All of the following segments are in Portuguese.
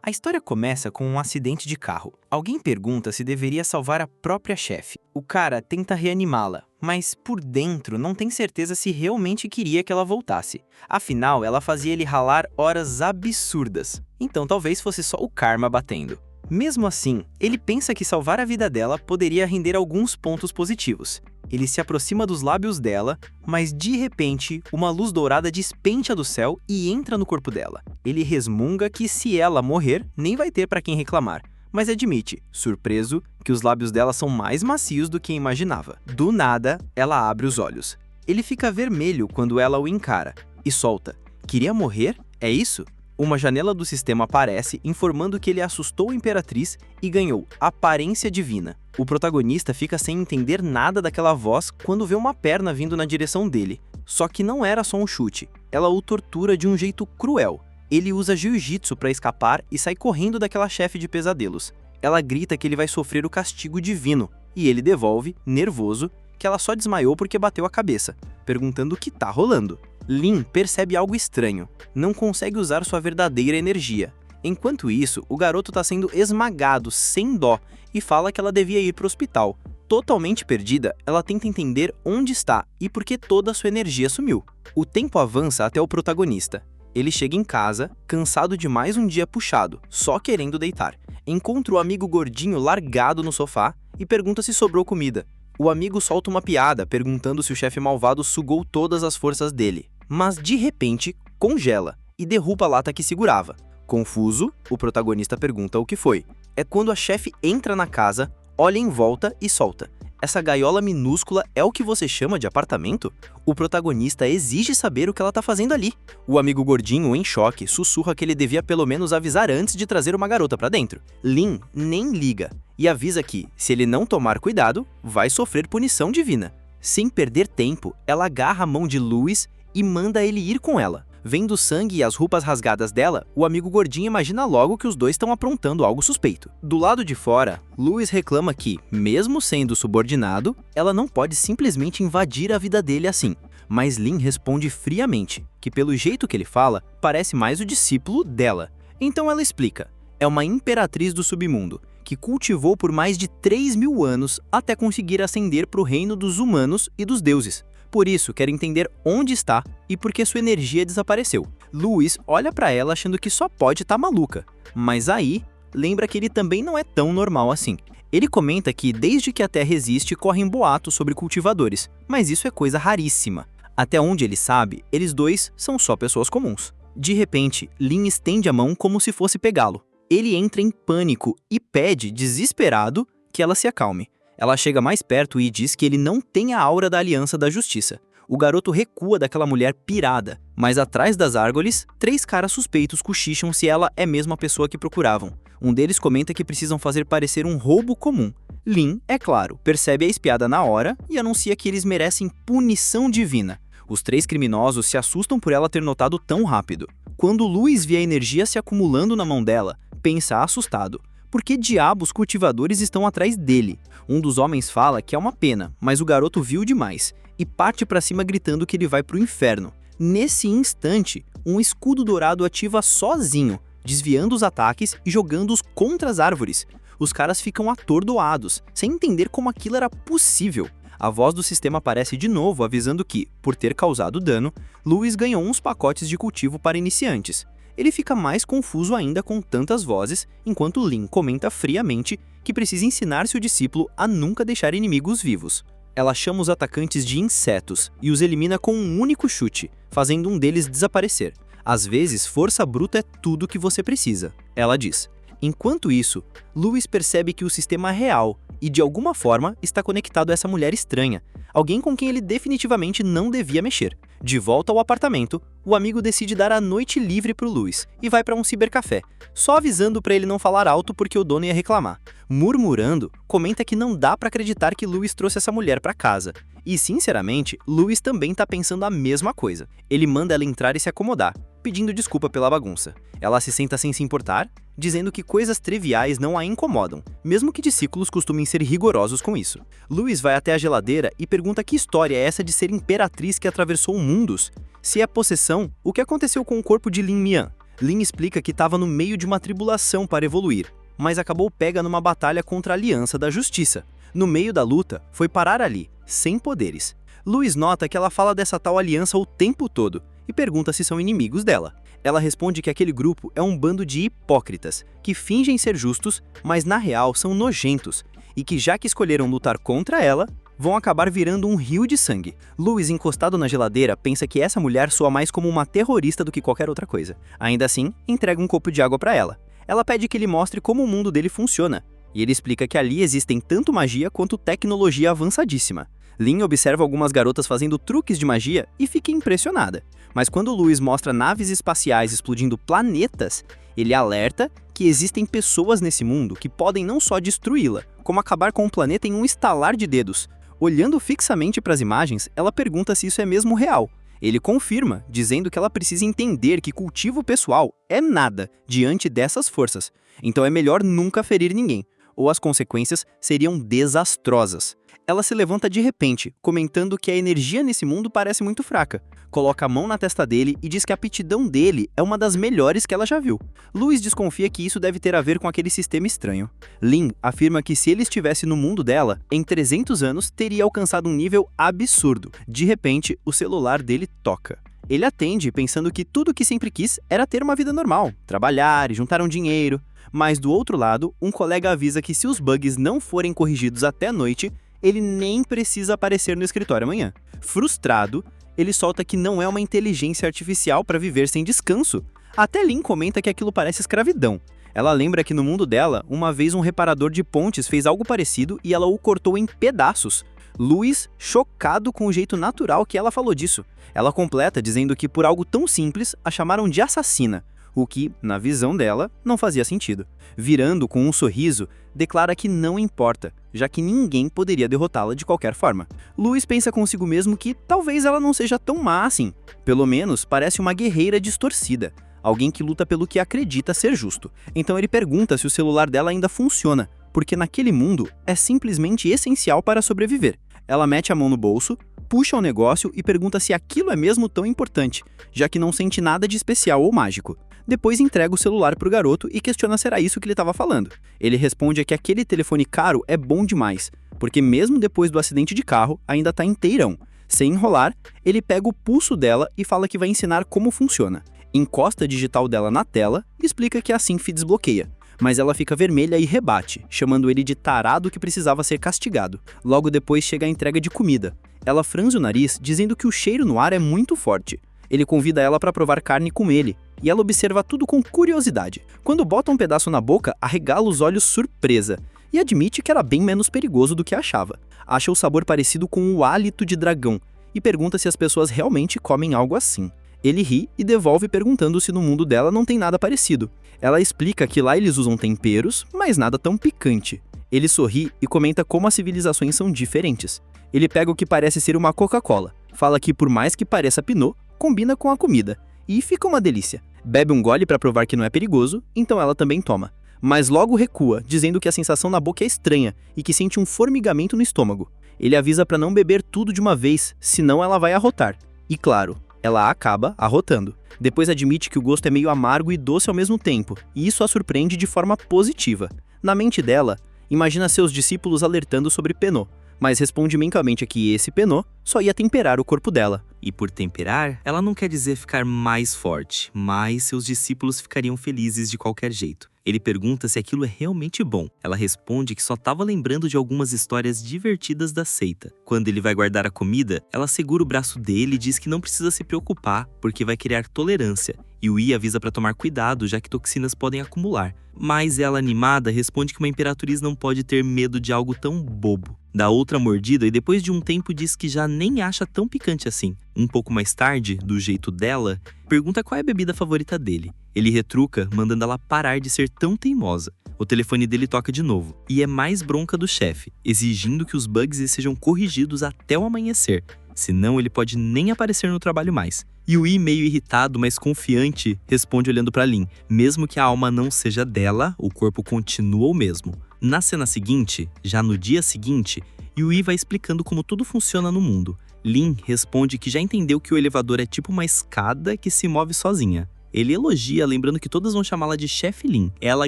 A história começa com um acidente de carro. Alguém pergunta se deveria salvar a própria chefe. O cara tenta reanimá-la, mas por dentro não tem certeza se realmente queria que ela voltasse. Afinal, ela fazia ele ralar horas absurdas. Então talvez fosse só o karma batendo. Mesmo assim, ele pensa que salvar a vida dela poderia render alguns pontos positivos. Ele se aproxima dos lábios dela, mas de repente, uma luz dourada despenca do céu e entra no corpo dela. Ele resmunga que se ela morrer, nem vai ter para quem reclamar, mas admite, surpreso, que os lábios dela são mais macios do que imaginava. Do nada, ela abre os olhos. Ele fica vermelho quando ela o encara e solta. Queria morrer? É isso? Uma janela do sistema aparece, informando que ele assustou a Imperatriz e ganhou aparência divina. O protagonista fica sem entender nada daquela voz quando vê uma perna vindo na direção dele. Só que não era só um chute, ela o tortura de um jeito cruel. Ele usa jiu-jitsu para escapar e sai correndo daquela chefe de pesadelos. Ela grita que ele vai sofrer o castigo divino, e ele devolve, nervoso, que ela só desmaiou porque bateu a cabeça, perguntando o que tá rolando. Lin percebe algo estranho, não consegue usar sua verdadeira energia. Enquanto isso, o garoto está sendo esmagado sem dó e fala que ela devia ir para o hospital. Totalmente perdida, ela tenta entender onde está e por que toda a sua energia sumiu. O tempo avança até o protagonista. Ele chega em casa, cansado de mais um dia puxado, só querendo deitar. Encontra o amigo gordinho largado no sofá e pergunta se sobrou comida. O amigo solta uma piada, perguntando se o chefe malvado sugou todas as forças dele. Mas, de repente, congela e derruba a lata que segurava. Confuso, o protagonista pergunta o que foi. É quando a chefe entra na casa, olha em volta e solta. Essa gaiola minúscula é o que você chama de apartamento? O protagonista exige saber o que ela tá fazendo ali. O amigo gordinho, em choque, sussurra que ele devia pelo menos avisar antes de trazer uma garota pra dentro. Lin nem liga e avisa que, se ele não tomar cuidado, vai sofrer punição divina. Sem perder tempo, ela agarra a mão de Louis e manda ele ir com ela. Vendo o sangue e as roupas rasgadas dela, o amigo gordinho imagina logo que os dois estão aprontando algo suspeito. Do lado de fora, Louis reclama que, mesmo sendo subordinado, ela não pode simplesmente invadir a vida dele assim. Mas Lin responde friamente, que pelo jeito que ele fala, parece mais o discípulo dela. Então ela explica, é uma imperatriz do submundo, que cultivou por mais de 3.000 anos até conseguir ascender para o reino dos humanos e dos deuses. Por isso, quer entender onde está e por que sua energia desapareceu. Louis olha para ela achando que só pode estar maluca, mas aí lembra que ele também não é tão normal assim. Ele comenta que desde que a Terra existe correm boatos sobre cultivadores, mas isso é coisa raríssima. Até onde ele sabe, eles dois são só pessoas comuns. De repente, Lin estende a mão como se fosse pegá-lo. Ele entra em pânico e pede, desesperado, que ela se acalme. Ela chega mais perto e diz que ele não tem a aura da Aliança da Justiça. O garoto recua daquela mulher pirada, mas atrás das árvores, 3 caras suspeitos cochicham se ela é mesmo a pessoa que procuravam. Um deles comenta que precisam fazer parecer um roubo comum. Lin, é claro, percebe a espiada na hora e anuncia que eles merecem punição divina. Os 3 criminosos se assustam por ela ter notado tão rápido. Quando Louis vê a energia se acumulando na mão dela, pensa assustado. Por que diabos cultivadores estão atrás dele? Um dos homens fala que é uma pena, mas o garoto viu demais e parte para cima gritando que ele vai pro inferno. Nesse instante, um escudo dourado ativa sozinho, desviando os ataques e jogando-os contra as árvores. Os caras ficam atordoados, sem entender como aquilo era possível. A voz do sistema aparece de novo avisando que, por ter causado dano, Louis ganhou uns pacotes de cultivo para iniciantes. Ele fica mais confuso ainda com tantas vozes, enquanto Lin comenta friamente que precisa ensinar seu discípulo a nunca deixar inimigos vivos. Ela chama os atacantes de insetos e os elimina com um único chute, fazendo um deles desaparecer. Às vezes, força bruta é tudo que você precisa, ela diz. Enquanto isso, Louis percebe que o sistema é real e, de alguma forma, está conectado a essa mulher estranha, alguém com quem ele definitivamente não devia mexer. De volta ao apartamento, o amigo decide dar a noite livre pro Louis e vai para um cibercafé, só avisando para ele não falar alto porque o dono ia reclamar. Murmurando, comenta que não dá para acreditar que Louis trouxe essa mulher para casa. E, sinceramente, Louis também tá pensando a mesma coisa. Ele manda ela entrar e se acomodar, pedindo desculpa pela bagunça. Ela se senta sem se importar, dizendo que coisas triviais não a incomodam, mesmo que discípulos costumem ser rigorosos com isso. Louis vai até a geladeira e pergunta que história é essa de ser imperatriz que atravessou mundos. Se é possessão, o que aconteceu com o corpo de Lin Mian? Lin explica que estava no meio de uma tribulação para evoluir, mas acabou pega numa batalha contra a Aliança da Justiça. No meio da luta, foi parar ali, sem poderes. Louis nota que ela fala dessa tal aliança o tempo todo e pergunta se são inimigos dela. Ela responde que aquele grupo é um bando de hipócritas, que fingem ser justos, mas na real são nojentos, e que já que escolheram lutar contra ela, vão acabar virando um rio de sangue. Louis, encostado na geladeira, pensa que essa mulher soa mais como uma terrorista do que qualquer outra coisa. Ainda assim, entrega um copo de água para ela. Ela pede que ele mostre como o mundo dele funciona, e ele explica que ali existem tanto magia quanto tecnologia avançadíssima. Lin observa algumas garotas fazendo truques de magia e fica impressionada. Mas quando Louis mostra naves espaciais explodindo planetas, ele alerta que existem pessoas nesse mundo que podem não só destruí-la, como acabar com o planeta em um estalar de dedos. Olhando fixamente para as imagens, ela pergunta se isso é mesmo real. Ele confirma, dizendo que ela precisa entender que cultivo pessoal é nada diante dessas forças, então é melhor nunca ferir ninguém, ou as consequências seriam desastrosas. Ela se levanta de repente, comentando que a energia nesse mundo parece muito fraca. Coloca a mão na testa dele e diz que a aptidão dele é uma das melhores que ela já viu. Louis desconfia que isso deve ter a ver com aquele sistema estranho. Lin afirma que se ele estivesse no mundo dela, em 300 anos teria alcançado um nível absurdo. De repente, o celular dele toca. Ele atende pensando que tudo o que sempre quis era ter uma vida normal, trabalhar e juntar um dinheiro. Mas do outro lado, um colega avisa que se os bugs não forem corrigidos até a noite, ele nem precisa aparecer no escritório amanhã. Frustrado, ele solta que não é uma inteligência artificial para viver sem descanso. Até Lin comenta que aquilo parece escravidão. Ela lembra que no mundo dela, uma vez um reparador de pontes fez algo parecido e ela o cortou em pedaços. Louis, chocado com o jeito natural que ela falou disso. Ela completa dizendo que por algo tão simples a chamaram de assassina, o que, na visão dela, não fazia sentido. Virando com um sorriso, declara que não importa, já que ninguém poderia derrotá-la de qualquer forma. Louis pensa consigo mesmo que talvez ela não seja tão má assim. Pelo menos parece uma guerreira distorcida, alguém que luta pelo que acredita ser justo. Então ele pergunta se o celular dela ainda funciona, porque naquele mundo é simplesmente essencial para sobreviver. Ela mete a mão no bolso, puxa o negócio e pergunta se aquilo é mesmo tão importante, já que não sente nada de especial ou mágico. Depois entrega o celular para o garoto e questiona se era isso que ele estava falando. Ele responde que aquele telefone caro é bom demais, porque mesmo depois do acidente de carro, ainda está inteirão. Sem enrolar, ele pega o pulso dela e fala que vai ensinar como funciona. Encosta a digital dela na tela e explica que assim se desbloqueia. Mas ela fica vermelha e rebate, chamando ele de tarado que precisava ser castigado. Logo depois chega a entrega de comida. Ela franze o nariz, dizendo que o cheiro no ar é muito forte. Ele convida ela para provar carne com ele, e ela observa tudo com curiosidade. Quando bota um pedaço na boca, arregala os olhos surpresa, e admite que era bem menos perigoso do que achava. Acha o sabor parecido com o hálito de dragão, e pergunta se as pessoas realmente comem algo assim. Ele ri e devolve perguntando se no mundo dela não tem nada parecido. Ela explica que lá eles usam temperos, mas nada tão picante. Ele sorri e comenta como as civilizações são diferentes. Ele pega o que parece ser uma Coca-Cola, fala que por mais que pareça Pinot, combina com a comida, e fica uma delícia. Bebe um gole para provar que não é perigoso, então ela também toma. Mas logo recua, dizendo que a sensação na boca é estranha e que sente um formigamento no estômago. Ele avisa para não beber tudo de uma vez, senão ela vai arrotar. E claro, ela acaba arrotando. Depois admite que o gosto é meio amargo e doce ao mesmo tempo, e isso a surpreende de forma positiva. Na mente dela, imagina seus discípulos alertando sobre Penot, mas responde mentalmente que esse Penot só ia temperar o corpo dela. E por temperar, ela não quer dizer ficar mais forte, mas seus discípulos ficariam felizes de qualquer jeito. Ele pergunta se aquilo é realmente bom. Ela responde que só estava lembrando de algumas histórias divertidas da seita. Quando ele vai guardar a comida, ela segura o braço dele e diz que não precisa se preocupar, porque vai criar tolerância. E o Yi avisa para tomar cuidado, já que toxinas podem acumular. Mas ela, animada, responde que uma imperatriz não pode ter medo de algo tão bobo. Dá outra mordida e depois de um tempo diz que já nem acha tão picante assim. Um pouco mais tarde, do jeito dela, pergunta qual é a bebida favorita dele. Ele retruca, mandando ela parar de ser tão teimosa. O telefone dele toca de novo, e é mais bronca do chefe, exigindo que os bugs sejam corrigidos até o amanhecer, senão ele pode nem aparecer no trabalho mais. E o Yi, meio irritado, mas confiante, responde olhando para Lin. Mesmo que a alma não seja dela, o corpo continua o mesmo. Na cena seguinte, já no dia seguinte, Yui vai explicando como tudo funciona no mundo. Lin responde que já entendeu que o elevador é tipo uma escada que se move sozinha. Ele elogia, lembrando que todas vão chamá-la de Chefe Lin. Ela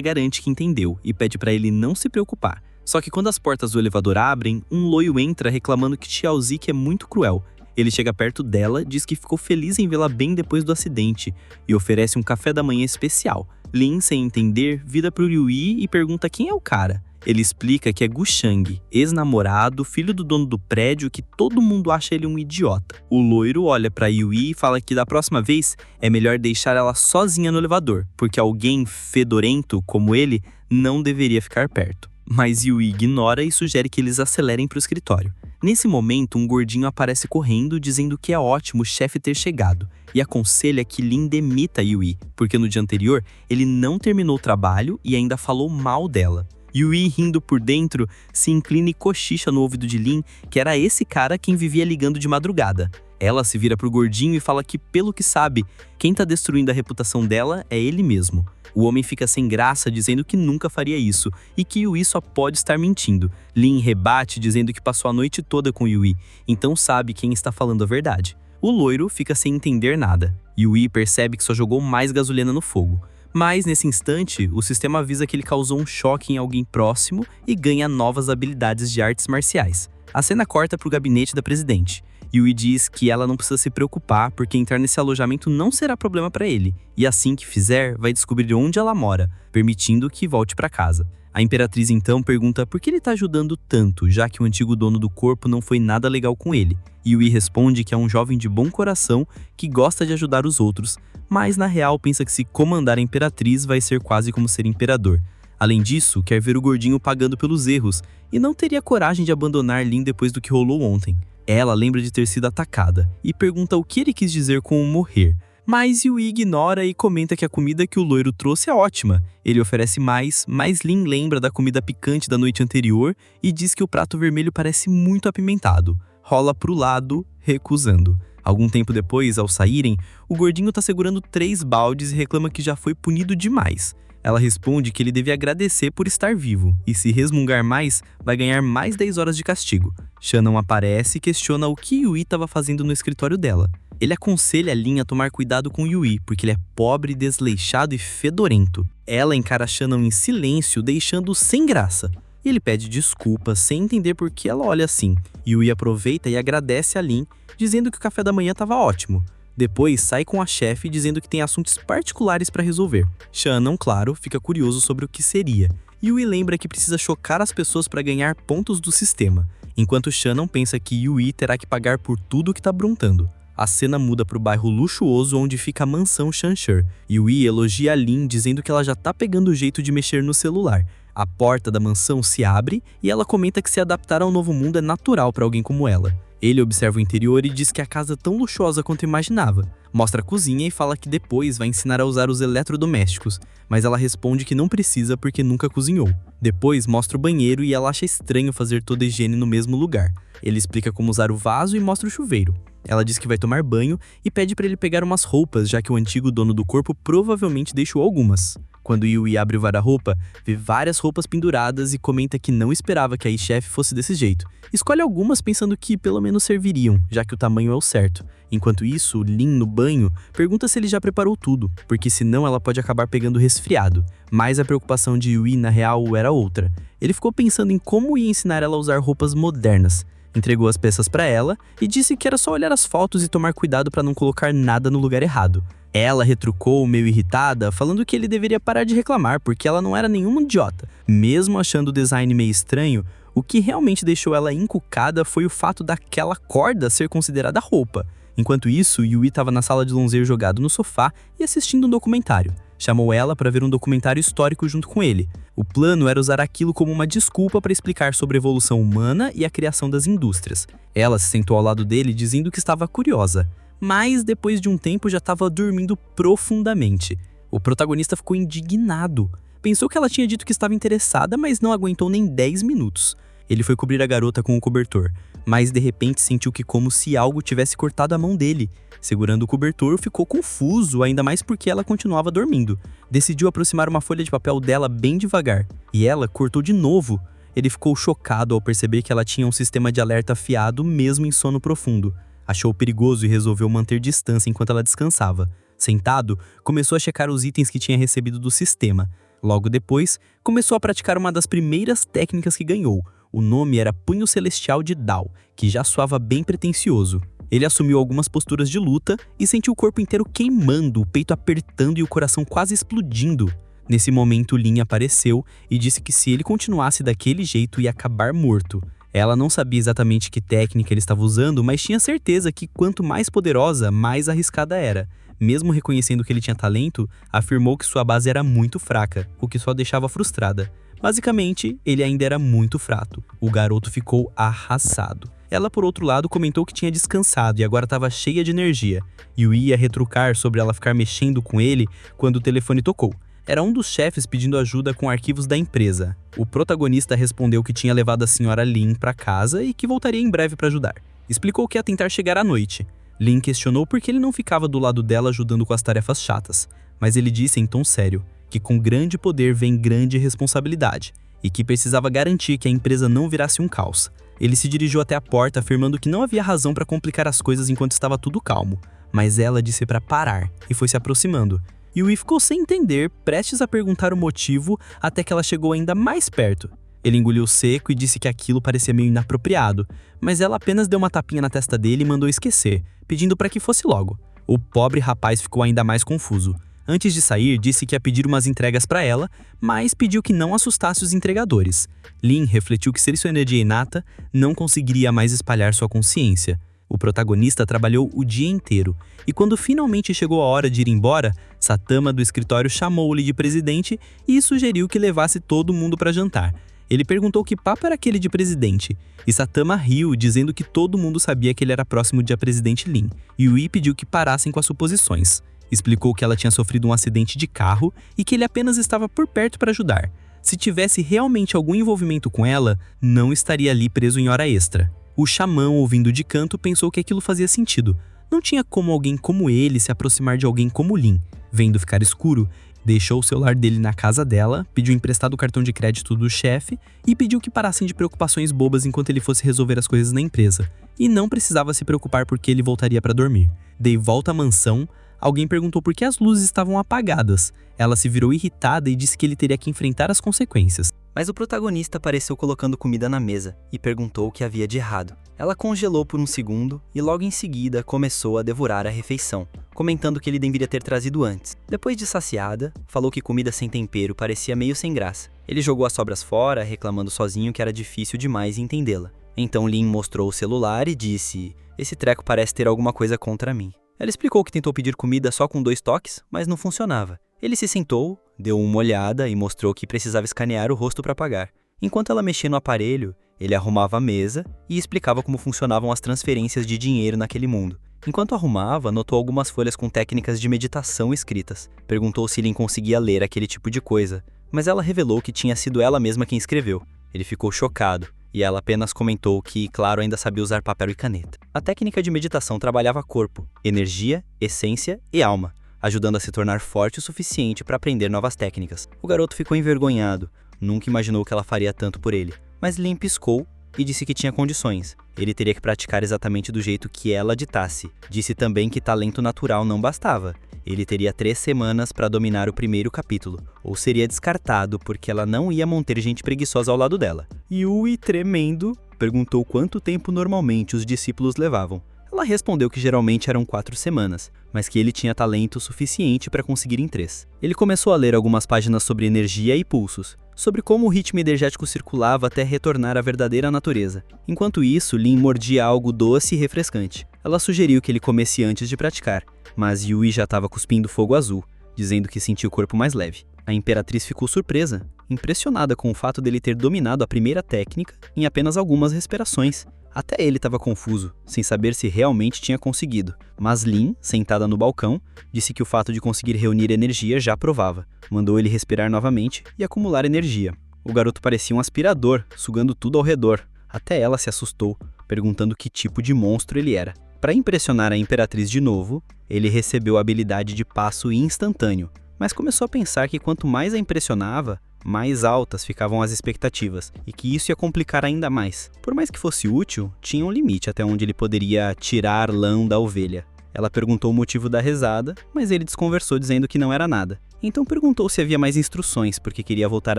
garante que entendeu e pede pra ele não se preocupar. Só que quando as portas do elevador abrem, um loio entra reclamando que Xiaozik é muito cruel. Ele chega perto dela, diz que ficou feliz em vê-la bem depois do acidente e oferece um café da manhã especial. Lin, sem entender, vira pro Yui e pergunta quem é o cara. Ele explica que é Gu Shang, ex-namorado, filho do dono do prédio, que todo mundo acha ele um idiota. O loiro olha pra Yui e fala que da próxima vez é melhor deixar ela sozinha no elevador, porque alguém fedorento como ele não deveria ficar perto. Mas Yui ignora e sugere que eles acelerem pro escritório. Nesse momento, um gordinho aparece correndo dizendo que é ótimo o chefe ter chegado e aconselha que Lin demita Yui, porque no dia anterior ele não terminou o trabalho e ainda falou mal dela. Yui, rindo por dentro, se inclina e cochicha no ouvido de Lin que era esse cara quem vivia ligando de madrugada. Ela se vira pro gordinho e fala que, pelo que sabe, quem tá destruindo a reputação dela é ele mesmo. O homem fica sem graça, dizendo que nunca faria isso e que Yui só pode estar mentindo. Lin rebate, dizendo que passou a noite toda com Yui, então sabe quem está falando a verdade. O loiro fica sem entender nada. Yui percebe que só jogou mais gasolina no fogo. Mas, nesse instante, o sistema avisa que ele causou um choque em alguém próximo e ganha novas habilidades de artes marciais. A cena corta para o gabinete da presidente. Yui diz que ela não precisa se preocupar porque entrar nesse alojamento não será problema para ele. E assim que fizer, vai descobrir onde ela mora, permitindo que volte para casa. A imperatriz então pergunta por que ele está ajudando tanto, já que o antigo dono do corpo não foi nada legal com ele. Yui responde que é um jovem de bom coração que gosta de ajudar os outros, mas na real pensa que se comandar a imperatriz vai ser quase como ser imperador. Além disso, quer ver o gordinho pagando pelos erros e não teria coragem de abandonar Lin depois do que rolou ontem. Ela lembra de ter sido atacada e pergunta o que ele quis dizer com o morrer. Mas Yui ignora e comenta que a comida que o loiro trouxe é ótima. Ele oferece mais, mas Lin lembra da comida picante da noite anterior e diz que o prato vermelho parece muito apimentado. Rola pro lado, recusando. Algum tempo depois, ao saírem, o gordinho tá segurando 3 baldes e reclama que já foi punido demais. Ela responde que ele deve agradecer por estar vivo, e se resmungar mais, vai ganhar mais 10 horas de castigo. Shannon aparece e questiona o que Yui estava fazendo no escritório dela. Ele aconselha Lin a tomar cuidado com Yui, porque ele é pobre, desleixado e fedorento. Ela encara Shannon em silêncio, deixando-o sem graça. E ele pede desculpas, sem entender por que ela olha assim. Yui aproveita e agradece a Lin, dizendo que o café da manhã estava ótimo. Depois sai com a chefe dizendo que tem assuntos particulares para resolver. Shannon, claro, fica curioso sobre o que seria. Yui lembra que precisa chocar as pessoas para ganhar pontos do sistema, enquanto Shannon pensa que Yui terá que pagar por tudo que está aprontando. A cena muda para o bairro luxuoso onde fica a mansão Shanshur. Yui elogia a Lin dizendo que ela já tá pegando o jeito de mexer no celular. A porta da mansão se abre e ela comenta que se adaptar ao novo mundo é natural para alguém como ela. Ele observa o interior e diz que a casa é tão luxuosa quanto imaginava. Mostra a cozinha e fala que depois vai ensinar a usar os eletrodomésticos, mas ela responde que não precisa porque nunca cozinhou. Depois mostra o banheiro e ela acha estranho fazer toda a higiene no mesmo lugar. Ele explica como usar o vaso e mostra o chuveiro. Ela diz que vai tomar banho e pede para ele pegar umas roupas, já que o antigo dono do corpo provavelmente deixou algumas. Quando Yui abre o guarda-roupa, vê várias roupas penduradas e comenta que não esperava que a ex-chefe fosse desse jeito. Escolhe algumas pensando que pelo menos serviriam, já que o tamanho é o certo. Enquanto isso, Lin, no banho, pergunta se ele já preparou tudo, porque senão ela pode acabar pegando resfriado. Mas a preocupação de Yui, na real, era outra. Ele ficou pensando em como ia ensinar ela a usar roupas modernas. Entregou as peças para ela e disse que era só olhar as fotos e tomar cuidado para não colocar nada no lugar errado. Ela retrucou, meio irritada, falando que ele deveria parar de reclamar porque ela não era nenhuma idiota. Mesmo achando o design meio estranho, o que realmente deixou ela encucada foi o fato daquela corda ser considerada roupa. Enquanto isso, Yui estava na sala de lonzeiro jogado no sofá e assistindo um documentário. Chamou ela para ver um documentário histórico junto com ele. O plano era usar aquilo como uma desculpa para explicar sobre a evolução humana e a criação das indústrias. Ela se sentou ao lado dele dizendo que estava curiosa, mas depois de um tempo já estava dormindo profundamente. O protagonista ficou indignado. Pensou que ela tinha dito que estava interessada, mas não aguentou nem 10 minutos. Ele foi cobrir a garota com o cobertor, mas de repente sentiu que como se algo tivesse cortado a mão dele. Segurando o cobertor, ficou confuso, ainda mais porque ela continuava dormindo. Decidiu aproximar uma folha de papel dela bem devagar, e ela cortou de novo. Ele ficou chocado ao perceber que ela tinha um sistema de alerta afiado mesmo em sono profundo. Achou perigoso e resolveu manter distância enquanto ela descansava. Sentado, começou a checar os itens que tinha recebido do sistema. Logo depois, começou a praticar uma das primeiras técnicas que ganhou. O nome era Punho Celestial de Dao, que já soava bem pretensioso. Ele assumiu algumas posturas de luta e sentiu o corpo inteiro queimando, o peito apertando e o coração quase explodindo. Nesse momento, Lin apareceu e disse que se ele continuasse daquele jeito ia acabar morto. Ela não sabia exatamente que técnica ele estava usando, mas tinha certeza que quanto mais poderosa, mais arriscada era. Mesmo reconhecendo que ele tinha talento, afirmou que sua base era muito fraca, o que só deixava frustrada. Basicamente, ele ainda era muito fraco. O garoto ficou arrasado. Ela, por outro lado, comentou que tinha descansado e agora estava cheia de energia. Yui ia retrucar sobre ela ficar mexendo com ele quando o telefone tocou. Era um dos chefes pedindo ajuda com arquivos da empresa. O protagonista respondeu que tinha levado a senhora Lin para casa e que voltaria em breve para ajudar. Explicou que ia tentar chegar à noite. Lin questionou por que ele não ficava do lado dela ajudando com as tarefas chatas, mas ele disse em tom sério que com grande poder vem grande responsabilidade e que precisava garantir que a empresa não virasse um caos. Ele se dirigiu até a porta afirmando que não havia razão para complicar as coisas enquanto estava tudo calmo, mas ela disse para parar e foi se aproximando. Yui ficou sem entender, prestes a perguntar o motivo, até que ela chegou ainda mais perto. Ele engoliu seco e disse que aquilo parecia meio inapropriado, mas ela apenas deu uma tapinha na testa dele e mandou esquecer, pedindo para que fosse logo. O pobre rapaz ficou ainda mais confuso. Antes de sair, disse que ia pedir umas entregas para ela, mas pediu que não assustasse os entregadores. Lin refletiu que sem sua energia inata, não conseguiria mais espalhar sua consciência. O protagonista trabalhou o dia inteiro, e quando finalmente chegou a hora de ir embora, Satama do escritório chamou-lhe de presidente e sugeriu que levasse todo mundo para jantar. Ele perguntou que papo era aquele de presidente, e Satama riu, dizendo que todo mundo sabia que ele era próximo de a presidente Lin. Yui pediu que parassem com as suposições. Explicou que ela tinha sofrido um acidente de carro e que ele apenas estava por perto para ajudar. Se tivesse realmente algum envolvimento com ela, não estaria ali preso em hora extra. O xamã, ouvindo de canto, pensou que aquilo fazia sentido. Não tinha como alguém como ele se aproximar de alguém como Lin. Vendo ficar escuro, deixou o celular dele na casa dela, pediu emprestado o cartão de crédito do chefe e pediu que parassem de preocupações bobas enquanto ele fosse resolver as coisas na empresa. E não precisava se preocupar porque ele voltaria para dormir. De volta à mansão, alguém perguntou por que as luzes estavam apagadas. Ela se virou irritada e disse que ele teria que enfrentar as consequências. Mas o protagonista apareceu colocando comida na mesa e perguntou o que havia de errado. Ela congelou por um segundo e logo em seguida começou a devorar a refeição, comentando que ele deveria ter trazido antes. Depois de saciada, falou que comida sem tempero parecia meio sem graça. Ele jogou as sobras fora, reclamando sozinho que era difícil demais entendê-la. Então Lin mostrou o celular e disse: "Esse treco parece ter alguma coisa contra mim." Ela explicou que tentou pedir comida só com 2 toques, mas não funcionava. Ele se sentou, deu uma olhada e mostrou que precisava escanear o rosto para pagar. Enquanto ela mexia no aparelho, ele arrumava a mesa e explicava como funcionavam as transferências de dinheiro naquele mundo. Enquanto arrumava, notou algumas folhas com técnicas de meditação escritas. Perguntou se Lin conseguia ler aquele tipo de coisa, mas ela revelou que tinha sido ela mesma quem escreveu. Ele ficou chocado, e ela apenas comentou que, claro, ainda sabia usar papel e caneta. A técnica de meditação trabalhava corpo, energia, essência e alma, ajudando a se tornar forte o suficiente para aprender novas técnicas. O garoto ficou envergonhado, nunca imaginou que ela faria tanto por ele, mas Lin piscou e disse que tinha condições. Ele teria que praticar exatamente do jeito que ela ditasse. Disse também que talento natural não bastava. Ele teria 3 semanas para dominar o primeiro capítulo, ou seria descartado porque ela não ia manter gente preguiçosa ao lado dela. Yui, tremendo, perguntou quanto tempo normalmente os discípulos levavam. Ela respondeu que geralmente eram 4 semanas, mas que ele tinha talento suficiente para conseguir em 3. Ele começou a ler algumas páginas sobre energia e pulsos, sobre como o ritmo energético circulava até retornar à verdadeira natureza. Enquanto isso, Lin mordia algo doce e refrescante. Ela sugeriu que ele comesse antes de praticar, mas Yui já estava cuspindo fogo azul, dizendo que sentia o corpo mais leve. A imperatriz ficou surpresa, impressionada com o fato dele ter dominado a primeira técnica em apenas algumas respirações. Até ele estava confuso, sem saber se realmente tinha conseguido. Mas Lin, sentada no balcão, disse que o fato de conseguir reunir energia já provava. Mandou ele respirar novamente e acumular energia. O garoto parecia um aspirador, sugando tudo ao redor. Até ela se assustou, perguntando que tipo de monstro ele era. Para impressionar a imperatriz de novo, ele recebeu a habilidade de passo instantâneo, mas começou a pensar que quanto mais a impressionava, mais altas ficavam as expectativas, e que isso ia complicar ainda mais. Por mais que fosse útil, tinha um limite até onde ele poderia tirar lã da ovelha. Ela perguntou o motivo da rezada, mas ele desconversou dizendo que não era nada. Então perguntou se havia mais instruções porque queria voltar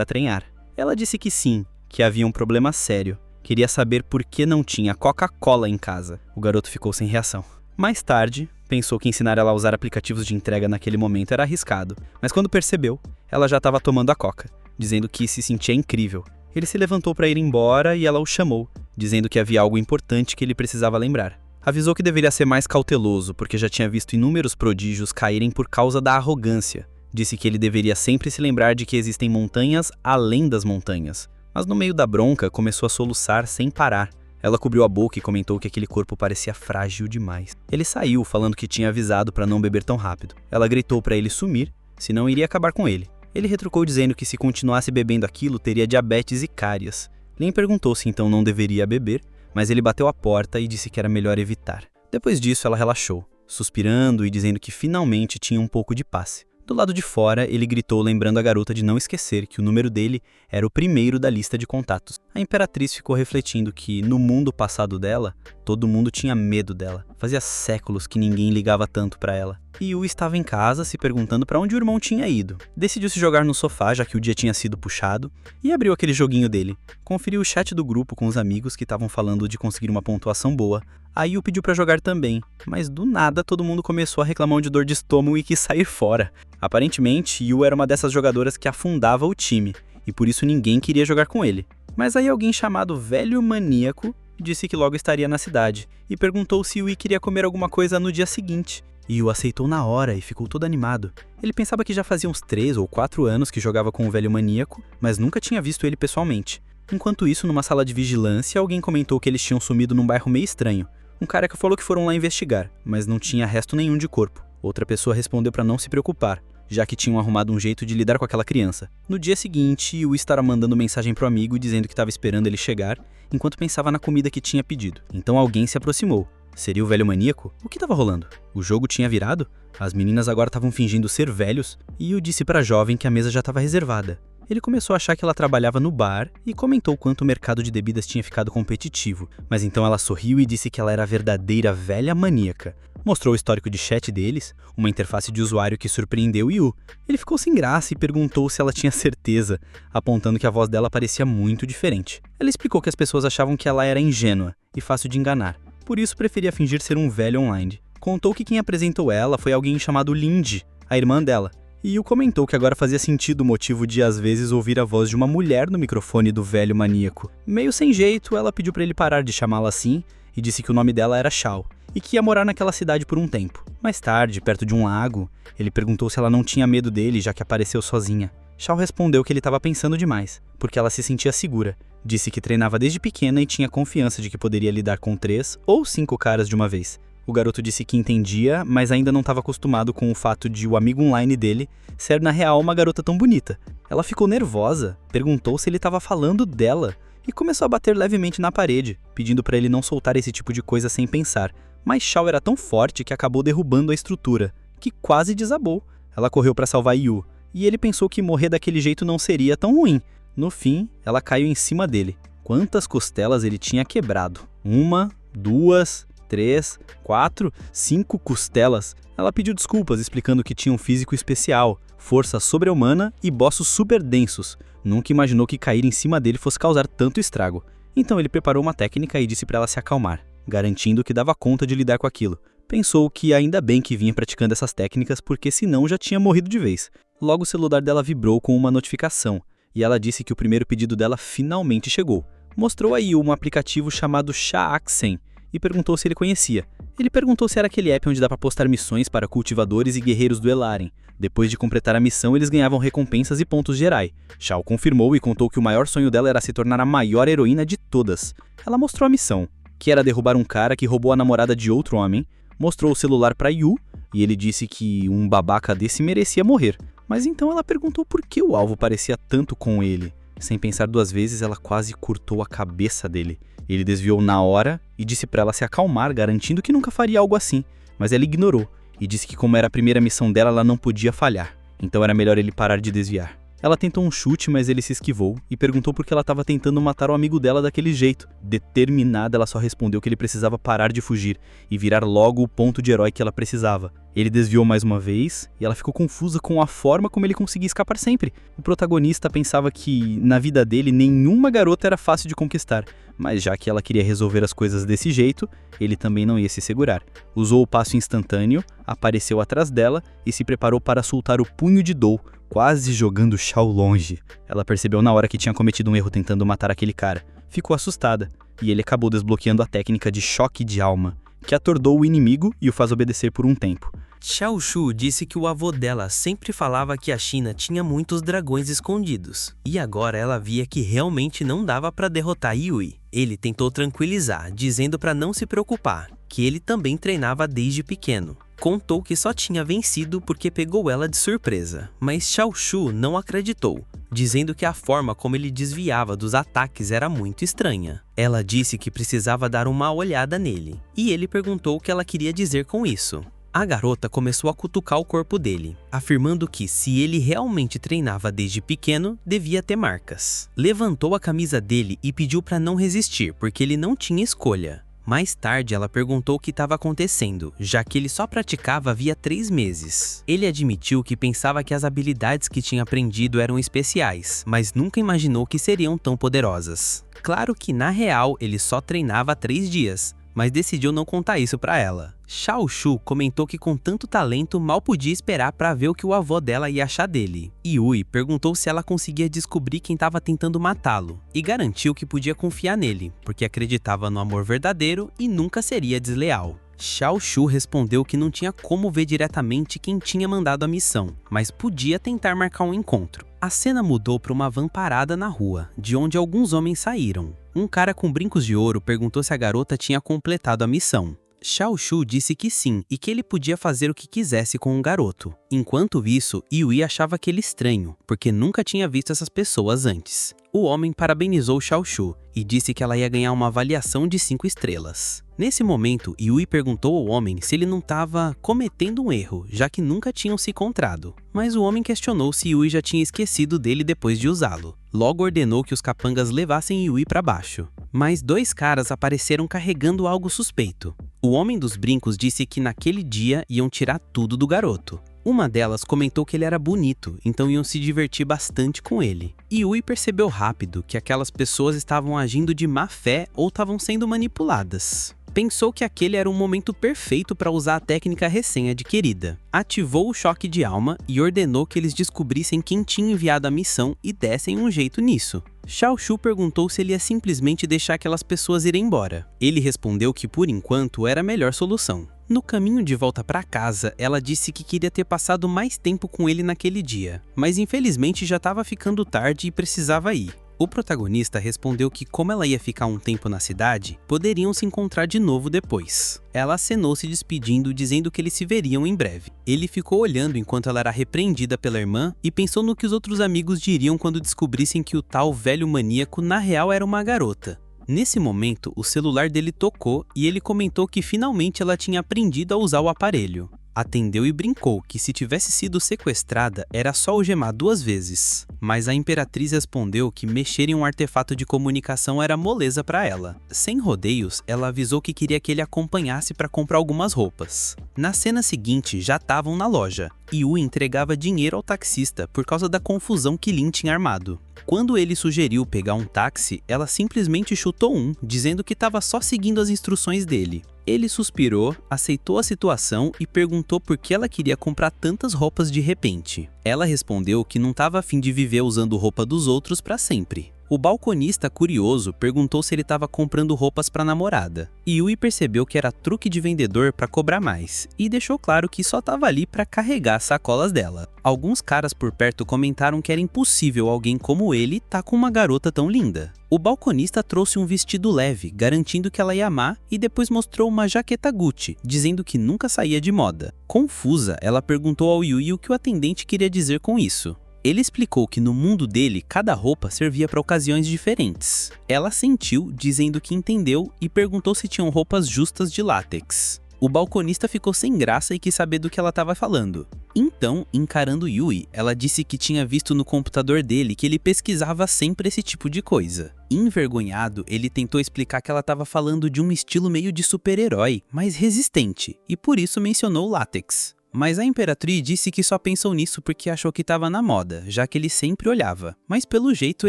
a treinar. Ela disse que sim, que havia um problema sério. Queria saber por que não tinha Coca-Cola em casa. O garoto ficou sem reação. Mais tarde, pensou que ensinar ela a usar aplicativos de entrega naquele momento era arriscado, mas quando percebeu, ela já estava tomando a Coca, dizendo que se sentia incrível. Ele se levantou para ir embora e ela o chamou, dizendo que havia algo importante que ele precisava lembrar. Avisou que deveria ser mais cauteloso, porque já tinha visto inúmeros prodígios caírem por causa da arrogância. Disse que ele deveria sempre se lembrar de que existem montanhas além das montanhas. Mas no meio da bronca, começou a soluçar sem parar. Ela cobriu a boca e comentou que aquele corpo parecia frágil demais. Ele saiu, falando que tinha avisado para não beber tão rápido. Ela gritou para ele sumir, senão iria acabar com ele. Ele retrucou dizendo que se continuasse bebendo aquilo, teria diabetes e cárias. Lynn perguntou se então não deveria beber, mas ele bateu a porta e disse que era melhor evitar. Depois disso, ela relaxou, suspirando e dizendo que finalmente tinha um pouco de paz. Do lado de fora, ele gritou lembrando a garota de não esquecer que o número dele era o primeiro da lista de contatos. A imperatriz ficou refletindo que, no mundo passado dela, todo mundo tinha medo dela. Fazia séculos que ninguém ligava tanto pra ela. E Yu estava em casa, se perguntando para onde o irmão tinha ido. Decidiu se jogar no sofá, já que o dia tinha sido puxado, e abriu aquele joguinho dele. Conferiu o chat do grupo com os amigos que estavam falando de conseguir uma pontuação boa. A Yu pediu para jogar também, mas do nada todo mundo começou a reclamar de dor de estômago e quis sair fora. Aparentemente, Yu era uma dessas jogadoras que afundava o time, e por isso ninguém queria jogar com ele. Mas aí alguém chamado Velho Maníaco disse que logo estaria na cidade, e perguntou se Yu queria comer alguma coisa no dia seguinte. Yu aceitou na hora e ficou todo animado. Ele pensava que já fazia uns 3 ou 4 anos que jogava com o Velho Maníaco, mas nunca tinha visto ele pessoalmente. Enquanto isso, numa sala de vigilância, alguém comentou que eles tinham sumido num bairro meio estranho. Um careca falou que foram lá investigar, mas não tinha resto nenhum de corpo. Outra pessoa respondeu para não se preocupar, já que tinham arrumado um jeito de lidar com aquela criança. No dia seguinte, Yu estava mandando mensagem pro amigo dizendo que estava esperando ele chegar, enquanto pensava na comida que tinha pedido. Então alguém se aproximou. Seria o Velho Maníaco? O que estava rolando? O jogo tinha virado? As meninas agora estavam fingindo ser velhos, e Yu disse para a jovem que a mesa já estava reservada. Ele começou a achar que ela trabalhava no bar e comentou quanto o mercado de bebidas tinha ficado competitivo, mas então ela sorriu e disse que ela era a verdadeira velha maníaca. Mostrou o histórico de chat deles, uma interface de usuário que surpreendeu Yu. Ele ficou sem graça e perguntou se ela tinha certeza, apontando que a voz dela parecia muito diferente. Ela explicou que as pessoas achavam que ela era ingênua e fácil de enganar, por isso preferia fingir ser um velho online. Contou que quem apresentou ela foi alguém chamado Lindy, a irmã dela. E Yu comentou que agora fazia sentido o motivo de, às vezes, ouvir a voz de uma mulher no microfone do Velho Maníaco. Meio sem jeito, ela pediu para ele parar de chamá-la assim e disse que o nome dela era Shao e que ia morar naquela cidade por um tempo. Mais tarde, perto de um lago, ele perguntou se ela não tinha medo dele, já que apareceu sozinha. Shao respondeu que ele estava pensando demais, porque ela se sentia segura. Disse que treinava desde pequena e tinha confiança de que poderia lidar com 3 ou 5 caras de uma vez. O garoto disse que entendia, mas ainda não estava acostumado com o fato de o amigo online dele ser na real uma garota tão bonita. Ela ficou nervosa, perguntou se ele estava falando dela e começou a bater levemente na parede, pedindo para ele não soltar esse tipo de coisa sem pensar. Mas Shao era tão forte que acabou derrubando a estrutura, que quase desabou. Ela correu para salvar Yu, e ele pensou que morrer daquele jeito não seria tão ruim. No fim, ela caiu em cima dele. Quantas costelas ele tinha quebrado? 1, 2, 3, 4, 5 costelas. Ela pediu desculpas, explicando que tinha um físico especial, força sobre-humana e bossos super densos. Nunca imaginou que cair em cima dele fosse causar tanto estrago. Então ele preparou uma técnica e disse para ela se acalmar, garantindo que dava conta de lidar com aquilo. Pensou que ainda bem que vinha praticando essas técnicas, porque senão já tinha morrido de vez. Logo o celular dela vibrou com uma notificação, e ela disse que o primeiro pedido dela finalmente chegou. Mostrou a Yu um aplicativo chamado Shaaxen, e perguntou se ele conhecia. Ele perguntou se era aquele app onde dá para postar missões para cultivadores e guerreiros duelarem. Depois de completar a missão, eles ganhavam recompensas e pontos de herói. Shao confirmou e contou que o maior sonho dela era se tornar a maior heroína de todas. Ela mostrou a missão, que era derrubar um cara que roubou a namorada de outro homem, mostrou o celular para Yu, e ele disse que um babaca desse merecia morrer. Mas então ela perguntou por que o alvo parecia tanto com ele. Sem pensar 2 vezes, ela quase cortou a cabeça dele. Ele desviou na hora e disse para ela se acalmar, garantindo que nunca faria algo assim, mas ela ignorou e disse que como era a primeira missão dela, ela não podia falhar, então era melhor ele parar de desviar. Ela tentou um chute, mas ele se esquivou e perguntou por que ela estava tentando matar o amigo dela daquele jeito. Determinada, ela só respondeu que ele precisava parar de fugir e virar logo o ponto de herói que ela precisava. Ele desviou mais uma vez e ela ficou confusa com a forma como ele conseguia escapar sempre. O protagonista pensava que, na vida dele, nenhuma garota era fácil de conquistar, mas já que ela queria resolver as coisas desse jeito, ele também não ia se segurar. Usou o passo instantâneo, apareceu atrás dela e se preparou para soltar o punho de Dou, quase jogando Shao longe. Ela percebeu na hora que tinha cometido um erro tentando matar aquele cara. Ficou assustada, e ele acabou desbloqueando a técnica de choque de alma, que atordou o inimigo e o faz obedecer por um tempo. Xiao Shu disse que o avô dela sempre falava que a China tinha muitos dragões escondidos, e agora ela via que realmente não dava para derrotar Yui. Ele tentou tranquilizar, dizendo para não se preocupar, que ele também treinava desde pequeno. Contou que só tinha vencido porque pegou ela de surpresa, mas Xiao Shu não acreditou, dizendo que a forma como ele desviava dos ataques era muito estranha. Ela disse que precisava dar uma olhada nele, e ele perguntou o que ela queria dizer com isso. A garota começou a cutucar o corpo dele, afirmando que se ele realmente treinava desde pequeno, devia ter marcas. Levantou a camisa dele e pediu para não resistir, porque ele não tinha escolha. Mais tarde, ela perguntou o que estava acontecendo, já que ele só praticava havia 3 meses. Ele admitiu que pensava que as habilidades que tinha aprendido eram especiais, mas nunca imaginou que seriam tão poderosas. Claro que, na real, ele só treinava há 3 dias, mas decidiu não contar isso pra ela. Xiao Shu comentou que com tanto talento mal podia esperar pra ver o que o avô dela ia achar dele. Yui perguntou se ela conseguia descobrir quem estava tentando matá-lo, e garantiu que podia confiar nele, porque acreditava no amor verdadeiro e nunca seria desleal. Xiao Shu respondeu que não tinha como ver diretamente quem tinha mandado a missão, mas podia tentar marcar um encontro. A cena mudou para uma van parada na rua, de onde alguns homens saíram. Um cara com brincos de ouro perguntou se a garota tinha completado a missão. Xiao Shu disse que sim e que ele podia fazer o que quisesse com o garoto. Enquanto isso, Yui achava aquele estranho, porque nunca tinha visto essas pessoas antes. O homem parabenizou Xiao Shu e disse que ela ia ganhar uma avaliação de 5 estrelas. Nesse momento, Yui perguntou ao homem se ele não estava cometendo um erro, já que nunca tinham se encontrado. Mas o homem questionou se Yui já tinha esquecido dele depois de usá-lo. Logo ordenou que os capangas levassem Yui para baixo. Mas 2 caras apareceram carregando algo suspeito. O homem dos brincos disse que naquele dia iam tirar tudo do garoto. Uma delas comentou que ele era bonito, então iam se divertir bastante com ele. Yui percebeu rápido que aquelas pessoas estavam agindo de má fé ou estavam sendo manipuladas. Pensou que aquele era um momento perfeito para usar a técnica recém-adquirida. Ativou o choque de alma e ordenou que eles descobrissem quem tinha enviado a missão e dessem um jeito nisso. Xiao Shu perguntou se ele ia simplesmente deixar aquelas pessoas irem embora. Ele respondeu que por enquanto era a melhor solução. No caminho de volta para casa, ela disse que queria ter passado mais tempo com ele naquele dia, mas infelizmente já estava ficando tarde e precisava ir. O protagonista respondeu que como ela ia ficar um tempo na cidade, poderiam se encontrar de novo depois. Ela acenou se despedindo, dizendo que eles se veriam em breve. Ele ficou olhando enquanto ela era repreendida pela irmã e pensou no que os outros amigos diriam quando descobrissem que o tal velho maníaco na real era uma garota. Nesse momento, o celular dele tocou e ele comentou que finalmente ela tinha aprendido a usar o aparelho. Atendeu e brincou que se tivesse sido sequestrada era só algemar 2 vezes, mas a Imperatriz respondeu que mexer em um artefato de comunicação era moleza para ela. Sem rodeios, ela avisou que queria que ele acompanhasse para comprar algumas roupas. Na cena seguinte, já estavam na loja. Yui entregava dinheiro ao taxista por causa da confusão que Lin tinha armado. Quando ele sugeriu pegar um táxi, ela simplesmente chutou dizendo que estava só seguindo as instruções dele. Ele suspirou, aceitou a situação e perguntou por que ela queria comprar tantas roupas de repente. Ela respondeu que não estava a fim de viver usando roupa dos outros para sempre. O balconista, curioso, perguntou se ele estava comprando roupas para a namorada. Yui percebeu que era truque de vendedor para cobrar mais, e deixou claro que só estava ali para carregar as sacolas dela. Alguns caras por perto comentaram que era impossível alguém como ele tá com uma garota tão linda. O balconista trouxe um vestido leve, garantindo que ela ia amar, e depois mostrou uma jaqueta Gucci, dizendo que nunca saía de moda. Confusa, ela perguntou ao Yui o que o atendente queria dizer com isso. Ele explicou que no mundo dele, cada roupa servia para ocasiões diferentes. Ela assentiu, dizendo que entendeu e perguntou se tinham roupas justas de látex. O balconista ficou sem graça e quis saber do que ela estava falando. Então, encarando Yui, ela disse que tinha visto no computador dele que ele pesquisava sempre esse tipo de coisa. Envergonhado, ele tentou explicar que ela estava falando de um estilo meio de super-herói, mas resistente, e por isso mencionou látex. Mas a Imperatriz disse que só pensou nisso porque achou que estava na moda, já que ele sempre olhava, mas pelo jeito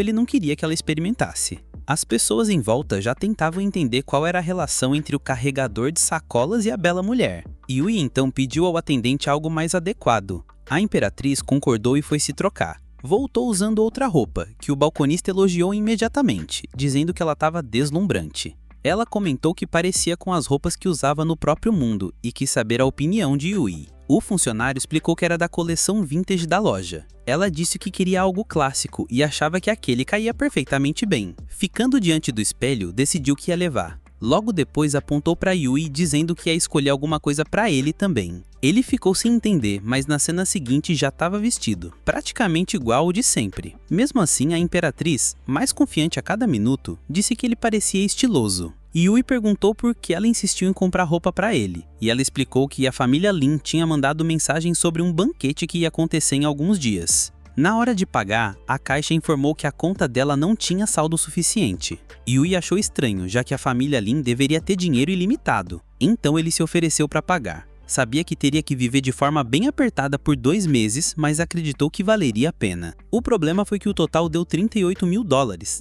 ele não queria que ela experimentasse. As pessoas em volta já tentavam entender qual era a relação entre o carregador de sacolas e a bela mulher. Yui então pediu ao atendente algo mais adequado. A Imperatriz concordou e foi se trocar. Voltou usando outra roupa, que o balconista elogiou imediatamente, dizendo que ela estava deslumbrante. Ela comentou que parecia com as roupas que usava no próprio mundo e quis saber a opinião de Yui. O funcionário explicou que era da coleção vintage da loja. Ela disse que queria algo clássico e achava que aquele caía perfeitamente bem. Ficando diante do espelho, decidiu que ia levar. Logo depois apontou para Yui dizendo que ia escolher alguma coisa para ele também. Ele ficou sem entender, mas na cena seguinte já estava vestido, praticamente igual ao de sempre. Mesmo assim, a Imperatriz, mais confiante a cada minuto, disse que ele parecia estiloso. Yui perguntou por que ela insistiu em comprar roupa para ele, e ela explicou que a família Lin tinha mandado mensagem sobre um banquete que ia acontecer em alguns dias. Na hora de pagar, a caixa informou que a conta dela não tinha saldo suficiente. Yui achou estranho, já que a família Lin deveria ter dinheiro ilimitado, então ele se ofereceu para pagar. Sabia que teria que viver de forma bem apertada por 2 meses, mas acreditou que valeria a pena. O problema foi que o total deu $38 mil,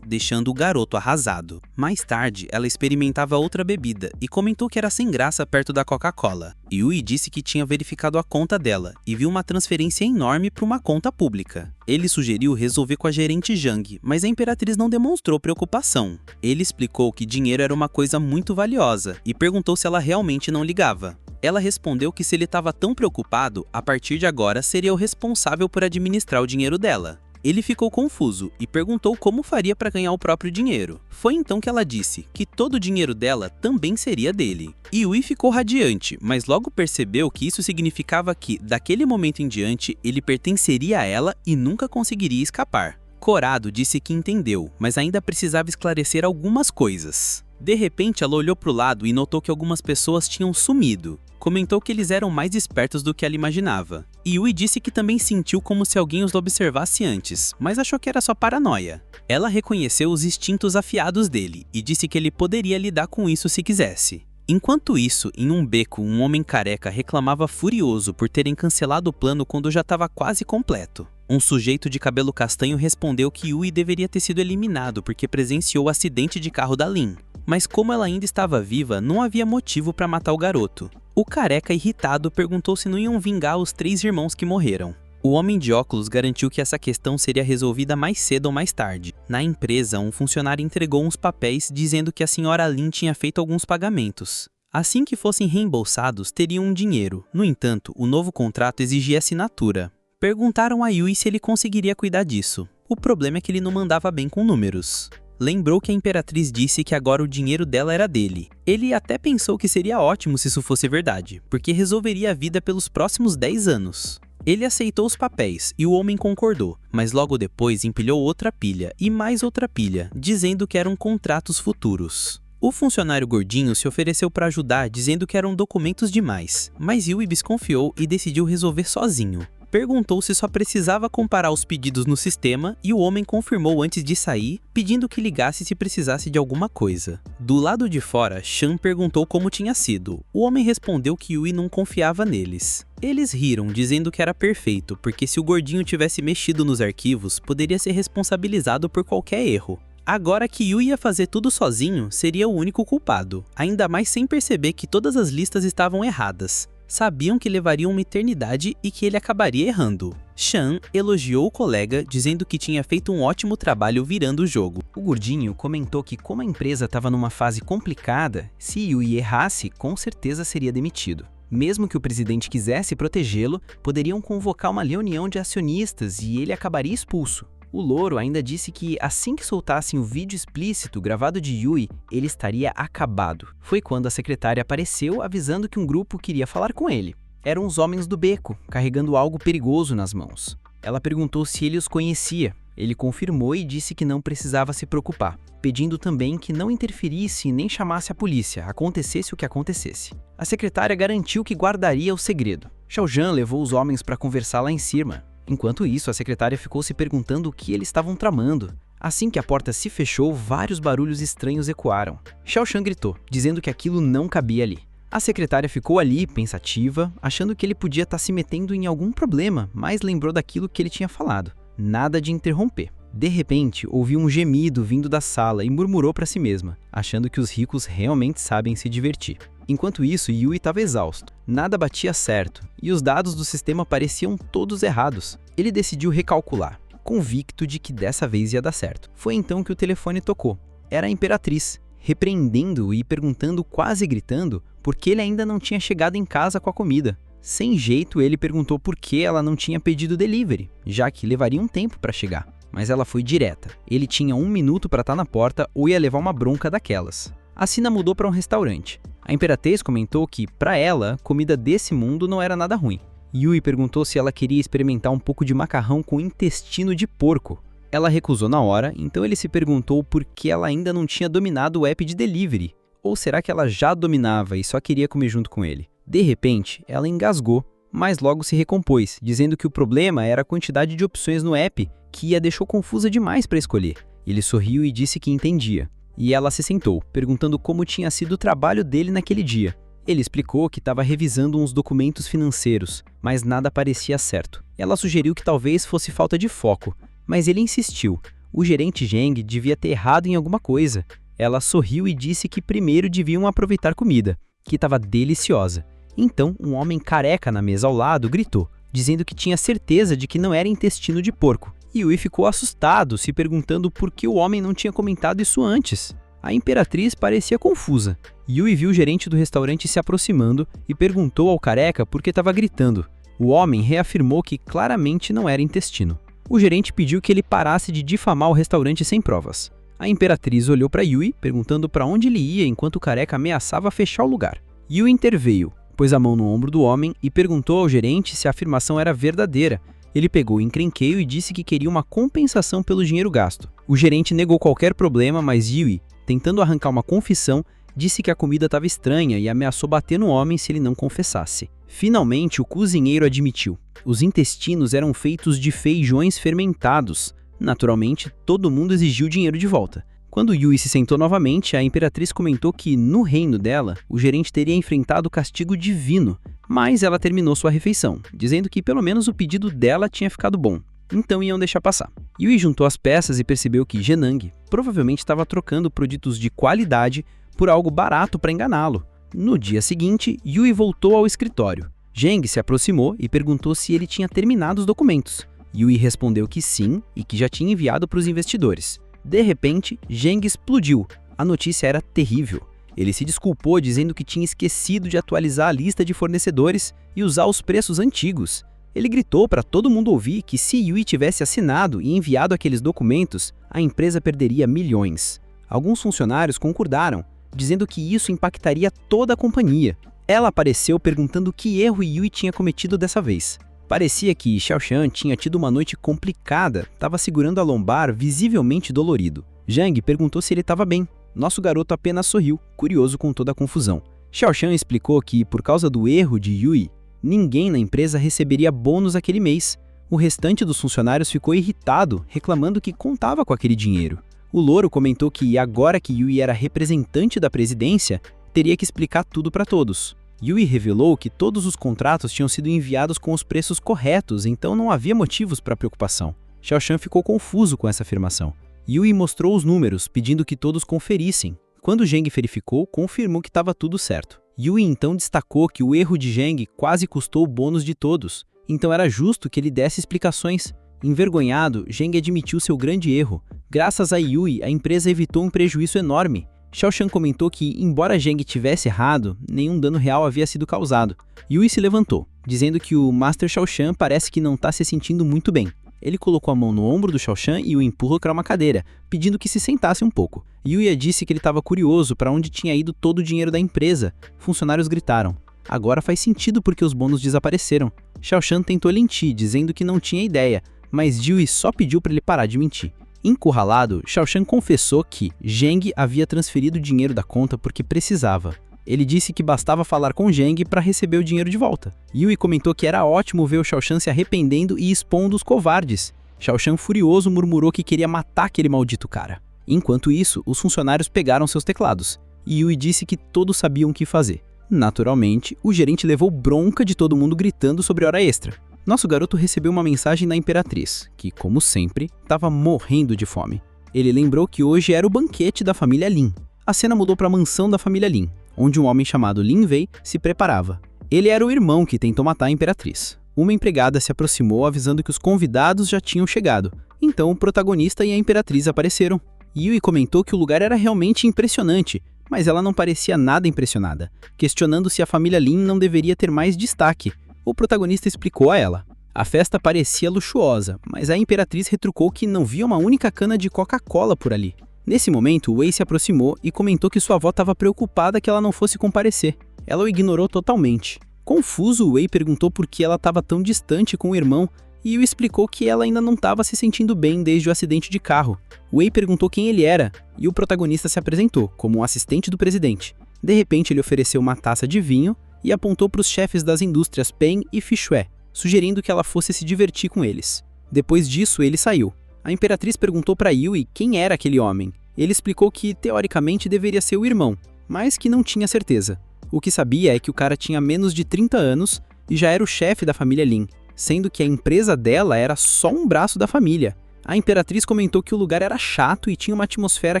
deixando o garoto arrasado. Mais tarde, ela experimentava outra bebida e comentou que era sem graça perto da Coca-Cola. Yui disse que tinha verificado a conta dela e viu uma transferência enorme para uma conta pública. Ele sugeriu resolver com a gerente Jang, mas a Imperatriz não demonstrou preocupação. Ele explicou que dinheiro era uma coisa muito valiosa e perguntou se ela realmente não ligava. Ela respondeu que se ele estava tão preocupado, a partir de agora seria o responsável por administrar o dinheiro dela. Ele ficou confuso e perguntou como faria para ganhar o próprio dinheiro. Foi então que ela disse que todo o dinheiro dela também seria dele. Yui ficou radiante, mas logo percebeu que isso significava que, daquele momento em diante, ele pertenceria a ela e nunca conseguiria escapar. Corado disse que entendeu, mas ainda precisava esclarecer algumas coisas. De repente, ela olhou para o lado e notou que algumas pessoas tinham sumido. Comentou que eles eram mais espertos do que ela imaginava. Yui disse que também sentiu como se alguém os observasse antes, mas achou que era só paranoia. Ela reconheceu os instintos afiados dele e disse que ele poderia lidar com isso se quisesse. Enquanto isso, em um beco, um homem careca reclamava furioso por terem cancelado o plano quando já estava quase completo. Um sujeito de cabelo castanho respondeu que Yui deveria ter sido eliminado porque presenciou o acidente de carro da Lin. Mas como ela ainda estava viva, não havia motivo para matar o garoto. O careca, irritado, perguntou se não iam vingar os 3 irmãos que morreram. O homem de óculos garantiu que essa questão seria resolvida mais cedo ou mais tarde. Na empresa, um funcionário entregou uns papéis dizendo que a senhora Lin tinha feito alguns pagamentos. Assim que fossem reembolsados, teriam um dinheiro. No entanto, o novo contrato exigia assinatura. Perguntaram a Yui se ele conseguiria cuidar disso. O problema é que ele não mandava bem com números. Lembrou que a Imperatriz disse que agora o dinheiro dela era dele. Ele até pensou que seria ótimo se isso fosse verdade, porque resolveria a vida pelos próximos 10 anos. Ele aceitou os papéis e o homem concordou, mas logo depois empilhou outra pilha e mais outra pilha, dizendo que eram contratos futuros. O funcionário gordinho se ofereceu para ajudar, dizendo que eram documentos demais, mas Yui desconfiou e decidiu resolver sozinho. Perguntou se só precisava comparar os pedidos no sistema e o homem confirmou antes de sair, pedindo que ligasse se precisasse de alguma coisa. Do lado de fora, Shan perguntou como tinha sido. O homem respondeu que Yui não confiava neles. Eles riram, dizendo que era perfeito, porque se o gordinho tivesse mexido nos arquivos, poderia ser responsabilizado por qualquer erro. Agora que Yui ia fazer tudo sozinho, seria o único culpado, ainda mais sem perceber que todas as listas estavam erradas. Sabiam que levariam uma eternidade e que ele acabaria errando. Shan elogiou o colega, dizendo que tinha feito um ótimo trabalho virando o jogo. O gordinho comentou que como a empresa estava numa fase complicada, se Yui errasse, com certeza seria demitido. Mesmo que o presidente quisesse protegê-lo, poderiam convocar uma reunião de acionistas e ele acabaria expulso. O louro ainda disse que assim que soltassem o vídeo explícito gravado de Yui, ele estaria acabado. Foi quando a secretária apareceu avisando que um grupo queria falar com ele. Eram os homens do beco, carregando algo perigoso nas mãos. Ela perguntou se ele os conhecia. Ele confirmou e disse que não precisava se preocupar, pedindo também que não interferisse nem chamasse a polícia, acontecesse o que acontecesse. A secretária garantiu que guardaria o segredo. Xiaojan levou os homens para conversar lá em cima. Enquanto isso, a secretária ficou se perguntando o que eles estavam tramando. Assim que a porta se fechou, vários barulhos estranhos ecoaram. Xiaojan gritou, dizendo que aquilo não cabia ali. A secretária ficou ali, pensativa, achando que ele podia estar se metendo em algum problema, mas lembrou daquilo que ele tinha falado. Nada de interromper. De repente, ouviu um gemido vindo da sala e murmurou para si mesma, achando que os ricos realmente sabem se divertir. Enquanto isso, Yui estava exausto. Nada batia certo, e os dados do sistema pareciam todos errados. Ele decidiu recalcular, convicto de que dessa vez ia dar certo. Foi então que o telefone tocou. Era a Imperatriz, repreendendo-o e perguntando, quase gritando, por que ele ainda não tinha chegado em casa com a comida. Sem jeito, ele perguntou por que ela não tinha pedido delivery, já que levaria um tempo para chegar. Mas ela foi direta. Ele tinha 1 minuto para estar na porta ou ia levar uma bronca daquelas. A cena mudou para um restaurante. A Imperatriz comentou que, para ela, comida desse mundo não era nada ruim. Yui perguntou se ela queria experimentar um pouco de macarrão com intestino de porco. Ela recusou na hora, então ele se perguntou por que ela ainda não tinha dominado o app de delivery. Ou será que ela já dominava e só queria comer junto com ele? De repente, ela engasgou, mas logo se recompôs, dizendo que o problema era a quantidade de opções no app, que a deixou confusa demais para escolher. Ele sorriu e disse que entendia. E ela se sentou, perguntando como tinha sido o trabalho dele naquele dia. Ele explicou que estava revisando uns documentos financeiros, mas nada parecia certo. Ela sugeriu que talvez fosse falta de foco, mas ele insistiu. O gerente Zheng devia ter errado em alguma coisa. Ela sorriu e disse que primeiro deviam aproveitar comida, que estava deliciosa. Então, um homem careca na mesa ao lado gritou, dizendo que tinha certeza de que não era intestino de porco. Yui ficou assustado, se perguntando por que o homem não tinha comentado isso antes. A Imperatriz parecia confusa. Yui viu o gerente do restaurante se aproximando e perguntou ao careca por que estava gritando. O homem reafirmou que claramente não era intestino. O gerente pediu que ele parasse de difamar o restaurante sem provas. A Imperatriz olhou para Yui, perguntando para onde ele ia enquanto o careca ameaçava fechar o lugar. Yui interveio, pôs a mão no ombro do homem e perguntou ao gerente se a afirmação era verdadeira. Ele pegou o encrenqueio e disse que queria uma compensação pelo dinheiro gasto. O gerente negou qualquer problema, mas Yui, tentando arrancar uma confissão, disse que a comida estava estranha e ameaçou bater no homem se ele não confessasse. Finalmente, o cozinheiro admitiu. Os intestinos eram feitos de feijões fermentados. Naturalmente, todo mundo exigiu o dinheiro de volta. Quando Yui se sentou novamente, a Imperatriz comentou que, no reino dela, o gerente teria enfrentado o castigo divino, mas ela terminou sua refeição, dizendo que pelo menos o pedido dela tinha ficado bom. Então iam deixar passar. Yui juntou as peças e percebeu que Zhenang provavelmente estava trocando produtos de qualidade por algo barato para enganá-lo. No dia seguinte, Yui voltou ao escritório. Zheng se aproximou e perguntou se ele tinha terminado os documentos. Yui respondeu que sim e que já tinha enviado para os investidores. De repente, Zheng explodiu. A notícia era terrível. Ele se desculpou dizendo que tinha esquecido de atualizar a lista de fornecedores e usar os preços antigos. Ele gritou para todo mundo ouvir que se Yui tivesse assinado e enviado aqueles documentos, a empresa perderia milhões. Alguns funcionários concordaram, dizendo que isso impactaria toda a companhia. Ela apareceu perguntando que erro Yui tinha cometido dessa vez. Parecia que Xiaojan tinha tido uma noite complicada, estava segurando a lombar visivelmente dolorido. Zhang perguntou se ele estava bem. Nosso garoto apenas sorriu, curioso com toda a confusão. Xiaojan explicou que, por causa do erro de Yui, ninguém na empresa receberia bônus aquele mês. O restante dos funcionários ficou irritado, reclamando que contava com aquele dinheiro. O louro comentou que, agora que Yui era representante da presidência, teria que explicar tudo para todos. Yui revelou que todos os contratos tinham sido enviados com os preços corretos, então não havia motivos para preocupação. Xiaojan ficou confuso com essa afirmação. Yui mostrou os números, pedindo que todos conferissem. Quando Zheng verificou, confirmou que estava tudo certo. Yui então destacou que o erro de Zheng quase custou o bônus de todos, então era justo que ele desse explicações. Envergonhado, Zheng admitiu seu grande erro. Graças a Yui, a empresa evitou um prejuízo enorme. Xiaojan comentou que, embora Zheng tivesse errado, nenhum dano real havia sido causado. Yui se levantou, dizendo que o Master Xiaojan parece que não está se sentindo muito bem. Ele colocou a mão no ombro do Xiaojan e o empurrou para uma cadeira, pedindo que se sentasse um pouco. Yui disse que ele estava curioso para onde tinha ido todo o dinheiro da empresa. Funcionários gritaram. Agora faz sentido porque os bônus desapareceram. Xiaojan tentou mentir, dizendo que não tinha ideia, mas Jiwei só pediu para ele parar de mentir. Encurralado, Xiaoshan confessou que Zheng havia transferido o dinheiro da conta porque precisava. Ele disse que bastava falar com Zheng para receber o dinheiro de volta. Yui comentou que era ótimo ver o Xiaoshan se arrependendo e expondo os covardes. Xiaoshan, furioso, murmurou que queria matar aquele maldito cara. Enquanto isso, os funcionários pegaram seus teclados. Yui disse que todos sabiam o que fazer. Naturalmente, o gerente levou bronca de todo mundo gritando sobre hora extra. Nosso garoto recebeu uma mensagem da Imperatriz, que, como sempre, estava morrendo de fome. Ele lembrou que hoje era o banquete da família Lin. A cena mudou para a mansão da família Lin, onde um homem chamado Lin Wei se preparava. Ele era o irmão que tentou matar a Imperatriz. Uma empregada se aproximou avisando que os convidados já tinham chegado. Então o protagonista e a Imperatriz apareceram. Yui comentou que o lugar era realmente impressionante, mas ela não parecia nada impressionada, questionando se a família Lin não deveria ter mais destaque. O protagonista explicou a ela. A festa parecia luxuosa, mas a Imperatriz retrucou que não via uma única cana de Coca-Cola por ali. Nesse momento, Wei se aproximou e comentou que sua avó estava preocupada que ela não fosse comparecer. Ela o ignorou totalmente. Confuso, Wei perguntou por que ela estava tão distante com o irmão e o explicou que ela ainda não estava se sentindo bem desde o acidente de carro. Wei perguntou quem ele era e o protagonista se apresentou como um assistente do presidente. De repente, ele ofereceu uma taça de vinho e apontou para os chefes das indústrias Pen e Fichué, sugerindo que ela fosse se divertir com eles. Depois disso, ele saiu. A Imperatriz perguntou para Yui quem era aquele homem. Ele explicou que, teoricamente, deveria ser o irmão, mas que não tinha certeza. O que sabia é que o cara tinha menos de 30 anos e já era o chefe da família Lin, sendo que a empresa dela era só um braço da família. A Imperatriz comentou que o lugar era chato e tinha uma atmosfera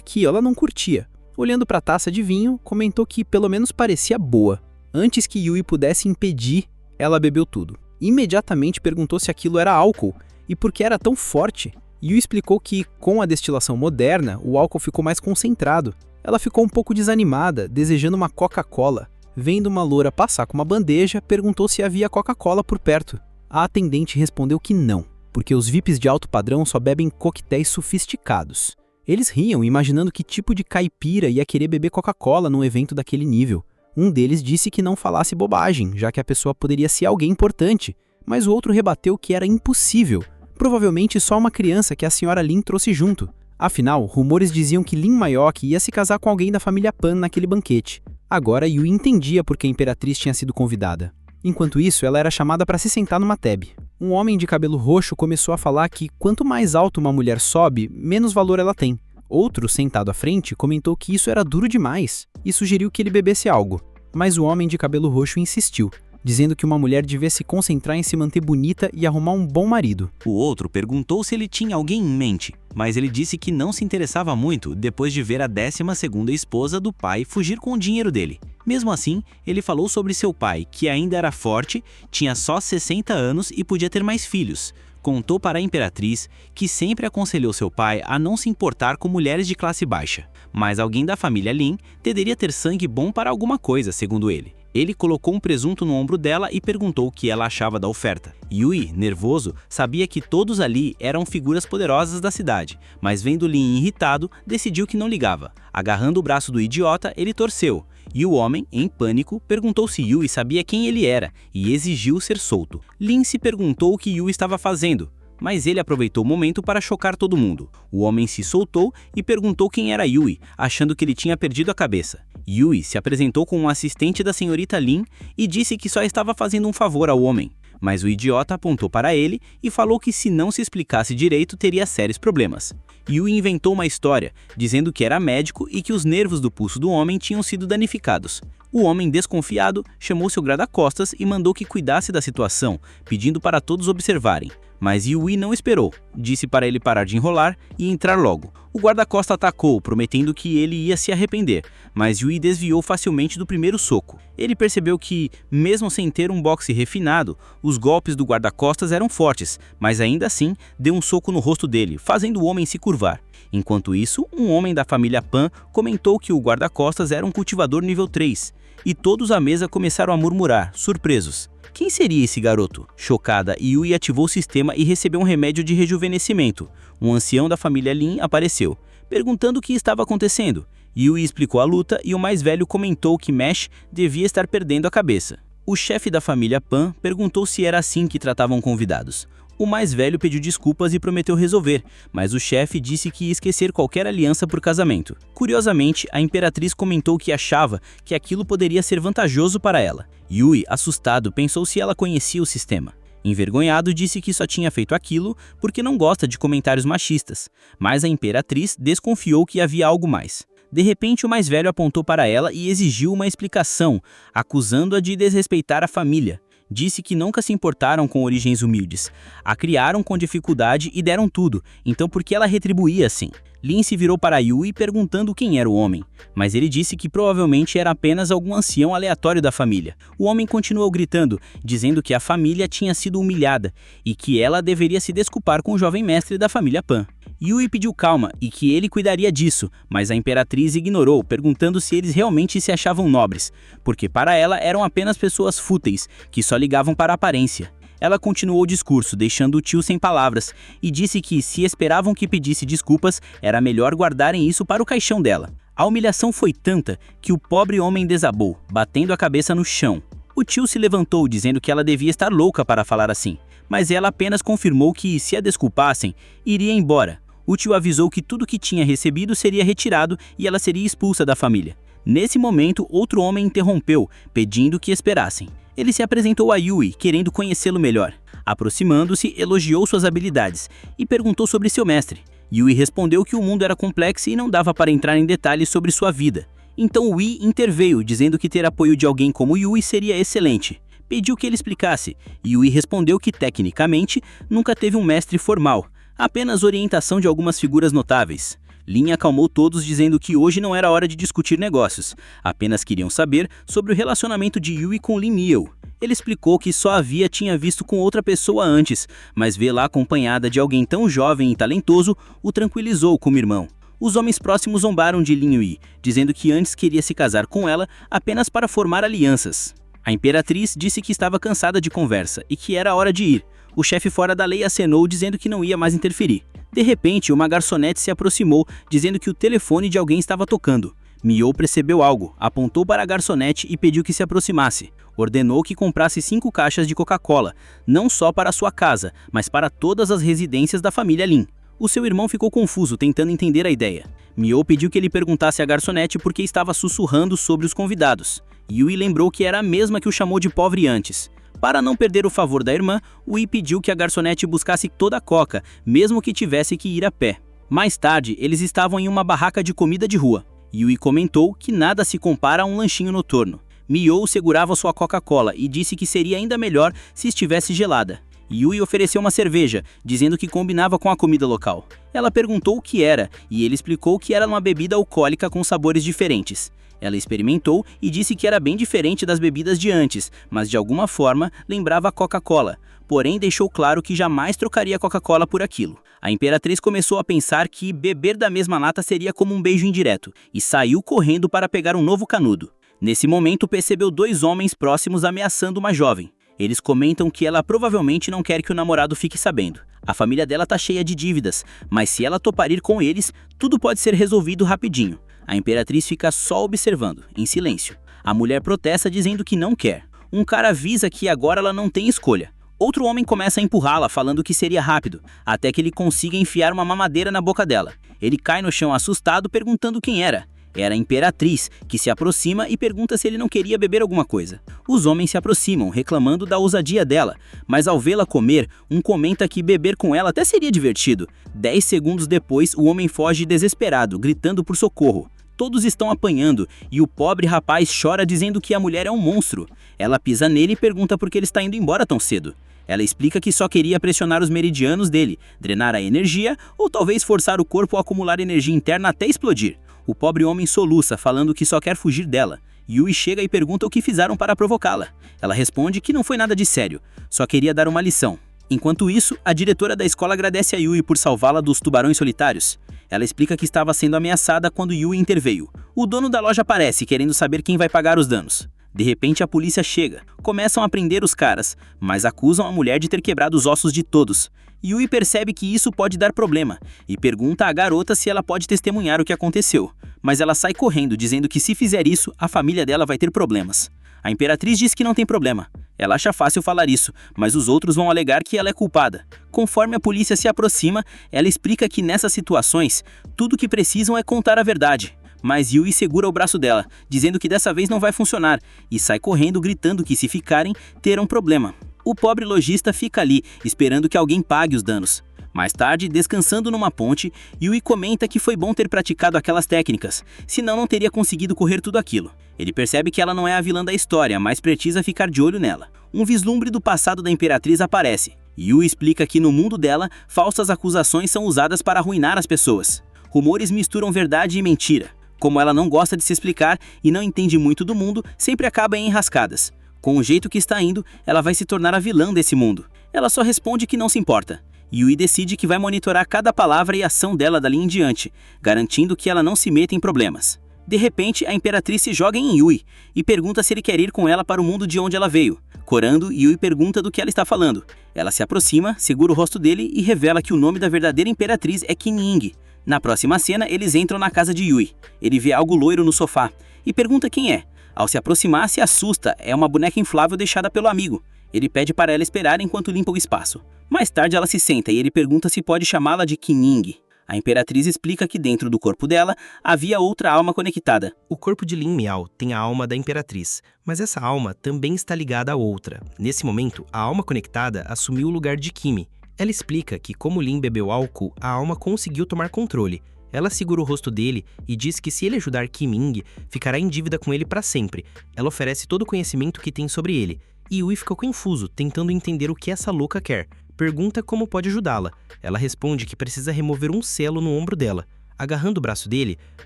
que ela não curtia. Olhando para a taça de vinho, comentou que pelo menos parecia boa. Antes que Yui pudesse impedir, ela bebeu tudo. Imediatamente perguntou se aquilo era álcool e por que era tão forte. Yui explicou que, com a destilação moderna, o álcool ficou mais concentrado. Ela ficou um pouco desanimada, desejando uma Coca-Cola. Vendo uma loura passar com uma bandeja, perguntou se havia Coca-Cola por perto. A atendente respondeu que não, porque os VIPs de alto padrão só bebem coquetéis sofisticados. Eles riam, imaginando que tipo de caipira ia querer beber Coca-Cola num evento daquele nível. Um deles disse que não falasse bobagem, já que a pessoa poderia ser alguém importante, mas o outro rebateu que era impossível. Provavelmente só uma criança que a senhora Lin trouxe junto. Afinal, rumores diziam que Lin Mayok ia se casar com alguém da família Pan naquele banquete. Agora Yui entendia por que a Imperatriz tinha sido convidada. Enquanto isso, ela era chamada para se sentar numa teb. Um homem de cabelo roxo começou a falar que quanto mais alto uma mulher sobe, menos valor ela tem. Outro, sentado à frente, comentou que isso era duro demais e sugeriu que ele bebesse algo. Mas o homem de cabelo roxo insistiu, dizendo que uma mulher devia se concentrar em se manter bonita e arrumar um bom marido. O outro perguntou se ele tinha alguém em mente, mas ele disse que não se interessava muito depois de ver a 12ª esposa do pai fugir com o dinheiro dele. Mesmo assim, ele falou sobre seu pai, que ainda era forte, tinha só 60 anos e podia ter mais filhos. Contou para a Imperatriz que sempre aconselhou seu pai a não se importar com mulheres de classe baixa, mas alguém da família Lin deveria ter sangue bom para alguma coisa, segundo ele. Ele colocou um presunto no ombro dela e perguntou o que ela achava da oferta. Yui, nervoso, sabia que todos ali eram figuras poderosas da cidade, mas vendo Lin irritado, decidiu que não ligava. Agarrando o braço do idiota, ele torceu. E o homem, em pânico, perguntou se Yui sabia quem ele era e exigiu ser solto. Lin se perguntou o que Yui estava fazendo, mas ele aproveitou o momento para chocar todo mundo. O homem se soltou e perguntou quem era Yui, achando que ele tinha perdido a cabeça. Yui se apresentou como um assistente da senhorita Lin e disse que só estava fazendo um favor ao homem. Mas o idiota apontou para ele e falou que se não se explicasse direito teria sérios problemas. Yui inventou uma história, dizendo que era médico e que os nervos do pulso do homem tinham sido danificados. O homem, desconfiado, chamou seu guarda-costas e mandou que cuidasse da situação, pedindo para todos observarem. Mas Yui não esperou, disse para ele parar de enrolar e entrar logo. O guarda-costas atacou, prometendo que ele ia se arrepender, mas Yui desviou facilmente do primeiro soco. Ele percebeu que, mesmo sem ter um boxe refinado, os golpes do guarda-costas eram fortes, mas ainda assim deu um soco no rosto dele, fazendo o homem se curvar. Enquanto isso, um homem da família Pan comentou que o guarda-costas era um cultivador nível 3, e todos à mesa começaram a murmurar, surpresos. Quem seria esse garoto? Chocada, Yui ativou o sistema e recebeu um remédio de rejuvenescimento. Um ancião da família Lin apareceu, perguntando o que estava acontecendo. Yui explicou a luta e o mais velho comentou que Mesh devia estar perdendo a cabeça. O chefe da família Pan perguntou se era assim que tratavam convidados. O mais velho pediu desculpas e prometeu resolver, mas o chefe disse que ia esquecer qualquer aliança por casamento. Curiosamente, a imperatriz comentou que achava que aquilo poderia ser vantajoso para ela. Yui, assustado, pensou se ela conhecia o sistema. Envergonhado, disse que só tinha feito aquilo porque não gosta de comentários machistas, mas a imperatriz desconfiou que havia algo mais. De repente, o mais velho apontou para ela e exigiu uma explicação, acusando-a de desrespeitar a família. Disse que nunca se importaram com origens humildes, a criaram com dificuldade e deram tudo, então por que ela retribuía assim? Lin se virou para Yui perguntando quem era o homem, mas ele disse que provavelmente era apenas algum ancião aleatório da família. O homem continuou gritando, dizendo que a família tinha sido humilhada e que ela deveria se desculpar com o jovem mestre da família Pan. Yui pediu calma e que ele cuidaria disso, mas a imperatriz ignorou, perguntando se eles realmente se achavam nobres, porque para ela eram apenas pessoas fúteis, que só ligavam para a aparência. Ela continuou o discurso, deixando o tio sem palavras, e disse que, se esperavam que pedisse desculpas, era melhor guardarem isso para o caixão dela. A humilhação foi tanta que o pobre homem desabou, batendo a cabeça no chão. O tio se levantou, dizendo que ela devia estar louca para falar assim, mas ela apenas confirmou que, se a desculpassem, iria embora. O tio avisou que tudo que tinha recebido seria retirado e ela seria expulsa da família. Nesse momento, outro homem interrompeu, pedindo que esperassem. Ele se apresentou a Yui, querendo conhecê-lo melhor. Aproximando-se, elogiou suas habilidades e perguntou sobre seu mestre. Yui respondeu que o mundo era complexo e não dava para entrar em detalhes sobre sua vida. Então Ui interveio, dizendo que ter apoio de alguém como Yui seria excelente. Pediu que ele explicasse. Yui respondeu que, tecnicamente, nunca teve um mestre formal, apenas orientação de algumas figuras notáveis. Lin acalmou todos, dizendo que hoje não era hora de discutir negócios, apenas queriam saber sobre o relacionamento de Yui com Lin Miao. Ele explicou que só tinha visto com outra pessoa antes, mas vê-la acompanhada de alguém tão jovem e talentoso o tranquilizou como irmão. Os homens próximos zombaram de Lin Yui, dizendo que antes queria se casar com ela apenas para formar alianças. A imperatriz disse que estava cansada de conversa e que era hora de ir. O chefe fora da lei acenou, dizendo que não ia mais interferir. De repente, uma garçonete se aproximou, dizendo que o telefone de alguém estava tocando. Miou percebeu algo, apontou para a garçonete e pediu que se aproximasse. Ordenou que comprasse 5 caixas de Coca-Cola, não só para sua casa, mas para todas as residências da família Lin. O seu irmão ficou confuso, tentando entender a ideia. Miou pediu que ele perguntasse à garçonete por que estava sussurrando sobre os convidados. Yui lembrou que era a mesma que o chamou de pobre antes. Para não perder o favor da irmã, Ui pediu que a garçonete buscasse toda a coca, mesmo que tivesse que ir a pé. Mais tarde, eles estavam em uma barraca de comida de rua. Yui comentou que nada se compara a um lanchinho noturno. Miou segurava sua Coca-Cola e disse que seria ainda melhor se estivesse gelada. Yui ofereceu uma cerveja, dizendo que combinava com a comida local. Ela perguntou o que era, e ele explicou que era uma bebida alcoólica com sabores diferentes. Ela experimentou e disse que era bem diferente das bebidas de antes, mas de alguma forma lembrava a Coca-Cola, porém deixou claro que jamais trocaria Coca-Cola por aquilo. A imperatriz começou a pensar que beber da mesma lata seria como um beijo indireto, e saiu correndo para pegar um novo canudo. Nesse momento percebeu 2 homens próximos ameaçando uma jovem. Eles comentam que ela provavelmente não quer que o namorado fique sabendo. A família dela tá cheia de dívidas, mas se ela topar ir com eles, tudo pode ser resolvido rapidinho. A imperatriz fica só observando, em silêncio. A mulher protesta dizendo que não quer. Um cara avisa que agora ela não tem escolha. Outro homem começa a empurrá-la, falando que seria rápido, até que ele consiga enfiar uma mamadeira na boca dela. Ele cai no chão assustado, perguntando quem era. Era a imperatriz, que se aproxima e pergunta se ele não queria beber alguma coisa. Os homens se aproximam, reclamando da ousadia dela, mas ao vê-la comer, um comenta que beber com ela até seria divertido. 10 segundos depois, o homem foge desesperado, gritando por socorro. Todos estão apanhando e o pobre rapaz chora dizendo que a mulher é um monstro. Ela pisa nele e pergunta por que ele está indo embora tão cedo. Ela explica que só queria pressionar os meridianos dele, drenar a energia ou talvez forçar o corpo a acumular energia interna até explodir. O pobre homem soluça, falando que só quer fugir dela. Yui chega e pergunta o que fizeram para provocá-la. Ela responde que não foi nada de sério, só queria dar uma lição. Enquanto isso, a diretora da escola agradece a Yui por salvá-la dos tubarões solitários. Ela explica que estava sendo ameaçada quando Yui interveio. O dono da loja aparece, querendo saber quem vai pagar os danos. De repente, a polícia chega. Começam a prender os caras, mas acusam a mulher de ter quebrado os ossos de todos. Yui percebe que isso pode dar problema e pergunta à garota se ela pode testemunhar o que aconteceu. Mas ela sai correndo, dizendo que se fizer isso, a família dela vai ter problemas. A Imperatriz diz que não tem problema. Ela acha fácil falar isso, mas os outros vão alegar que ela é culpada. Conforme a polícia se aproxima, ela explica que nessas situações, tudo que precisam é contar a verdade. Mas Yui segura o braço dela, dizendo que dessa vez não vai funcionar, e sai correndo gritando que se ficarem, terão problema. O pobre lojista fica ali, esperando que alguém pague os danos. Mais tarde, descansando numa ponte, Yui comenta que foi bom ter praticado aquelas técnicas, senão não teria conseguido correr tudo aquilo. Ele percebe que ela não é a vilã da história, mas precisa ficar de olho nela. Um vislumbre do passado da Imperatriz aparece. Yui explica que no mundo dela, falsas acusações são usadas para arruinar as pessoas. Rumores misturam verdade e mentira. Como ela não gosta de se explicar e não entende muito do mundo, sempre acaba em enrascadas. Com o jeito que está indo, ela vai se tornar a vilã desse mundo. Ela só responde que não se importa. Yui decide que vai monitorar cada palavra e ação dela dali em diante, garantindo que ela não se meta em problemas. De repente, a Imperatriz se joga em Yui e pergunta se ele quer ir com ela para o mundo de onde ela veio. Corando, Yui pergunta do que ela está falando. Ela se aproxima, segura o rosto dele e revela que o nome da verdadeira Imperatriz é Qin Ying. Na próxima cena, eles entram na casa de Yui. Ele vê algo loiro no sofá e pergunta quem é. Ao se aproximar, se assusta, é uma boneca inflável deixada pelo amigo. Ele pede para ela esperar enquanto limpa o espaço. Mais tarde ela se senta e ele pergunta se pode chamá-la de Qin Ying. A Imperatriz explica que dentro do corpo dela havia outra alma conectada. O corpo de Lin Miao tem a alma da Imperatriz, mas essa alma também está ligada a outra. Nesse momento, a alma conectada assumiu o lugar de Kimi. Ela explica que como Lin bebeu álcool, a alma conseguiu tomar controle. Ela segura o rosto dele e diz que se ele ajudar Qin Ying, ficará em dívida com ele para sempre. Ela oferece todo o conhecimento que tem sobre ele. E Yui fica confuso, tentando entender o que essa louca quer. Pergunta como pode ajudá-la. Ela responde que precisa remover um selo no ombro dela. Agarrando o braço dele,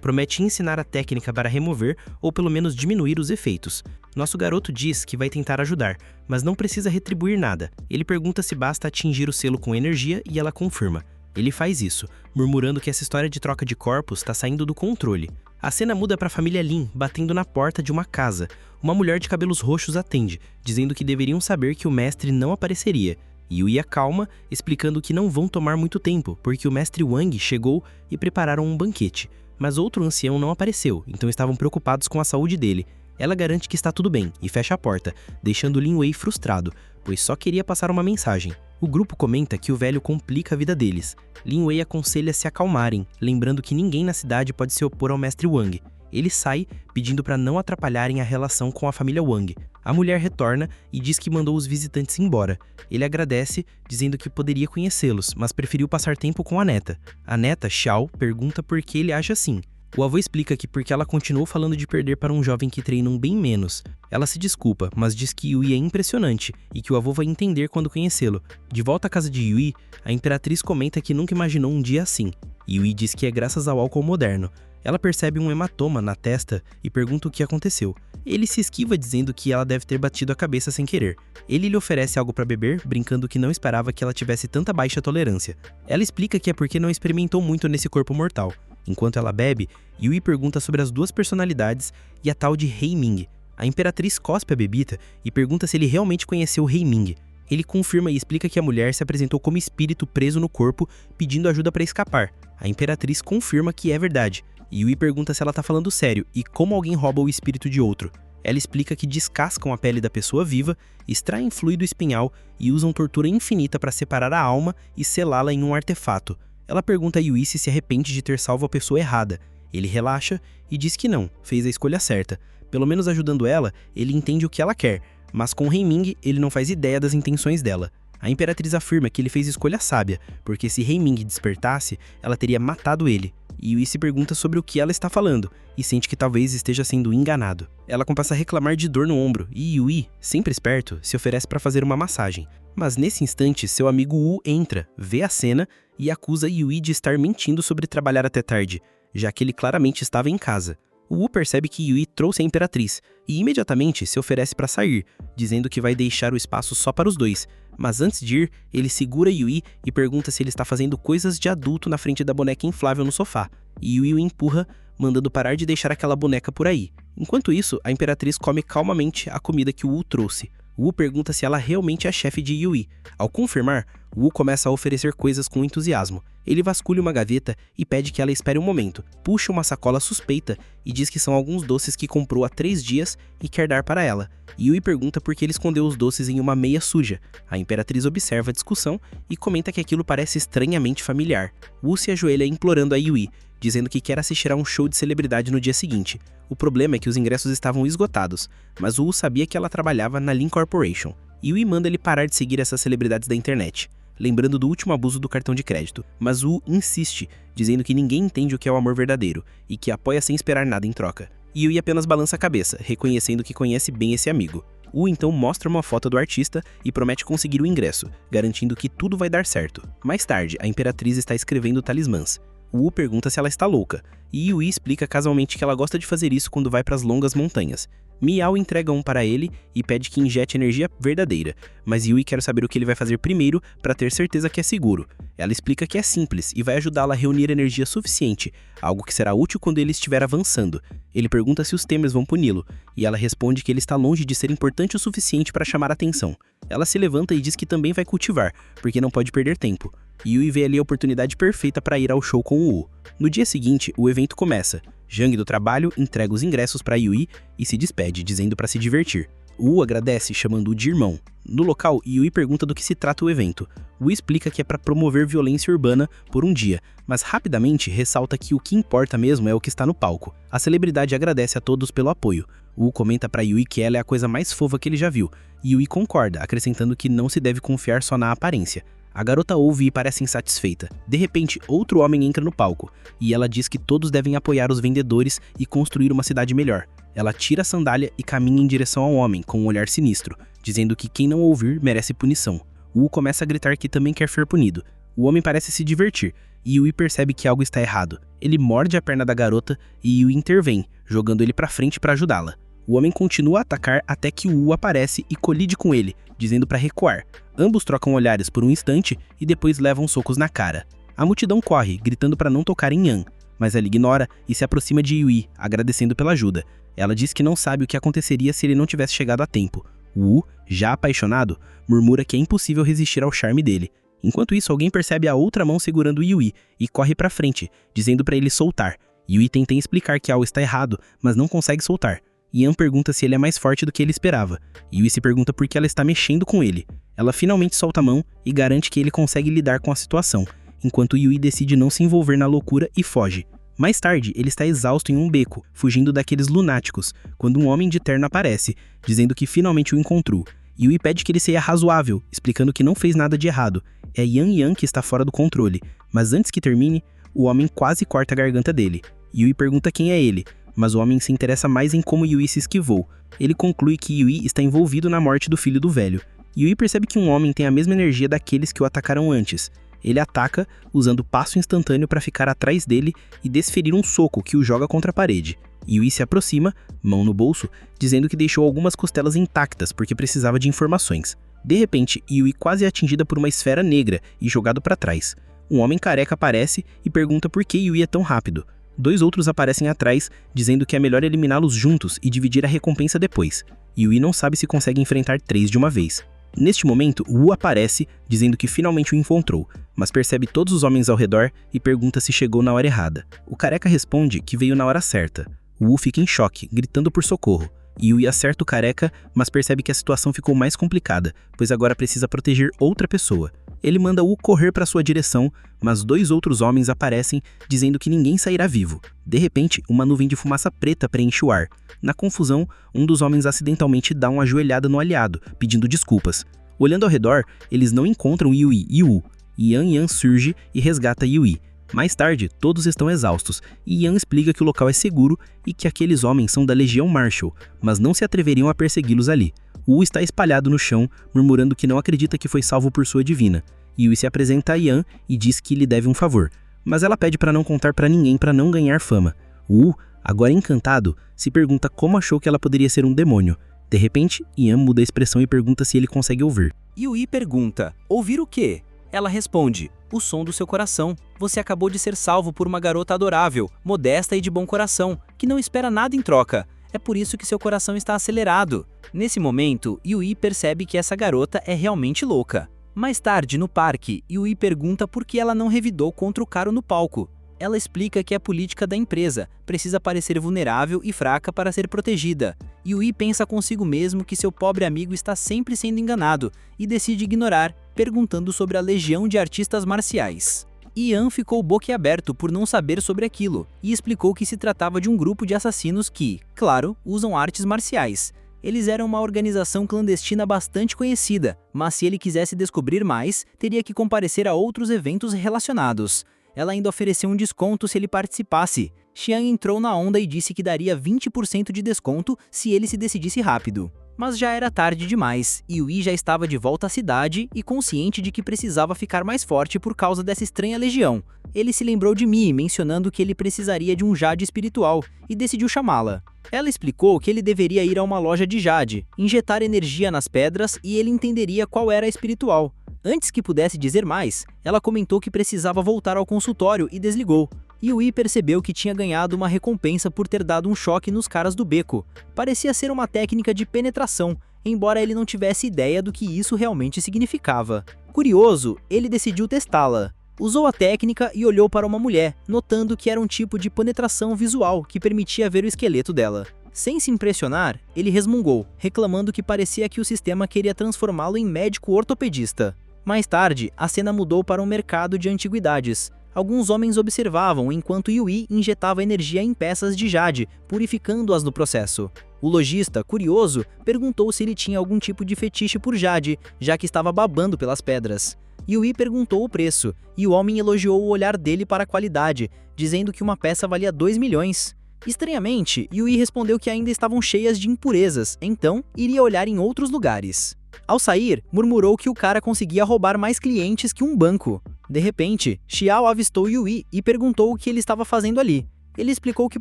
promete ensinar a técnica para remover ou pelo menos diminuir os efeitos. Nosso garoto diz que vai tentar ajudar, mas não precisa retribuir nada. Ele pergunta se basta atingir o selo com energia e ela confirma. Ele faz isso, murmurando que essa história de troca de corpos está saindo do controle. A cena muda para a família Lin, batendo na porta de uma casa. Uma mulher de cabelos roxos atende, dizendo que deveriam saber que o mestre não apareceria. Yui acalma, explicando que não vão tomar muito tempo, porque o mestre Wang chegou e prepararam um banquete. Mas outro ancião não apareceu, então estavam preocupados com a saúde dele. Ela garante que está tudo bem e fecha a porta, deixando Lin Wei frustrado, pois só queria passar uma mensagem. O grupo comenta que o velho complica a vida deles. Lin Wei aconselha se acalmarem, lembrando que ninguém na cidade pode se opor ao mestre Wang. Ele sai, pedindo para não atrapalharem a relação com a família Wang. A mulher retorna e diz que mandou os visitantes embora. Ele agradece, dizendo que poderia conhecê-los, mas preferiu passar tempo com a neta. A neta, Xiao, pergunta por que ele age assim. O avô explica que porque ela continuou falando de perder para um jovem que treina bem menos. Ela se desculpa, mas diz que Yui é impressionante e que o avô vai entender quando conhecê-lo. De volta à casa de Yui, a Imperatriz comenta que nunca imaginou um dia assim. Yui diz que é graças ao álcool moderno. Ela percebe um hematoma na testa e pergunta o que aconteceu. Ele se esquiva dizendo que ela deve ter batido a cabeça sem querer. Ele lhe oferece algo para beber, brincando que não esperava que ela tivesse tanta baixa tolerância. Ela explica que é porque não experimentou muito nesse corpo mortal. Enquanto ela bebe, Yui pergunta sobre as duas personalidades e a tal de Rei Ming. A Imperatriz cospe a bebida e pergunta se ele realmente conheceu o Rei Ming. Ele confirma e explica que a mulher se apresentou como espírito preso no corpo, pedindo ajuda para escapar. A Imperatriz confirma que é verdade. Yui pergunta se ela tá falando sério e como alguém rouba o espírito de outro. Ela explica que descascam a pele da pessoa viva, extraem fluido espinhal e usam tortura infinita para separar a alma e selá-la em um artefato. Ela pergunta a Yui se arrepende de ter salvo a pessoa errada. Ele relaxa e diz que não, fez a escolha certa. Pelo menos ajudando ela, ele entende o que ela quer, mas com Rei Ming ele não faz ideia das intenções dela. A Imperatriz afirma que ele fez escolha sábia, porque se Rei Ming despertasse, ela teria matado ele. Yui se pergunta sobre o que ela está falando, e sente que talvez esteja sendo enganado. Ela começa a reclamar de dor no ombro, e Yui, sempre esperto, se oferece para fazer uma massagem. Mas nesse instante, seu amigo Wu entra, vê a cena e acusa Yui de estar mentindo sobre trabalhar até tarde, já que ele claramente estava em casa. O Wu percebe que Yui trouxe a Imperatriz, e imediatamente se oferece para sair, dizendo que vai deixar o espaço só para os dois. Mas antes de ir, ele segura Yui e pergunta se ele está fazendo coisas de adulto na frente da boneca inflável no sofá. E Yui o empurra, mandando parar de deixar aquela boneca por aí. Enquanto isso, a Imperatriz come calmamente a comida que o Wu trouxe. O Wu pergunta se ela realmente é a chefe de Yui. Ao confirmar, Wu começa a oferecer coisas com entusiasmo. Ele vasculha uma gaveta e pede que ela espere um momento, puxa uma sacola suspeita e diz que são alguns doces que comprou há 3 dias e quer dar para ela. Yui pergunta por que ele escondeu os doces em uma meia suja. A Imperatriz observa a discussão e comenta que aquilo parece estranhamente familiar. Wu se ajoelha implorando a Yui, dizendo que quer assistir a um show de celebridade no dia seguinte. O problema é que os ingressos estavam esgotados, mas Wu sabia que ela trabalhava na Lin Corporation. Yui manda ele parar de seguir essas celebridades da internet, lembrando do último abuso do cartão de crédito. Mas Wu insiste, dizendo que ninguém entende o que é o amor verdadeiro e que apoia sem esperar nada em troca. Yui apenas balança a cabeça, reconhecendo que conhece bem esse amigo. Wu então mostra uma foto do artista e promete conseguir o ingresso, garantindo que tudo vai dar certo. Mais tarde, a Imperatriz está escrevendo talismãs. Wu pergunta se ela está louca, e Yui explica casualmente que ela gosta de fazer isso quando vai para as longas montanhas. Miao entrega um para ele e pede que injete energia verdadeira, mas Yui quer saber o que ele vai fazer primeiro para ter certeza que é seguro. Ela explica que é simples e vai ajudá-la a reunir energia suficiente, algo que será útil quando ele estiver avançando. Ele pergunta se os Temers vão puni-lo, e ela responde que ele está longe de ser importante o suficiente para chamar a atenção. Ela se levanta e diz que também vai cultivar, porque não pode perder tempo. Yui vê ali a oportunidade perfeita para ir ao show com o Wu. No dia seguinte, o evento começa. Jang do trabalho entrega os ingressos para Yui e se despede, dizendo para se divertir. Wu agradece, chamando-o de irmão. No local, Yui pergunta do que se trata o evento. Wu explica que é para promover violência urbana por um dia, mas rapidamente ressalta que o que importa mesmo é o que está no palco. A celebridade agradece a todos pelo apoio. Wu comenta para Yui que ela é a coisa mais fofa que ele já viu, e Yui concorda, acrescentando que não se deve confiar só na aparência. A garota ouve e parece insatisfeita. De repente, outro homem entra no palco, e ela diz que todos devem apoiar os vendedores e construir uma cidade melhor. Ela tira a sandália e caminha em direção ao homem, com um olhar sinistro, dizendo que quem não ouvir merece punição. Wu começa a gritar que também quer ser punido. O homem parece se divertir, e Yui percebe que algo está errado. Ele morde a perna da garota e Yui intervém, jogando ele para frente para ajudá-la. O homem continua a atacar até que Wu aparece e colide com ele, dizendo para recuar. Ambos trocam olhares por um instante e depois levam socos na cara. A multidão corre, gritando para não tocar em Yan, mas ela ignora e se aproxima de Yui, agradecendo pela ajuda. Ela diz que não sabe o que aconteceria se ele não tivesse chegado a tempo. Wu, já apaixonado, murmura que é impossível resistir ao charme dele. Enquanto isso, alguém percebe a outra mão segurando Yui e corre para frente, dizendo para ele soltar. Yui tenta explicar que algo está errado, mas não consegue soltar. Yan pergunta se ele é mais forte do que ele esperava. Yui se pergunta por que ela está mexendo com ele. Ela finalmente solta a mão e garante que ele consegue lidar com a situação, enquanto Yui decide não se envolver na loucura e foge. Mais tarde, ele está exausto em um beco, fugindo daqueles lunáticos, quando um homem de terno aparece, dizendo que finalmente o encontrou. Yui pede que ele seja razoável, explicando que não fez nada de errado. É Yan que está fora do controle, mas antes que termine, o homem quase corta a garganta dele. Yui pergunta quem é ele, mas o homem se interessa mais em como Yui se esquivou. Ele conclui que Yui está envolvido na morte do filho do velho. Yui percebe que um homem tem a mesma energia daqueles que o atacaram antes. Ele ataca, usando passo instantâneo para ficar atrás dele e desferir um soco que o joga contra a parede. Yui se aproxima, mão no bolso, dizendo que deixou algumas costelas intactas porque precisava de informações. De repente, Yui quase é atingida por uma esfera negra e jogado para trás. Um homem careca aparece e pergunta por que Yui é tão rápido. 2 outros aparecem atrás, dizendo que é melhor eliminá-los juntos e dividir a recompensa depois. Yui não sabe se consegue enfrentar 3 de uma vez. Neste momento, Wu aparece, dizendo que finalmente o encontrou, mas percebe todos os homens ao redor e pergunta se chegou na hora errada. O careca responde que veio na hora certa. Wu fica em choque, gritando por socorro. Yui acerta o careca, mas percebe que a situação ficou mais complicada, pois agora precisa proteger outra pessoa. Ele manda Wu correr para sua direção, mas 2 outros homens aparecem, dizendo que ninguém sairá vivo. De repente, uma nuvem de fumaça preta preenche o ar. Na confusão, um dos homens acidentalmente dá uma ajoelhada no aliado, pedindo desculpas. Olhando ao redor, eles não encontram Yui e Wu. Yan surge e resgata Yui. Mais tarde, todos estão exaustos, e Yan explica que o local é seguro e que aqueles homens são da Legião Marshall, mas não se atreveriam a persegui-los ali. Wu está espalhado no chão, murmurando que não acredita que foi salvo por sua divina. Yui se apresenta a Yan e diz que lhe deve um favor, mas ela pede para não contar para ninguém para não ganhar fama. Wu, agora encantado, se pergunta como achou que ela poderia ser um demônio. De repente, Yan muda a expressão e pergunta se ele consegue ouvir. Yui pergunta, ouvir o quê? Ela responde, o som do seu coração. Você acabou de ser salvo por uma garota adorável, modesta e de bom coração, que não espera nada em troca. É por isso que seu coração está acelerado. Nesse momento, Yui percebe que essa garota é realmente louca. Mais tarde, no parque, Yui pergunta por que ela não revidou contra o Karo no palco. Ela explica que é a política da empresa, precisa parecer vulnerável e fraca para ser protegida. Yui pensa consigo mesmo que seu pobre amigo está sempre sendo enganado e decide ignorar, perguntando sobre a legião de artistas marciais. Ian ficou boquiaberto por não saber sobre aquilo e explicou que se tratava de um grupo de assassinos que, claro, usam artes marciais. Eles eram uma organização clandestina bastante conhecida, mas se ele quisesse descobrir mais, teria que comparecer a outros eventos relacionados. Ela ainda ofereceu um desconto se ele participasse. Xian entrou na onda e disse que daria 20% de desconto se ele se decidisse rápido. Mas já era tarde demais, e Yui já estava de volta à cidade e consciente de que precisava ficar mais forte por causa dessa estranha legião. Ele se lembrou de Mi, mencionando que ele precisaria de um jade espiritual, e decidiu chamá-la. Ela explicou que ele deveria ir a uma loja de jade, injetar energia nas pedras e ele entenderia qual era a espiritual. Antes que pudesse dizer mais, ela comentou que precisava voltar ao consultório e desligou. Yui percebeu que tinha ganhado uma recompensa por ter dado um choque nos caras do beco. Parecia ser uma técnica de penetração, embora ele não tivesse ideia do que isso realmente significava. Curioso, ele decidiu testá-la. Usou a técnica e olhou para uma mulher, notando que era um tipo de penetração visual que permitia ver o esqueleto dela. Sem se impressionar, ele resmungou, reclamando que parecia que o sistema queria transformá-lo em médico ortopedista. Mais tarde, a cena mudou para um mercado de antiguidades. Alguns homens observavam enquanto Yui injetava energia em peças de jade, purificando-as no processo. O lojista, curioso, perguntou se ele tinha algum tipo de fetiche por jade, já que estava babando pelas pedras. Yui perguntou o preço, e o homem elogiou o olhar dele para a qualidade, dizendo que uma peça valia 2 milhões. Estranhamente, Yui respondeu que ainda estavam cheias de impurezas, então iria olhar em outros lugares. Ao sair, murmurou que o cara conseguia roubar mais clientes que um banco. De repente, Xiao avistou Yui e perguntou o que ele estava fazendo ali. Ele explicou que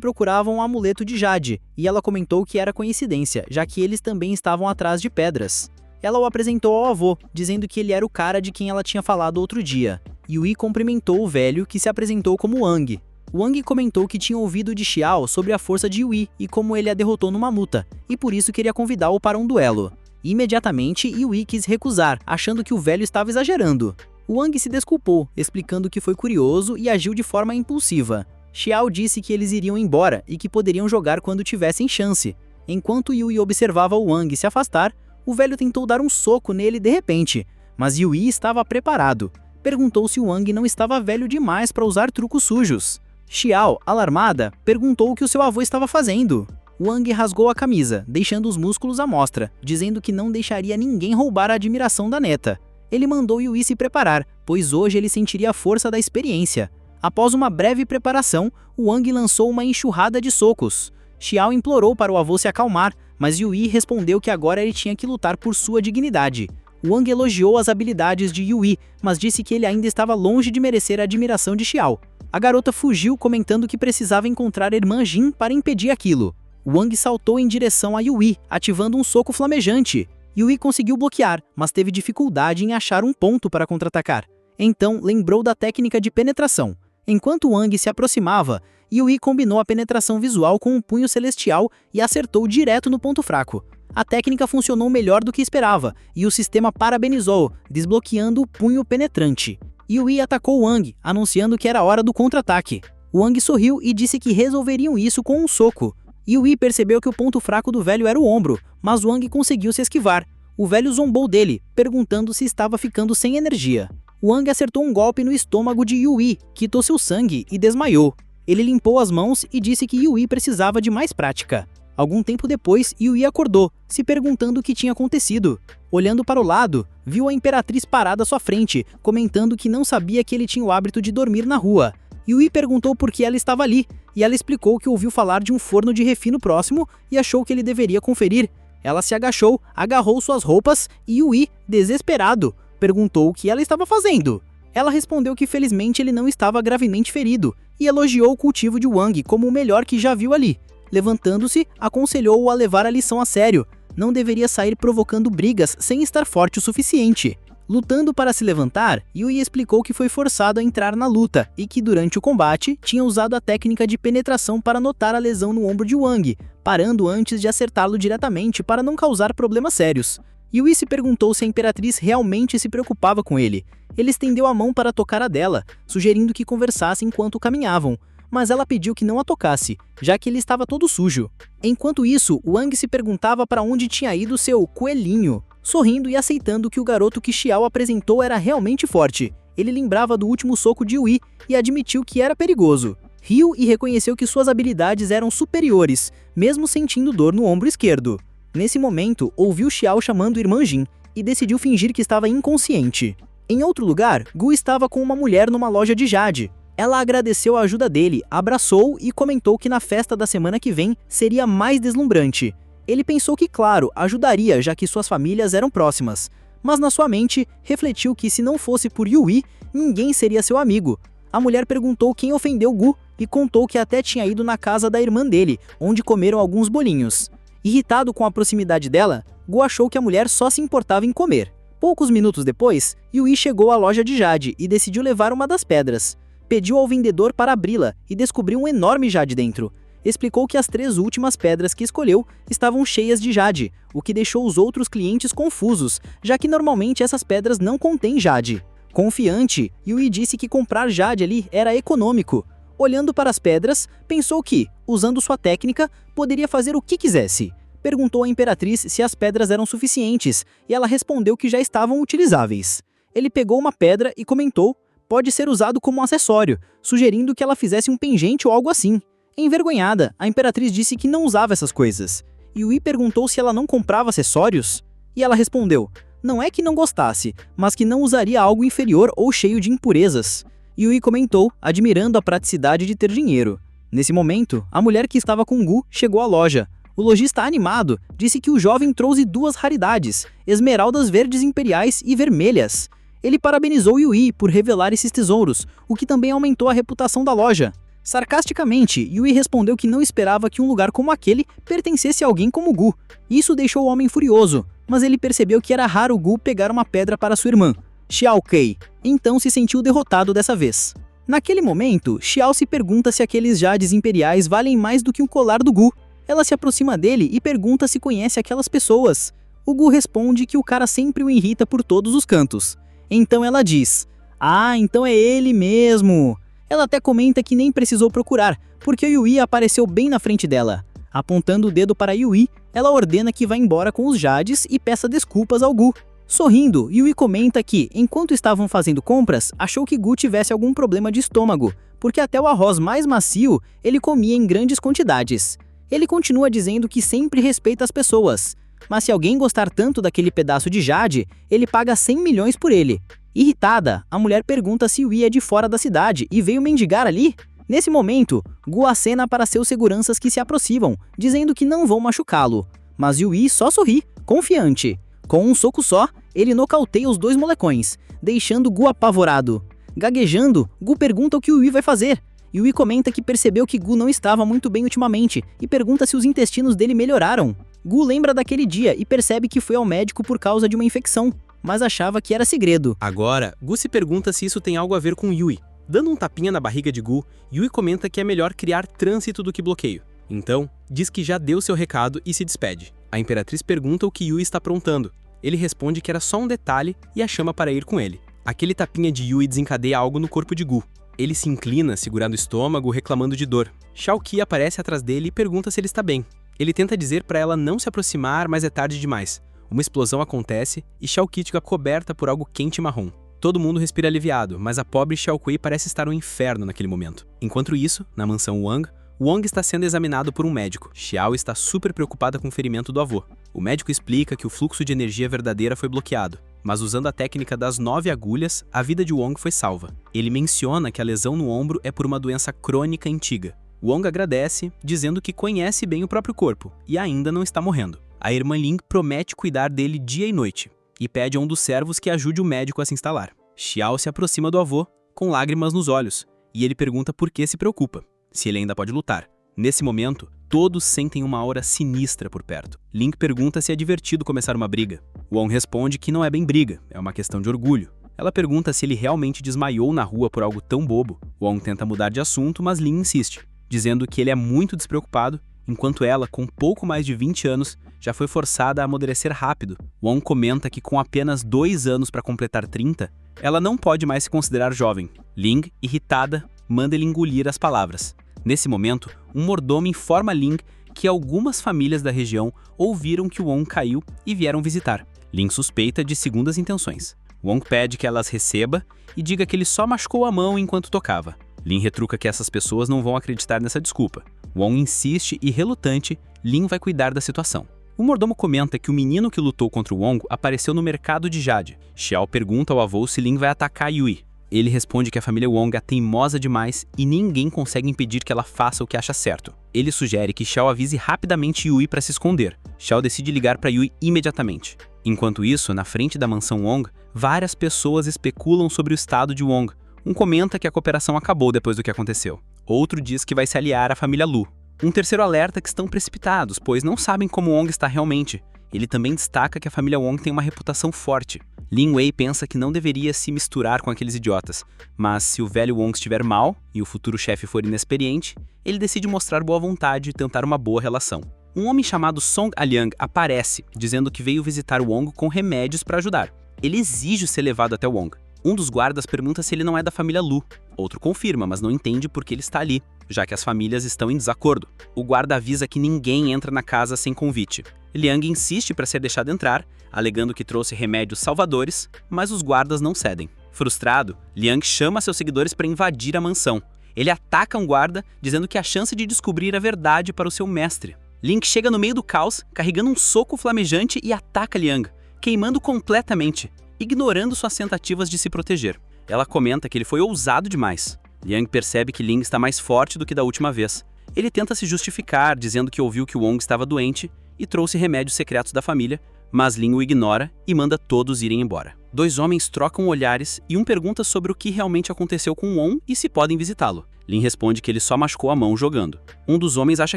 procuravam um amuleto de jade, e ela comentou que era coincidência, já que eles também estavam atrás de pedras. Ela o apresentou ao avô, dizendo que ele era o cara de quem ela tinha falado outro dia. Yui cumprimentou o velho, que se apresentou como Wang. Wang comentou que tinha ouvido de Xiao sobre a força de Yui e como ele a derrotou numa luta, e por isso queria convidá-o para um duelo. Imediatamente, Yui quis recusar, achando que o velho estava exagerando. Wang se desculpou, explicando que foi curioso e agiu de forma impulsiva. Xiao disse que eles iriam embora e que poderiam jogar quando tivessem chance. Enquanto Yui observava o Wang se afastar, o velho tentou dar um soco nele de repente, mas Yui estava preparado. Perguntou se o Wang não estava velho demais para usar trucos sujos. Xiao, alarmada, perguntou o que o seu avô estava fazendo. Wang rasgou a camisa, deixando os músculos à mostra, dizendo que não deixaria ninguém roubar a admiração da neta. Ele mandou Yui se preparar, pois hoje ele sentiria a força da experiência. Após uma breve preparação, Wang lançou uma enxurrada de socos. Xiao implorou para o avô se acalmar, mas Yui respondeu que agora ele tinha que lutar por sua dignidade. Wang elogiou as habilidades de Yui, mas disse que ele ainda estava longe de merecer a admiração de Xiao. A garota fugiu comentando que precisava encontrar a irmã Jin para impedir aquilo. Wang saltou em direção a Yui, ativando um soco flamejante. Yui conseguiu bloquear, mas teve dificuldade em achar um ponto para contra-atacar. Então, lembrou da técnica de penetração. Enquanto Wang se aproximava, Yui combinou a penetração visual com um punho celestial e acertou direto no ponto fraco. A técnica funcionou melhor do que esperava, e o sistema parabenizou, desbloqueando o punho penetrante. Yui atacou Wang, anunciando que era hora do contra-ataque. Wang sorriu e disse que resolveriam isso com um soco. Yui percebeu que o ponto fraco do velho era o ombro, mas Wang conseguiu se esquivar. O velho zombou dele, perguntando se estava ficando sem energia. Wang acertou um golpe no estômago de Yui, quitou seu sangue e desmaiou. Ele limpou as mãos e disse que Yui precisava de mais prática. Algum tempo depois, Yui acordou, se perguntando o que tinha acontecido. Olhando para o lado, viu a imperatriz parada à sua frente, comentando que não sabia que ele tinha o hábito de dormir na rua. Yui perguntou por que ela estava ali, e ela explicou que ouviu falar de um forno de refino próximo e achou que ele deveria conferir. Ela se agachou, agarrou suas roupas e Yui, desesperado, perguntou o que ela estava fazendo. Ela respondeu que felizmente ele não estava gravemente ferido e elogiou o cultivo de Wang como o melhor que já viu ali. Levantando-se, aconselhou-o a levar a lição a sério. Não deveria sair provocando brigas sem estar forte o suficiente. Lutando para se levantar, Yui explicou que foi forçado a entrar na luta e que durante o combate tinha usado a técnica de penetração para notar a lesão no ombro de Wang, parando antes de acertá-lo diretamente para não causar problemas sérios. Yui se perguntou se a Imperatriz realmente se preocupava com ele. Ele estendeu a mão para tocar a dela, sugerindo que conversassem enquanto caminhavam, mas ela pediu que não a tocasse, já que ele estava todo sujo. Enquanto isso, Wang se perguntava para onde tinha ido seu coelhinho, sorrindo e aceitando que o garoto que Xiao apresentou era realmente forte. Ele lembrava do último soco de Yui e admitiu que era perigoso. Riu e reconheceu que suas habilidades eram superiores, mesmo sentindo dor no ombro esquerdo. Nesse momento, ouviu Xiao chamando Irmã Jin e decidiu fingir que estava inconsciente. Em outro lugar, Gu estava com uma mulher numa loja de jade. Ela agradeceu a ajuda dele, abraçou e comentou que na festa da semana que vem seria mais deslumbrante. Ele pensou que, claro, ajudaria, já que suas famílias eram próximas. Mas na sua mente, refletiu que se não fosse por Yui, ninguém seria seu amigo. A mulher perguntou quem ofendeu Gu e contou que até tinha ido na casa da irmã dele, onde comeram alguns bolinhos. Irritado com a proximidade dela, Gu achou que a mulher só se importava em comer. Poucos minutos depois, Yui chegou à loja de jade e decidiu levar uma das pedras. Pediu ao vendedor para abri-la e descobriu um enorme jade dentro. Explicou que as 3 últimas pedras que escolheu estavam cheias de jade, o que deixou os outros clientes confusos, já que normalmente essas pedras não contêm jade. Confiante, Yui disse que comprar jade ali era econômico. Olhando para as pedras, pensou que, usando sua técnica, poderia fazer o que quisesse. Perguntou à Imperatriz se as pedras eram suficientes, e ela respondeu que já estavam utilizáveis. Ele pegou uma pedra e comentou: pode ser usado como um acessório, sugerindo que ela fizesse um pingente ou algo assim. Envergonhada, a Imperatriz disse que não usava essas coisas. Yui perguntou se ela não comprava acessórios, e ela respondeu: não é que não gostasse, mas que não usaria algo inferior ou cheio de impurezas. Yui comentou, admirando a praticidade de ter dinheiro. Nesse momento, a mulher que estava com Gu chegou à loja. O lojista animado disse que o jovem trouxe 2 raridades, esmeraldas verdes imperiais e vermelhas. Ele parabenizou Yui por revelar esses tesouros, o que também aumentou a reputação da loja. Sarcasticamente, Yui respondeu que não esperava que um lugar como aquele pertencesse a alguém como Gu. Isso deixou o homem furioso, mas ele percebeu que era raro Gu pegar uma pedra para sua irmã, Xiao Kei, então se sentiu derrotado dessa vez. Naquele momento, Xiao se pergunta se aqueles jades imperiais valem mais do que um colar do Gu. Ela se aproxima dele e pergunta se conhece aquelas pessoas. O Gu responde que o cara sempre o irrita por todos os cantos. Então ela diz: ah, então é ele mesmo. Ela até comenta que nem precisou procurar, porque o Yui apareceu bem na frente dela. Apontando o dedo para Yui, ela ordena que vá embora com os jades e peça desculpas ao Gu. Sorrindo, Yui comenta que, enquanto estavam fazendo compras, achou que Gu tivesse algum problema de estômago, porque até o arroz mais macio ele comia em grandes quantidades. Ele continua dizendo que sempre respeita as pessoas, mas se alguém gostar tanto daquele pedaço de jade, ele paga 100 milhões por ele. Irritada, a mulher pergunta se Yui é de fora da cidade e veio mendigar ali. Nesse momento, Gu acena para seus seguranças que se aproximam, dizendo que não vão machucá-lo. Mas Yui só sorri, confiante. Com um soco só, ele nocauteia os 2 molecões, deixando Gu apavorado. Gaguejando, Gu pergunta o que Yui vai fazer. Yui comenta que percebeu que Gu não estava muito bem ultimamente e pergunta se os intestinos dele melhoraram. Gu lembra daquele dia e percebe que foi ao médico por causa de uma infecção, mas achava que era segredo. Agora, Gu se pergunta se isso tem algo a ver com Yui. Dando um tapinha na barriga de Gu, Yui comenta que é melhor criar trânsito do que bloqueio. Então, diz que já deu seu recado e se despede. A Imperatriz pergunta o que Yui está aprontando. Ele responde que era só um detalhe e a chama para ir com ele. Aquele tapinha de Yui desencadeia algo no corpo de Gu. Ele se inclina, segurando o estômago, reclamando de dor. Xiao Qi aparece atrás dele e pergunta se ele está bem. Ele tenta dizer para ela não se aproximar, mas é tarde demais. Uma explosão acontece e Xiao Qi fica coberta por algo quente e marrom. Todo mundo respira aliviado, mas a pobre Xiao Qi parece estar um inferno naquele momento. Enquanto isso, na mansão Wang, Wang está sendo examinado por um médico. Xiao está super preocupada com o ferimento do avô. O médico explica que o fluxo de energia verdadeira foi bloqueado, mas usando a técnica das 9 agulhas, a vida de Wang foi salva. Ele menciona que a lesão no ombro é por uma doença crônica antiga. Wang agradece, dizendo que conhece bem o próprio corpo e ainda não está morrendo. A irmã Ling promete cuidar dele dia e noite e pede a um dos servos que ajude o médico a se instalar. Xiao se aproxima do avô, com lágrimas nos olhos, e ele pergunta por que se preocupa, se ele ainda pode lutar. Nesse momento, todos sentem uma aura sinistra por perto. Ling pergunta se é divertido começar uma briga. Wang responde que não é bem briga, é uma questão de orgulho. Ela pergunta se ele realmente desmaiou na rua por algo tão bobo. Wang tenta mudar de assunto, mas Ling insiste, dizendo que ele é muito despreocupado enquanto ela, com pouco mais de 20 anos, já foi forçada a amadurecer rápido. Wong comenta que com apenas 2 anos para completar 30, ela não pode mais se considerar jovem. Ling, irritada, manda ele engolir as palavras. Nesse momento, um mordomo informa Ling que algumas famílias da região ouviram que Wong caiu e vieram visitar. Ling suspeita de segundas intenções. Wong pede que ela as receba e diga que ele só machucou a mão enquanto tocava. Lin retruca que essas pessoas não vão acreditar nessa desculpa. Wong insiste e, relutante, Lin vai cuidar da situação. O mordomo comenta que o menino que lutou contra o Wong apareceu no mercado de Jade. Xiao pergunta ao avô se Lin vai atacar Yui. Ele responde que a família Wong é teimosa demais e ninguém consegue impedir que ela faça o que acha certo. Ele sugere que Xiao avise rapidamente Yui para se esconder. Xiao decide ligar para Yui imediatamente. Enquanto isso, na frente da mansão Wong, várias pessoas especulam sobre o estado de Wong. Um comenta que a cooperação acabou depois do que aconteceu. Outro diz que vai se aliar à família Lu. Um terceiro alerta que estão precipitados, pois não sabem como Wong está realmente. Ele também destaca que a família Wong tem uma reputação forte. Lin Wei pensa que não deveria se misturar com aqueles idiotas, mas se o velho Wong estiver mal e o futuro chefe for inexperiente, ele decide mostrar boa vontade e tentar uma boa relação. Um homem chamado Song Aliang aparece, dizendo que veio visitar Wong com remédios para ajudar. Ele exige ser levado até Wong. Um dos guardas pergunta se ele não é da família Lu. Outro confirma, mas não entende por que ele está ali, já que as famílias estão em desacordo. O guarda avisa que ninguém entra na casa sem convite. Liang insiste para ser deixado entrar, alegando que trouxe remédios salvadores, mas os guardas não cedem. Frustrado, Liang chama seus seguidores para invadir a mansão. Ele ataca um guarda, dizendo que há chance de descobrir a verdade para o seu mestre. Link chega no meio do caos, carregando um soco flamejante e ataca Liang, queimando completamente, ignorando suas tentativas de se proteger. Ela comenta que ele foi ousado demais. Liang percebe que Ling está mais forte do que da última vez. Ele tenta se justificar, dizendo que ouviu que Wong estava doente e trouxe remédios secretos da família, mas Ling o ignora e manda todos irem embora. Dois homens trocam olhares e um pergunta sobre o que realmente aconteceu com Wong e se podem visitá-lo. Lin responde que ele só machucou a mão jogando. Um dos homens acha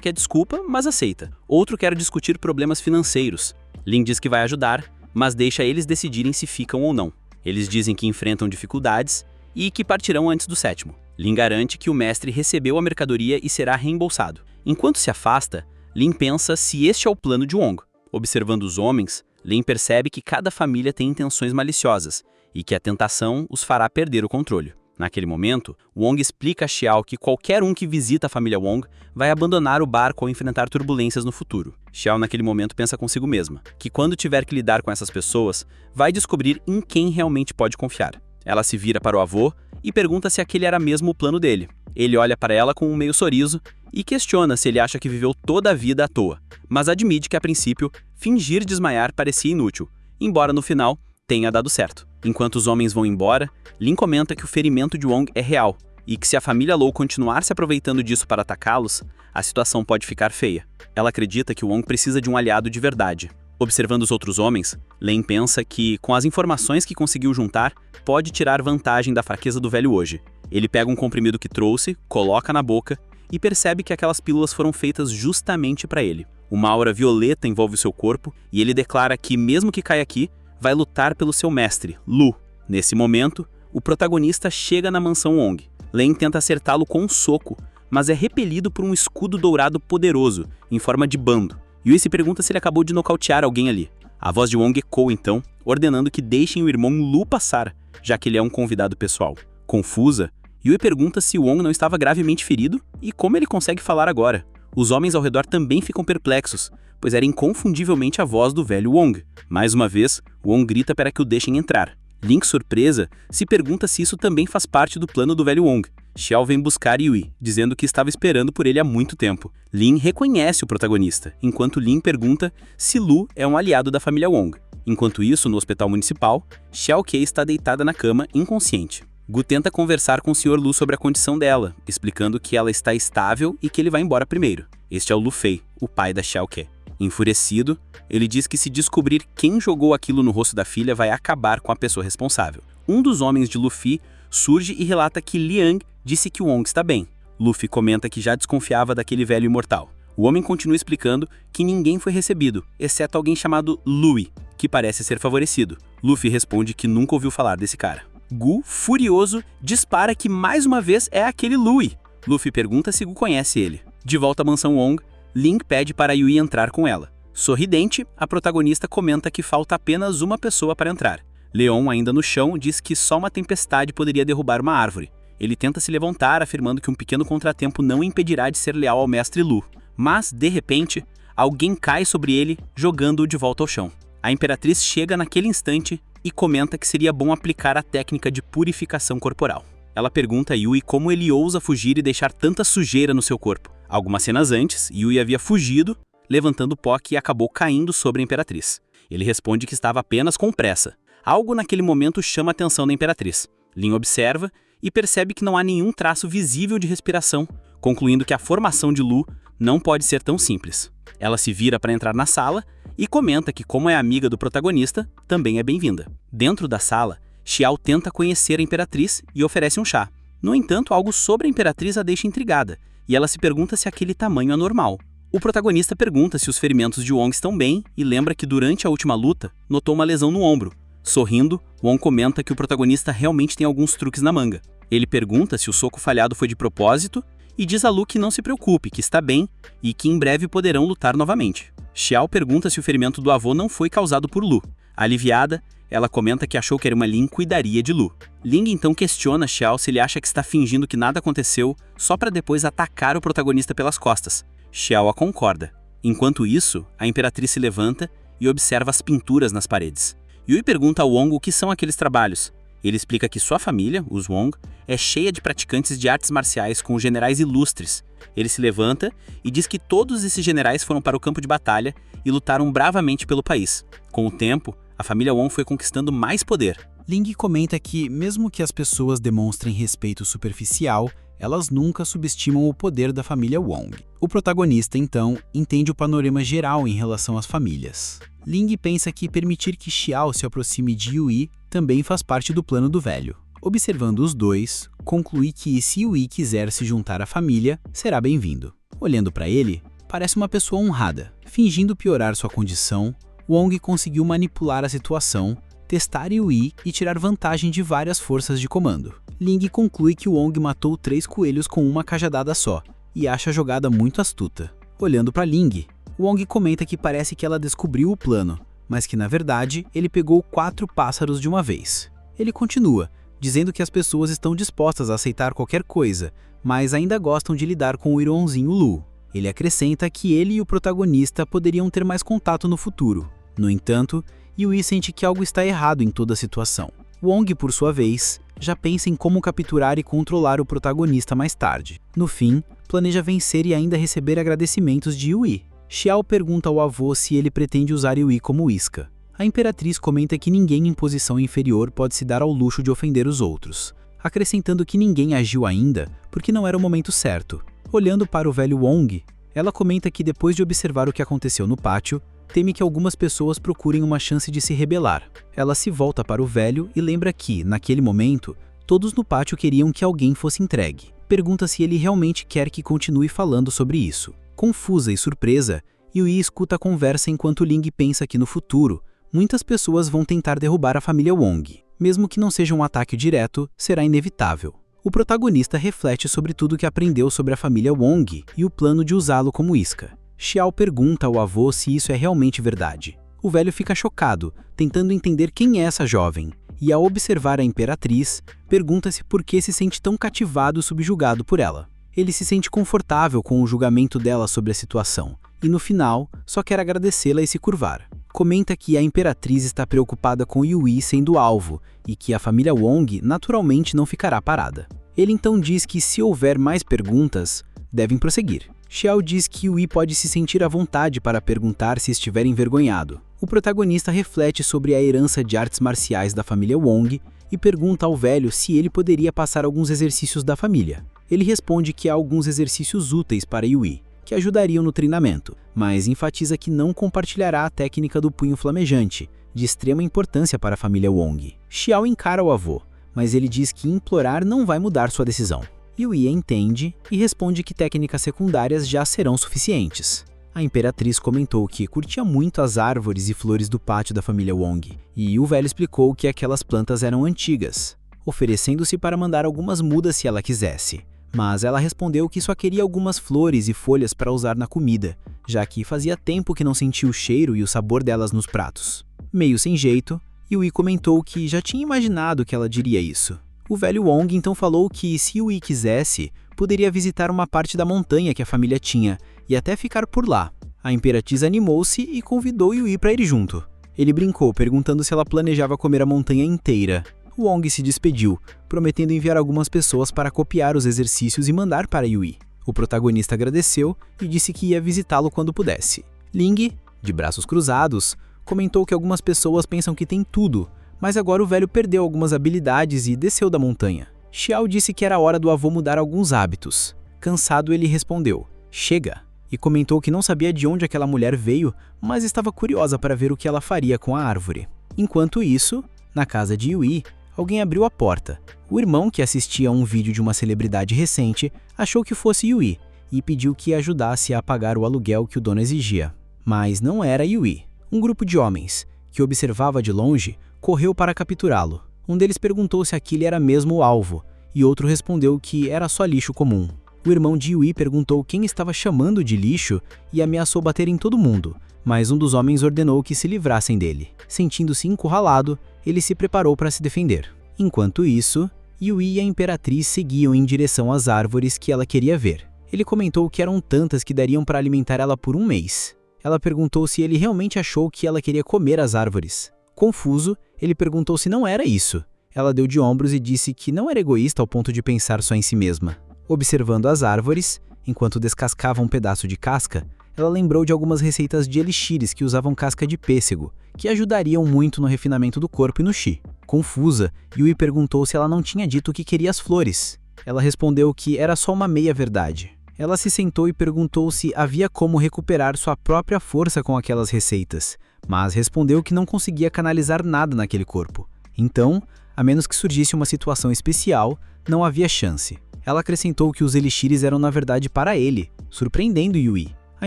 que é desculpa, mas aceita. Outro quer discutir problemas financeiros. Lin diz que vai ajudar, mas deixa eles decidirem se ficam ou não. Eles dizem que enfrentam dificuldades e que partirão antes do 7º. Lin garante que o mestre recebeu a mercadoria e será reembolsado. Enquanto se afasta, Lin pensa se este é o plano de Wong. Observando os homens, Lin percebe que cada família tem intenções maliciosas e que a tentação os fará perder o controle. Naquele momento, Wong explica a Xiao que qualquer um que visita a família Wong vai abandonar o barco ao enfrentar turbulências no futuro. Xiao naquele momento pensa consigo mesma, que quando tiver que lidar com essas pessoas, vai descobrir em quem realmente pode confiar. Ela se vira para o avô e pergunta se aquele era mesmo o plano dele. Ele olha para ela com um meio sorriso e questiona se ele acha que viveu toda a vida à toa, mas admite que a princípio, fingir desmaiar parecia inútil, embora no final tenha dado certo. Enquanto os homens vão embora, Lin comenta que o ferimento de Wong é real e que se a família Lou continuar se aproveitando disso para atacá-los, a situação pode ficar feia. Ela acredita que Wong precisa de um aliado de verdade. Observando os outros homens, Lin pensa que, com as informações que conseguiu juntar, pode tirar vantagem da fraqueza do velho hoje. Ele pega um comprimido que trouxe, coloca na boca e percebe que aquelas pílulas foram feitas justamente para ele. Uma aura violeta envolve o seu corpo e ele declara que, mesmo que caia aqui, vai lutar pelo seu mestre, Lu. Nesse momento, o protagonista chega na mansão Wong. Lin tenta acertá-lo com um soco, mas é repelido por um escudo dourado poderoso, em forma de bando. Yui se pergunta se ele acabou de nocautear alguém ali. A voz de Wong ecoa então, ordenando que deixem o irmão Lu passar, já que ele é um convidado pessoal. Confusa, Yui pergunta se Wong não estava gravemente ferido e como ele consegue falar agora. Os homens ao redor também ficam perplexos, pois era inconfundivelmente a voz do velho Wong. Mais uma vez, Wong grita para que o deixem entrar. Link, surpresa, se pergunta se isso também faz parte do plano do velho Wong. Xiao vem buscar Yui, dizendo que estava esperando por ele há muito tempo. Lin reconhece o protagonista, enquanto Lin pergunta se Lu é um aliado da família Wong. Enquanto isso, no hospital municipal, Xiao Kei está deitada na cama, inconsciente. Gu tenta conversar com o Sr. Lu sobre a condição dela, explicando que ela está estável e que ele vai embora primeiro. Este é o Lu Fei, o pai da Xiao Kei. Enfurecido, ele diz que se descobrir quem jogou aquilo no rosto da filha vai acabar com a pessoa responsável. Um dos homens de Luffy surge e relata que Liang disse que Wong está bem. Luffy comenta que já desconfiava daquele velho imortal. O homem continua explicando que ninguém foi recebido, exceto alguém chamado Louis, que parece ser favorecido. Luffy responde que nunca ouviu falar desse cara. Gu, furioso, dispara que mais uma vez é aquele Louis. Luffy pergunta se Gu conhece ele. De volta à mansão Wong, Ling pede para Yui entrar com ela. Sorridente, a protagonista comenta que falta apenas uma pessoa para entrar. Leon, ainda no chão, diz que só uma tempestade poderia derrubar uma árvore. Ele tenta se levantar, afirmando que um pequeno contratempo não impedirá de ser leal ao mestre Lu. Mas, de repente, alguém cai sobre ele, jogando-o de volta ao chão. A Imperatriz chega naquele instante e comenta que seria bom aplicar a técnica de purificação corporal. Ela pergunta a Yui como ele ousa fugir e deixar tanta sujeira no seu corpo. Algumas cenas antes, Yui havia fugido, levantando pó que acabou caindo sobre a Imperatriz. Ele responde que estava apenas com pressa. Algo naquele momento chama a atenção da Imperatriz. Lin observa e percebe que não há nenhum traço visível de respiração, concluindo que a formação de Lu não pode ser tão simples. Ela se vira para entrar na sala e comenta que, como é amiga do protagonista, também é bem-vinda. Dentro da sala, Xiao tenta conhecer a Imperatriz e oferece um chá. No entanto, algo sobre a Imperatriz a deixa intrigada, e ela se pergunta se aquele tamanho é normal. O protagonista pergunta se os ferimentos de Wong estão bem e lembra que durante a última luta, notou uma lesão no ombro. Sorrindo, Wong comenta que o protagonista realmente tem alguns truques na manga. Ele pergunta se o soco falhado foi de propósito e diz a Lu que não se preocupe, que está bem e que em breve poderão lutar novamente. Xiao pergunta se o ferimento do avô não foi causado por Lu. Aliviada, ela comenta que achou que a irmã Lin cuidaria de Lu. Ling então questiona Xiao se ele acha que está fingindo que nada aconteceu só para depois atacar o protagonista pelas costas. Xiao a concorda. Enquanto isso, a Imperatriz se levanta e observa as pinturas nas paredes. Yui pergunta ao Wong o que são aqueles trabalhos. Ele explica que sua família, os Wong, é cheia de praticantes de artes marciais com generais ilustres. Ele se levanta e diz que todos esses generais foram para o campo de batalha e lutaram bravamente pelo país. Com o tempo, a família Wong foi conquistando mais poder. Ling comenta que, mesmo que as pessoas demonstrem respeito superficial, elas nunca subestimam o poder da família Wong. O protagonista, então, entende o panorama geral em relação às famílias. Ling pensa que permitir que Xiao se aproxime de Yui também faz parte do plano do velho. Observando os dois, conclui que se Yui quiser se juntar à família, será bem-vindo. Olhando para ele, parece uma pessoa honrada. Fingindo piorar sua condição, Wong conseguiu manipular a situação, testar Yui e tirar vantagem de várias forças de comando. Ling conclui que Wong matou 3 coelhos com uma cajadada só, e acha a jogada muito astuta. Olhando para Ling, Wong comenta que parece que ela descobriu o plano, mas que na verdade ele pegou 4 pássaros de uma vez. Ele continua, dizendo que as pessoas estão dispostas a aceitar qualquer coisa, mas ainda gostam de lidar com o irmãozinho Lu. Ele acrescenta que ele e o protagonista poderiam ter mais contato no futuro. No entanto, Yui sente que algo está errado em toda a situação. Wong, por sua vez, já pensa em como capturar e controlar o protagonista mais tarde. No fim, planeja vencer e ainda receber agradecimentos de Yui. Xiao pergunta ao avô se ele pretende usar Yui como isca. A Imperatriz comenta que ninguém em posição inferior pode se dar ao luxo de ofender os outros, acrescentando que ninguém agiu ainda porque não era o momento certo. Olhando para o velho Wong, ela comenta que depois de observar o que aconteceu no pátio, teme que algumas pessoas procurem uma chance de se rebelar. Ela se volta para o velho e lembra que, naquele momento, todos no pátio queriam que alguém fosse entregue. Pergunta se ele realmente quer que continue falando sobre isso. Confusa e surpresa, Yui escuta a conversa enquanto Ling pensa que no futuro, muitas pessoas vão tentar derrubar a família Wong. Mesmo que não seja um ataque direto, será inevitável. O protagonista reflete sobre tudo que aprendeu sobre a família Wong e o plano de usá-lo como isca. Xiao pergunta ao avô se isso é realmente verdade. O velho fica chocado, tentando entender quem é essa jovem, e ao observar a Imperatriz, pergunta-se por que se sente tão cativado e subjugado por ela. Ele se sente confortável com o julgamento dela sobre a situação, e no final, só quer agradecê-la e se curvar. Comenta que a Imperatriz está preocupada com Yui sendo alvo, e que a família Wong naturalmente não ficará parada. Ele então diz que se houver mais perguntas, devem prosseguir. Xiao diz que Yui pode se sentir à vontade para perguntar se estiver envergonhado. O protagonista reflete sobre a herança de artes marciais da família Wong e pergunta ao velho se ele poderia passar alguns exercícios da família. Ele responde que há alguns exercícios úteis para Yui, que ajudariam no treinamento, mas enfatiza que não compartilhará a técnica do punho flamejante, de extrema importância para a família Wong. Xiao encara o avô, mas ele diz que implorar não vai mudar sua decisão. Yui entende e responde que técnicas secundárias já serão suficientes. A Imperatriz comentou que curtia muito as árvores e flores do pátio da família Wong, e o velho explicou que aquelas plantas eram antigas, oferecendo-se para mandar algumas mudas se ela quisesse, mas ela respondeu que só queria algumas flores e folhas para usar na comida, já que fazia tempo que não sentia o cheiro e o sabor delas nos pratos. Meio sem jeito, Yui comentou que já tinha imaginado que ela diria isso. O velho Wong então falou que, se Yui quisesse, poderia visitar uma parte da montanha que a família tinha e até ficar por lá. A Imperatriz animou-se e convidou Yui para ir junto. Ele brincou, perguntando se ela planejava comer a montanha inteira. Wong se despediu, prometendo enviar algumas pessoas para copiar os exercícios e mandar para Yui. O protagonista agradeceu e disse que ia visitá-lo quando pudesse. Ling, de braços cruzados, comentou que algumas pessoas pensam que tem tudo, mas agora o velho perdeu algumas habilidades e desceu da montanha. Xiao disse que era hora do avô mudar alguns hábitos. Cansado, ele respondeu, "Chega", e comentou que não sabia de onde aquela mulher veio, mas estava curiosa para ver o que ela faria com a árvore. Enquanto isso, na casa de Yui, alguém abriu a porta. O irmão, que assistia a um vídeo de uma celebridade recente, achou que fosse Yui e pediu que ajudasse a pagar o aluguel que o dono exigia. Mas não era Yui. Um grupo de homens, que observava de longe, correu para capturá-lo. Um deles perguntou se aquele era mesmo o alvo, e outro respondeu que era só lixo comum. O irmão de Yui perguntou quem estava chamando de lixo e ameaçou bater em todo mundo, mas um dos homens ordenou que se livrassem dele. Sentindo-se encurralado, ele se preparou para se defender. Enquanto isso, Yui e a Imperatriz seguiam em direção às árvores que ela queria ver. Ele comentou que eram tantas que dariam para alimentar ela por um mês. Ela perguntou se ele realmente achou que ela queria comer as árvores. Confuso, ele perguntou se não era isso. Ela deu de ombros e disse que não era egoísta ao ponto de pensar só em si mesma. Observando as árvores, enquanto descascava um pedaço de casca, ela lembrou de algumas receitas de elixires que usavam casca de pêssego, que ajudariam muito no refinamento do corpo e no chi. Confusa, Yui perguntou se ela não tinha dito que queria as flores. Ela respondeu que era só uma meia-verdade. Ela se sentou e perguntou se havia como recuperar sua própria força com aquelas receitas, mas respondeu que não conseguia canalizar nada naquele corpo. Então, a menos que surgisse uma situação especial, não havia chance. Ela acrescentou que os elixires eram na verdade para ele, surpreendendo Yui. A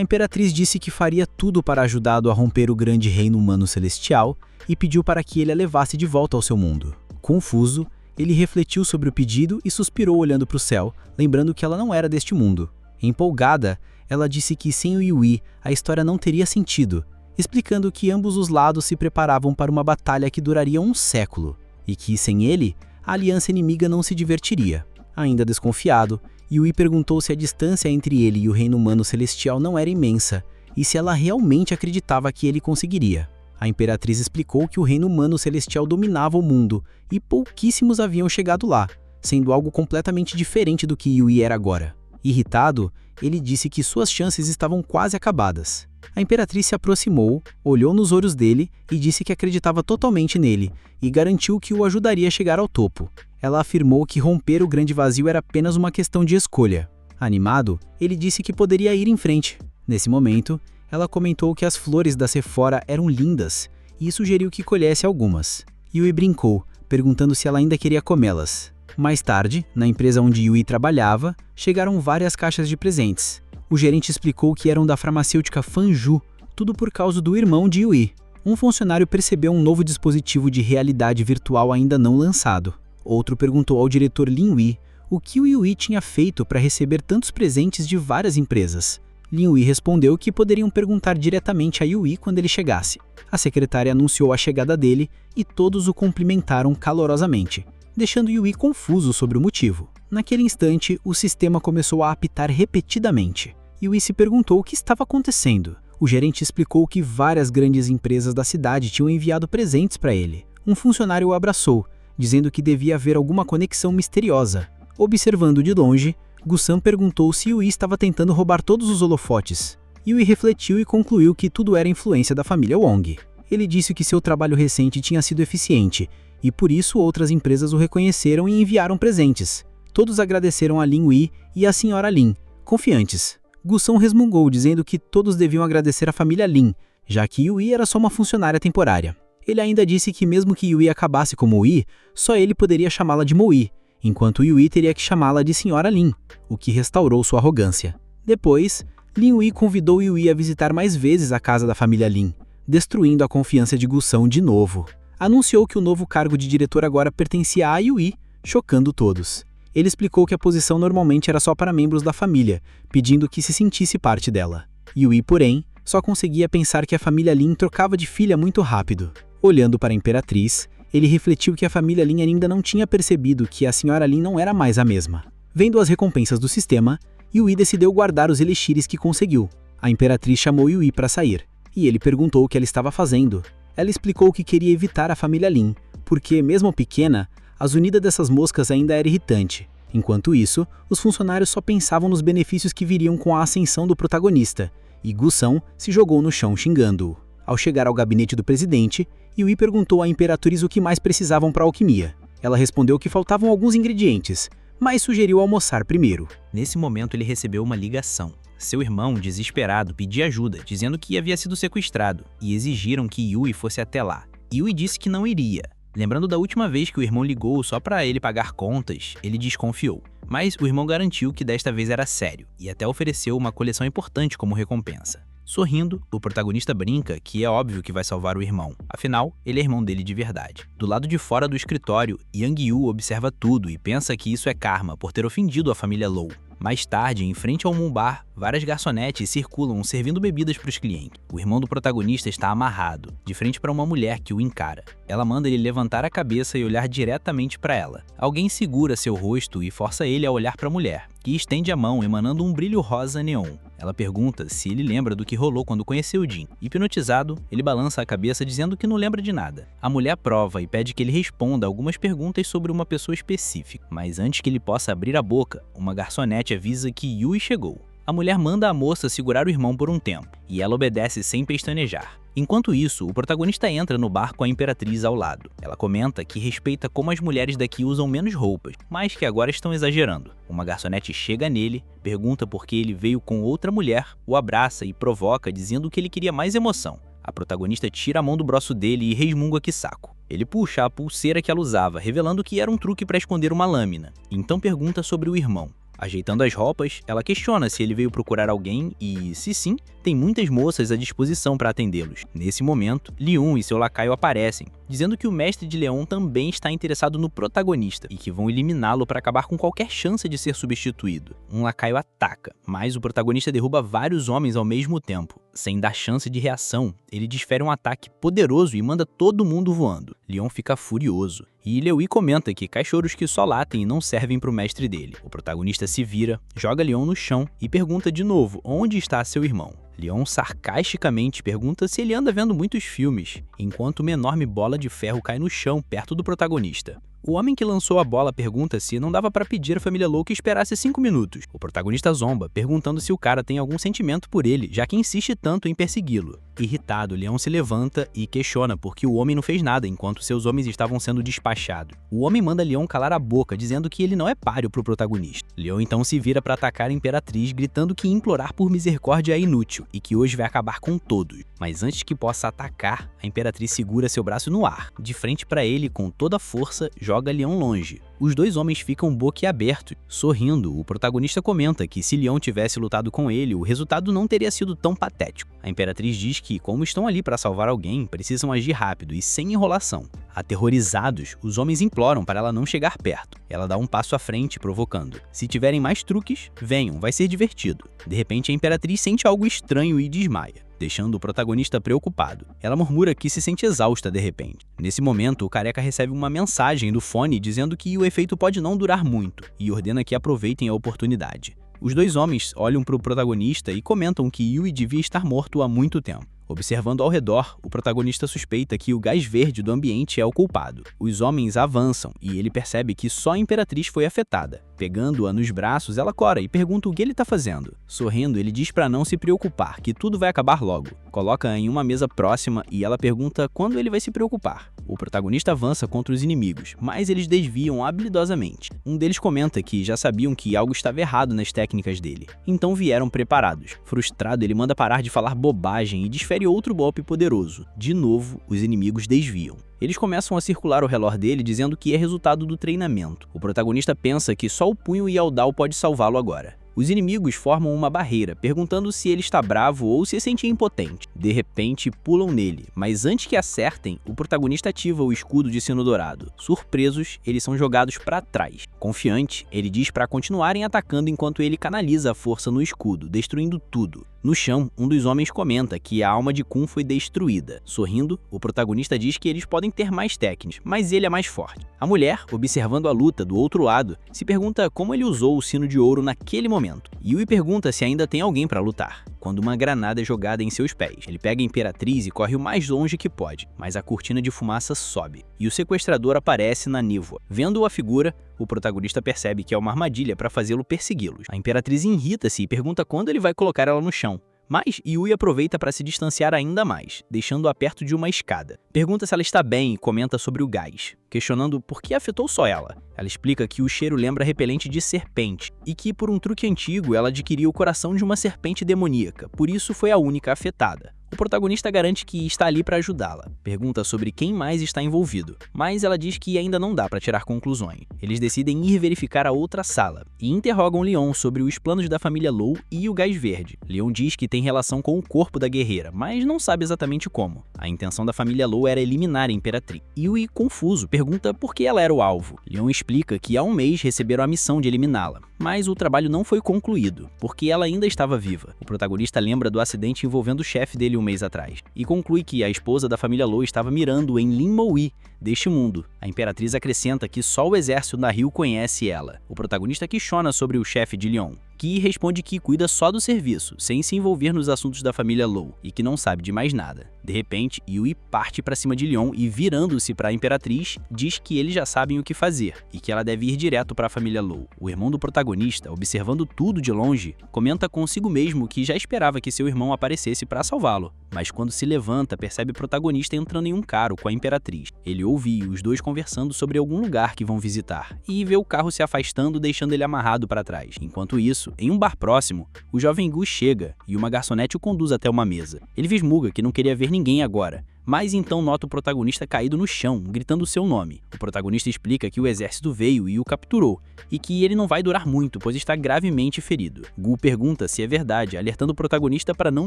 Imperatriz disse que faria tudo para ajudá-lo a romper o grande reino humano celestial e pediu para que ele a levasse de volta ao seu mundo. Confuso, ele refletiu sobre o pedido e suspirou olhando para o céu, lembrando que ela não era deste mundo. Empolgada, ela disse que sem o Yui, a história não teria sentido, explicando que ambos os lados se preparavam para uma batalha que duraria um século, e que, sem ele, a aliança inimiga não se divertiria. Ainda desconfiado, Yui perguntou se a distância entre ele e o reino humano celestial não era imensa, e se ela realmente acreditava que ele conseguiria. A Imperatriz explicou que o reino humano celestial dominava o mundo, e pouquíssimos haviam chegado lá, sendo algo completamente diferente do que Yui era agora. Irritado, ele disse que suas chances estavam quase acabadas. A Imperatriz se aproximou, olhou nos olhos dele e disse que acreditava totalmente nele, e garantiu que o ajudaria a chegar ao topo. Ela afirmou que romper o grande vazio era apenas uma questão de escolha. Animado, ele disse que poderia ir em frente. Nesse momento, ela comentou que as flores da Sephora eram lindas, e sugeriu que colhesse algumas. Yui brincou, perguntando se ela ainda queria comê-las. Mais tarde, na empresa onde Yui trabalhava, chegaram várias caixas de presentes. O gerente explicou que eram da farmacêutica Fanju, tudo por causa do irmão de Yui. Um funcionário percebeu um novo dispositivo de realidade virtual ainda não lançado. Outro perguntou ao diretor Lin Wei o que o Yui tinha feito para receber tantos presentes de várias empresas. Lin Wei respondeu que poderiam perguntar diretamente a Yui quando ele chegasse. A secretária anunciou a chegada dele e todos o cumprimentaram calorosamente, deixando Yui confuso sobre o motivo. Naquele instante, o sistema começou a apitar repetidamente. Yui se perguntou o que estava acontecendo. O gerente explicou que várias grandes empresas da cidade tinham enviado presentes para ele. Um funcionário o abraçou, dizendo que devia haver alguma conexão misteriosa. Observando de longe, Gusan perguntou se Yui estava tentando roubar todos os holofotes. Yui refletiu e concluiu que tudo era influência da família Wong. Ele disse que seu trabalho recente tinha sido eficiente, e por isso outras empresas o reconheceram e enviaram presentes. Todos agradeceram a Lin Wei e a senhora Lin, confiantes. Gusan resmungou, dizendo que todos deviam agradecer a família Lin, já que Yui era só uma funcionária temporária. Ele ainda disse que mesmo que Yui acabasse como Wei, só ele poderia chamá-la de Moi, enquanto Yui teria que chamá-la de senhora Lin, o que restaurou sua arrogância. Depois, Lin Wei convidou Yui a visitar mais vezes a casa da família Lin, destruindo a confiança de Gusan de novo. Anunciou que o novo cargo de diretor agora pertencia a Yui, chocando todos. Ele explicou que a posição normalmente era só para membros da família, pedindo que se sentisse parte dela. Yui, porém, só conseguia pensar que a família Lin trocava de filha muito rápido. Olhando para a Imperatriz, ele refletiu que a família Lin ainda não tinha percebido que a senhora Lin não era mais a mesma. Vendo as recompensas do sistema, Yui decidiu guardar os elixires que conseguiu. A Imperatriz chamou Yui para sair, e ele perguntou o que ela estava fazendo. Ela explicou que queria evitar a família Lin, porque, mesmo pequena, a zunida dessas moscas ainda era irritante. Enquanto isso, os funcionários só pensavam nos benefícios que viriam com a ascensão do protagonista, e Gusão se jogou no chão xingando-o. Ao chegar ao gabinete do presidente, Yui perguntou à Imperatriz o que mais precisavam para a alquimia. Ela respondeu que faltavam alguns ingredientes, mas sugeriu almoçar primeiro. Nesse momento ele recebeu uma ligação. Seu irmão, desesperado, pedia ajuda, dizendo que havia sido sequestrado, e exigiram que Yui fosse até lá. Yui disse que não iria. Lembrando da última vez que o irmão ligou só para ele pagar contas, ele desconfiou. Mas o irmão garantiu que desta vez era sério, e até ofereceu uma coleção importante como recompensa. Sorrindo, o protagonista brinca que é óbvio que vai salvar o irmão, afinal, ele é irmão dele de verdade. Do lado de fora do escritório, Yang Yu observa tudo e pensa que isso é karma por ter ofendido a família Lou. Mais tarde, em frente ao Moon Bar, várias garçonetes circulam servindo bebidas para os clientes. O irmão do protagonista está amarrado, de frente para uma mulher que o encara. Ela manda ele levantar a cabeça e olhar diretamente para ela. Alguém segura seu rosto e força ele a olhar para a mulher, que estende a mão emanando um brilho rosa neon. Ela pergunta se ele lembra do que rolou quando conheceu Jin. Hipnotizado, ele balança a cabeça dizendo que não lembra de nada. A mulher prova e pede que ele responda algumas perguntas sobre uma pessoa específica, mas antes que ele possa abrir a boca, uma garçonete avisa que Yui chegou. A mulher manda a moça segurar o irmão por um tempo, e ela obedece sem pestanejar. Enquanto isso, o protagonista entra no bar com a Imperatriz ao lado. Ela comenta que respeita como as mulheres daqui usam menos roupas, mas que agora estão exagerando. Uma garçonete chega nele, pergunta por que ele veio com outra mulher, o abraça e provoca dizendo que ele queria mais emoção. A protagonista tira a mão do braço dele e resmunga que saco. Ele puxa a pulseira que ela usava, revelando que era um truque para esconder uma lâmina. Então pergunta sobre o irmão. Ajeitando as roupas, ela questiona se ele veio procurar alguém e, se sim, tem muitas moças à disposição para atendê-los. Nesse momento, Leon e seu lacaio aparecem, dizendo que o mestre de Leon também está interessado no protagonista e que vão eliminá-lo para acabar com qualquer chance de ser substituído. Um lacaio ataca, mas o protagonista derruba vários homens ao mesmo tempo. Sem dar chance de reação, ele desfere um ataque poderoso e manda todo mundo voando. Leon fica furioso, e Leui comenta que cachorros que só latem e não servem para o mestre dele. O protagonista se vira, joga Leon no chão e pergunta de novo onde está seu irmão. Leon sarcasticamente pergunta se ele anda vendo muitos filmes, enquanto uma enorme bola de ferro cai no chão perto do protagonista. O homem que lançou a bola pergunta se não dava para pedir à família Lou que esperasse 5 minutos. O protagonista zomba, perguntando se o cara tem algum sentimento por ele, já que insiste tanto em persegui-lo. Irritado, Leon se levanta e questiona por que o homem não fez nada enquanto seus homens estavam sendo despachados. O homem manda Leon calar a boca, dizendo que ele não é páreo pro protagonista. Leon então se vira para atacar a Imperatriz, gritando que implorar por misericórdia é inútil e que hoje vai acabar com todos. Mas antes que possa atacar, a Imperatriz segura seu braço no ar. De frente para ele, com toda a força, joga Leon longe. Os dois homens ficam boquiabertos. Sorrindo, o protagonista comenta que se Leon tivesse lutado com ele, o resultado não teria sido tão patético. A Imperatriz diz que, como estão ali para salvar alguém, precisam agir rápido e sem enrolação. Aterrorizados, os homens imploram para ela não chegar perto. Ela dá um passo à frente, provocando: se tiverem mais truques, venham, vai ser divertido. De repente, a Imperatriz sente algo estranho e desmaia, deixando o protagonista preocupado. Ela murmura que se sente exausta de repente. Nesse momento, o careca recebe uma mensagem do fone dizendo que o efeito pode não durar muito e ordena que aproveitem a oportunidade. Os dois homens olham para o protagonista e comentam que Yui devia estar morto há muito tempo. Observando ao redor, o protagonista suspeita que o gás verde do ambiente é o culpado. Os homens avançam e ele percebe que só a Imperatriz foi afetada. Pegando-a nos braços, ela cora e pergunta o que ele está fazendo. Sorrindo, ele diz para não se preocupar, que tudo vai acabar logo. Coloca-a em uma mesa próxima e ela pergunta quando ele vai se preocupar. O protagonista avança contra os inimigos, mas eles desviam habilidosamente. Um deles comenta que já sabiam que algo estava errado nas técnicas dele, então vieram preparados. Frustrado, ele manda parar de falar bobagem e desfere outro golpe poderoso. De novo, os inimigos desviam. Eles começam a circular ao redor dele, dizendo que é resultado do treinamento. O protagonista pensa que só o punho Yaldao pode salvá-lo agora. Os inimigos formam uma barreira, perguntando se ele está bravo ou se sente impotente. De repente, pulam nele, mas antes que acertem, o protagonista ativa o escudo de sino dourado. Surpresos, eles são jogados para trás. Confiante, ele diz para continuarem atacando enquanto ele canaliza a força no escudo, destruindo tudo. No chão, um dos homens comenta que a alma de Kun foi destruída. Sorrindo, o protagonista diz que eles podem ter mais técnicas, mas ele é mais forte. A mulher, observando a luta do outro lado, se pergunta como ele usou o sino de ouro naquele momento. Yui pergunta se ainda tem alguém para lutar, quando uma granada é jogada em seus pés. Ele pega a Imperatriz e corre o mais longe que pode, mas a cortina de fumaça sobe, e o sequestrador aparece na névoa. Vendo a figura, o protagonista percebe que é uma armadilha para fazê-lo persegui-los. A Imperatriz irrita-se e pergunta quando ele vai colocar ela no chão. Mas Yui aproveita para se distanciar ainda mais, deixando-a perto de uma escada. Pergunta se ela está bem e comenta sobre o gás, questionando por que afetou só ela. Ela explica que o cheiro lembra repelente de serpente e que, por um truque antigo, ela adquiriu o coração de uma serpente demoníaca, por isso foi a única afetada. O protagonista garante que está ali para ajudá-la. Pergunta sobre quem mais está envolvido, mas ela diz que ainda não dá para tirar conclusões. Eles decidem ir verificar a outra sala e interrogam Leon sobre os planos da família Lou e o gás verde. Leon diz que tem relação com o corpo da guerreira, mas não sabe exatamente como. A intenção da família Lou era eliminar a Imperatriz. Yui, confuso, pergunta por que ela era o alvo. Leon explica que há um mês receberam a missão de eliminá-la, mas o trabalho não foi concluído, porque ela ainda estava viva. O protagonista lembra do acidente envolvendo o chefe dele um mês atrás, e conclui que a esposa da família Lou estava mirando em Lin Moui, deste mundo. A Imperatriz acrescenta que só o exército da Rio conhece ela. O protagonista questiona sobre o chefe de Leon, que responde que cuida só do serviço, sem se envolver nos assuntos da família Lou, e que não sabe de mais nada. De repente, Yui parte para cima de Leon e, virando-se para a Imperatriz, diz que eles já sabem o que fazer, e que ela deve ir direto para a família Lou. O irmão do protagonista, observando tudo de longe, comenta consigo mesmo que já esperava que seu irmão aparecesse para salvá-lo, mas quando se levanta, percebe o protagonista entrando em um carro com a Imperatriz. Ele ouve os dois conversando sobre algum lugar que vão visitar, e vê o carro se afastando, deixando ele amarrado para trás. Enquanto isso, em um bar próximo, o jovem Gu chega e uma garçonete o conduz até uma mesa. Ele vismuga que não queria ver ninguém agora, mas então nota o protagonista caído no chão, gritando seu nome. O protagonista explica que o exército veio e o capturou, e que ele não vai durar muito, pois está gravemente ferido. Gu pergunta se é verdade, alertando o protagonista para não